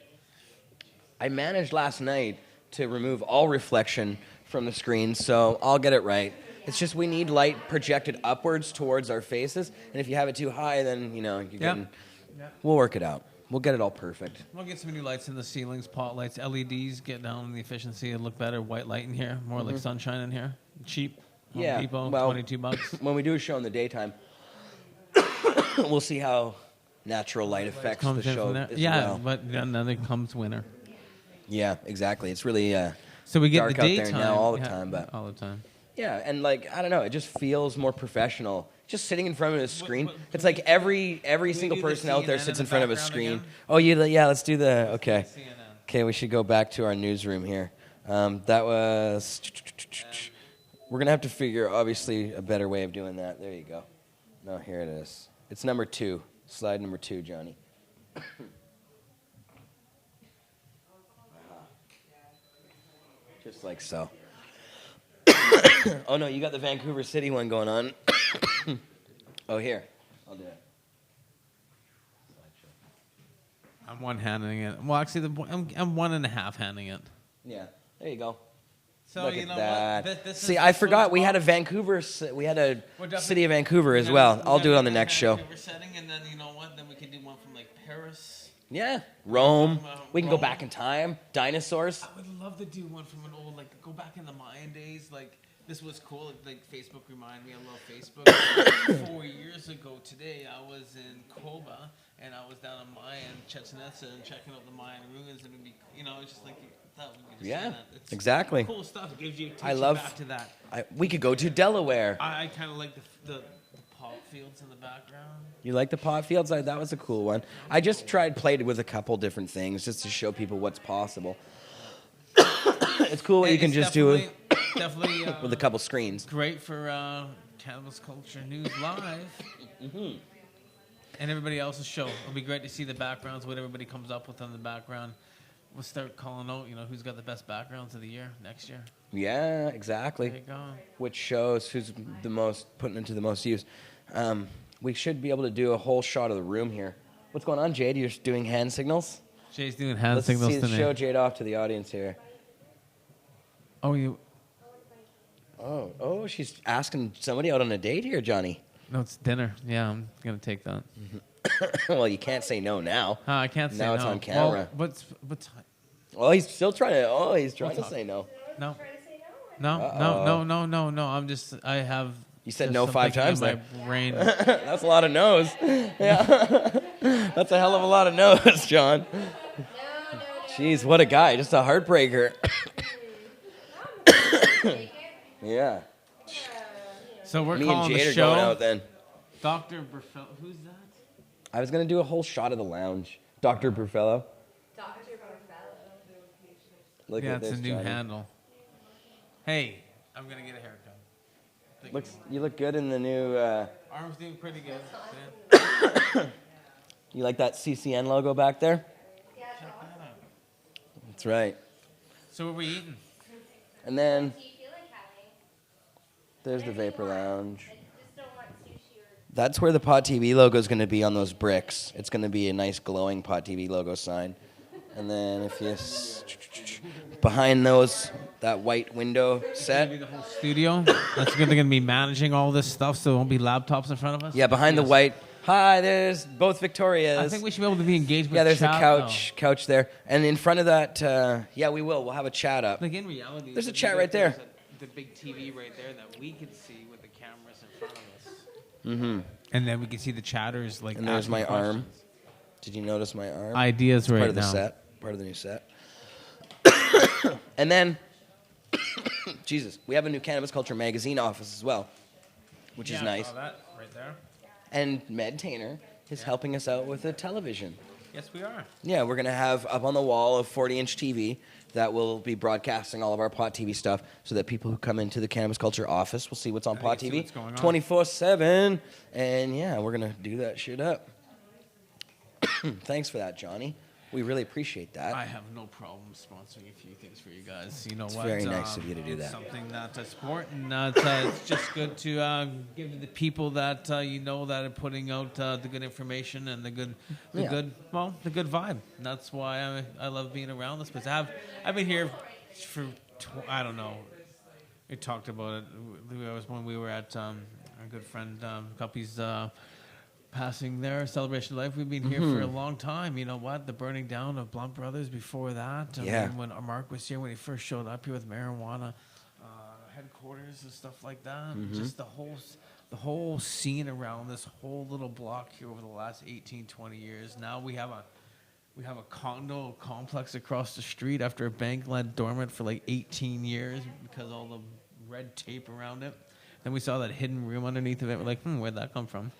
I managed last night to remove all reflection from the screen, so I'll get it right. It's just we need light projected upwards towards our faces, and if you have it too high, then you're getting. We'll work it out. We'll get it all perfect. We'll get some new lights in the ceilings, pot lights, LEDs, get down in the efficiency and look better. White light in here, more like sunshine in here. Cheap. Home Depot, well, $22. When we do a show in the daytime, we'll see how natural light affects the show as well. But then it comes winter. Yeah, exactly. It's really so we get dark the daytime out there now all the time, but all the time. Yeah, and like I don't know, it just feels more professional. Just sitting in front of a screen, it's like every single person out there sits in front of a screen. Again? Oh, yeah, let's do the okay. Okay, we should go back to our newsroom here. That was. We're gonna have to figure obviously a better way of doing that. There you go. No, here it is. It's number 2. Slide number 2, Johnny. Just like so. Oh no, you got the Vancouver City one going on. Oh, here. I'll do it. I'm one-handing it. Well, actually, I'm 1.5 handing it. Yeah, there you go. So look you at know that. what? See, I forgot we had a Vancouver. We had a City of Vancouver as well. I'll do it on the next show. Setting, and then you know what? Then we can do one from like Paris. Yeah, Rome. We can go back in time. Dinosaurs. I would love to do one from an old, like, go back in the Mayan days. Like, this was cool. Like, Facebook reminded me. I love Facebook. 4 years ago today, I was in Koba, and I was down in Mayan, Chichen Itza, and checking out the Mayan ruins. And it'd be, it's just like, we could just do that. It's exactly. Cool stuff. It gives you back to that. We could go to Delaware. I kind of like the pot fields in the background. You like the pot fields? That was a cool one. I just played with a couple different things just to show people what's possible. It's cool what you can just do definitely with a couple screens. Great for Cannabis Culture News Live. And everybody else's show. It'll be great to see the backgrounds, what everybody comes up with in the background. We'll start calling out, who's got the best backgrounds of the year next year. Yeah, exactly. There you go. Which shows who's the most putting into the most use. We should be able to do a whole shot of the room here. What's going on, Jade? You're doing hand signals? Jade's doing hand signals to me. Let's show Jade off to the audience here. Oh, you. Oh, she's asking somebody out on a date here, Johnny. No, it's dinner. Yeah, I'm gonna take that. Well, you can't say no now. I can't say no. Now it's on camera. Well, what time? Oh, he's still trying to. Oh, he's trying to say no. No. No. I'm just. I have. You said no 5 times there. My brain. That's a lot of no's. Yeah. That's a hell of a lot of no's, John. Jeez, what a guy. Just a heartbreaker. Yeah. So we're Me calling and Jade the are show. going out then. Dr. Burfello. Who's that? I was going to do a whole shot of the lounge. Dr. Burfello. Dr. Burfello. Look yeah, at it's this, a new Johnny. handle. Hey, I'm going to get a haircut. You look good in the new... Arm's doing pretty good. Yeah. You like that CCN logo back there? Yeah, That's right. So what are we eating? And then do you feel like having? there's the Vapor Lounge. I just don't want sushi or... That's where the Pot TV logo is going to be on those bricks. It's going to be a nice glowing Pot TV logo sign. And then if you... behind that white window set. The whole studio. That's going to be managing all this stuff, so there won't be laptops in front of us. Yeah, behind the white... Hi, there's both Victorias. I think we should be able to be engaged with Yeah, there's chat, a couch there. And in front of that, yeah, we will. We'll have a chat up. Like in reality, There's a chat right there. The big TV right there that we can see with the cameras in front of us. Mm-hmm. And then we can see the chatters. Like, and there's my questions. arm. Did you notice my arm? Ideas it's right part of the now. set. Part of the new set. And then, Jesus, we have a new Cannabis Culture magazine office as well, which is nice. I saw that right there. And Medtainer is helping us out with a television. Yes, we are. Yeah, we're going to have up on the wall a 40-inch TV that will be broadcasting all of our Pot TV stuff so that people who come into the Cannabis Culture office will see what's on Pot TV 24/7. And, yeah, we're going to do that shit up. Thanks for that, Johnny. We really appreciate that. I have no problem sponsoring a few things for you guys. You know It's what? very nice of you to do that. Something that I support, and it's just good to give to the people that that are putting out the good information and the good vibe. And that's why I love being around this place. I've been here for We talked about it. It was when we were at our good friend Guppy's passing their celebration of life. We've been here for a long time. You know what? The burning down of Blunt Brothers before that. I mean, when Mark was here, when he first showed up here with marijuana headquarters and stuff like that. Just the whole scene around this whole little block here over the last 18, 20 years. Now we have a condo complex across the street after a bank led dormant for like 18 years because of all the red tape around it. Then we saw that hidden room underneath of it. We're like, where'd that come from?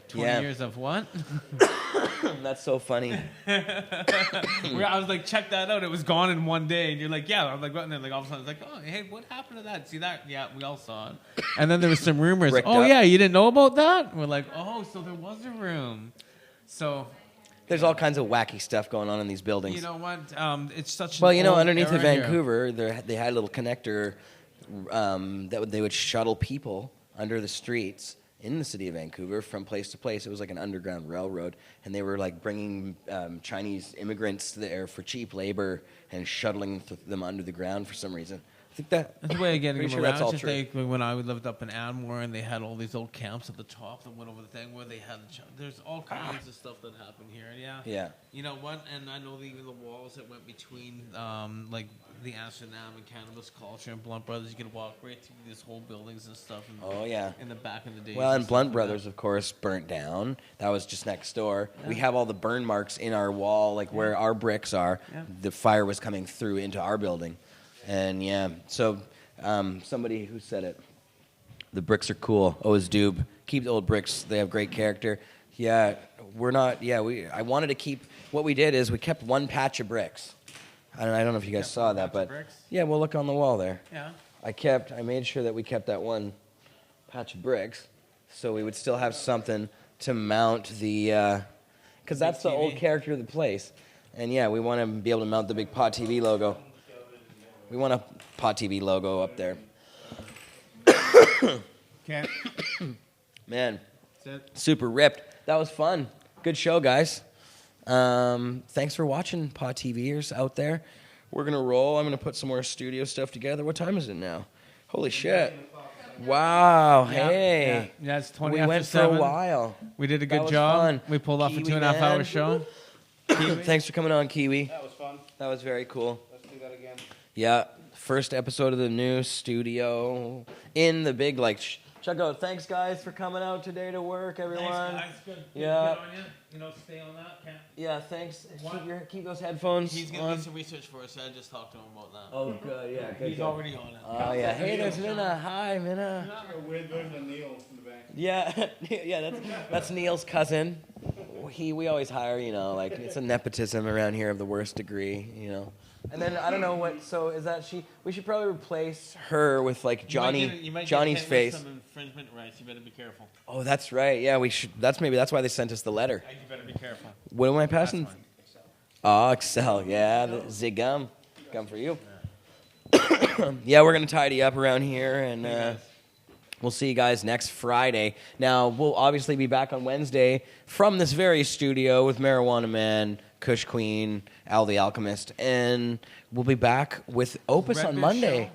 20 years of what? That's so funny. I was like, check that out. It was gone in one day. And you're like, yeah. I was like, what? And then like all of a sudden, it's like, oh, hey, what happened to that? See that? Yeah, we all saw it. And then there was some rumors. Yeah, you didn't know about that? And we're like, oh, so there was a room. So there's all kinds of wacky stuff going on in these buildings. You know what? It's such well, you know, underneath of Vancouver, they had a little connector that they would shuttle people under the streets in the city of Vancouver from place to place. It was like an underground railroad, and they were like bringing Chinese immigrants there for cheap labor and shuttling them under the ground for some reason. I think that's a way of getting them sure around. that's all just true. like when I lived up in Admore, and they had all these old camps at the top that went over the thing where they had. There's all kinds of stuff that happened here. Yeah. You know what? And I know even the walls that went between, like the Amsterdam and Cannabis Culture and Blunt Brothers. You could walk right through these whole buildings and stuff. In the back of the day. Well, and Blunt Brothers, of course, burnt down. That was just next door. Yeah. We have all the burn marks in our wall, like where our bricks are. Yeah. The fire was coming through into our building. And so somebody who said it, the bricks are cool. O's Doob. Keep the old bricks. They have great character. Yeah, we're not. Yeah, I wanted to keep. What we did is we kept one patch of bricks. I don't know if you guys saw that, but yeah, we'll look on the wall there. Yeah. I made sure that we kept that one patch of bricks, so we would still have something to mount the, because that's the old character of the place. And yeah, we want to be able to mount the big Pot TV logo. We want a Pot TV logo up there. Okay. Man, super ripped. That was fun. Good show, guys. Thanks for watching, Pot TVers out there. We're going to roll. I'm going to put some more studio stuff together. What time is it now? Holy shit. Wow. Hey. Yeah, it's 20 we after went 7. for a while. We did a good job. Fun. We pulled off Kiwi, a 2.5 hour show. Thanks for coming on, Kiwi. That was fun. That was very cool. Let's do that again. Yeah. First episode of the new studio in the big, check out. Thanks, guys, for coming out today to work, everyone. Thanks, guys. Good. Yeah. Good on you. You know, stay on that. Yeah, thanks. Keep those headphones He's going to do some research for us. I just talked to him about that. Oh, good. Yeah, good. He's already on it. Oh, yeah. Hey, there's Minna. Hi, Minna. A weird version of Neil in the back. Yeah, that's Neil's cousin. We always hire, it's a nepotism around here of the worst degree, And then I don't know what. So is that she? We should probably replace her with Johnny's face. Some infringement rights. You better be careful. Oh, that's right. Yeah, we should. That's why they sent us the letter. You better be careful. What am I passing? Oh, Excel. Yeah, the gum for you. Yeah, we're gonna tidy up around here, and we'll see you guys next Friday. Now we'll obviously be back on Wednesday from this very studio with Marijuana Man, Kush Queen, Al the Alchemist, and we'll be back with Opus on Monday.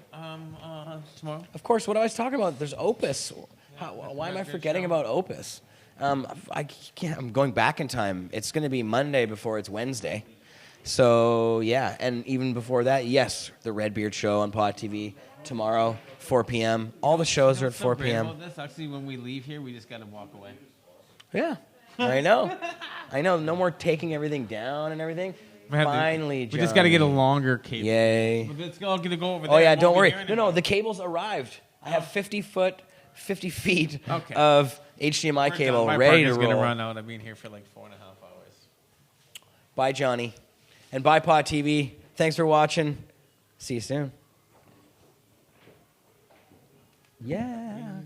Tomorrow. Of course, what I was talking about, there's Opus. Why am I forgetting about Opus? I'm going back in time. It's going to be Monday before it's Wednesday. So, yeah, and even before that, yes, the Redbeard Show on Pot TV tomorrow, 4 p.m. All the shows are at 4 p.m. About this? Actually, when we leave here, we just got to walk away. Yeah, I know. No more taking everything down and everything. Finally, we just got to get a longer cable. Yay. It's all going to go over there. Oh, yeah, don't worry. No, the cable's arrived. I have 50 feet of HDMI cable My ready to roll. My partner's going to run out. I've been here for like 4.5 hours. Bye, Johnny. And bye, Pot TV. Thanks for watching. See you soon. Yeah.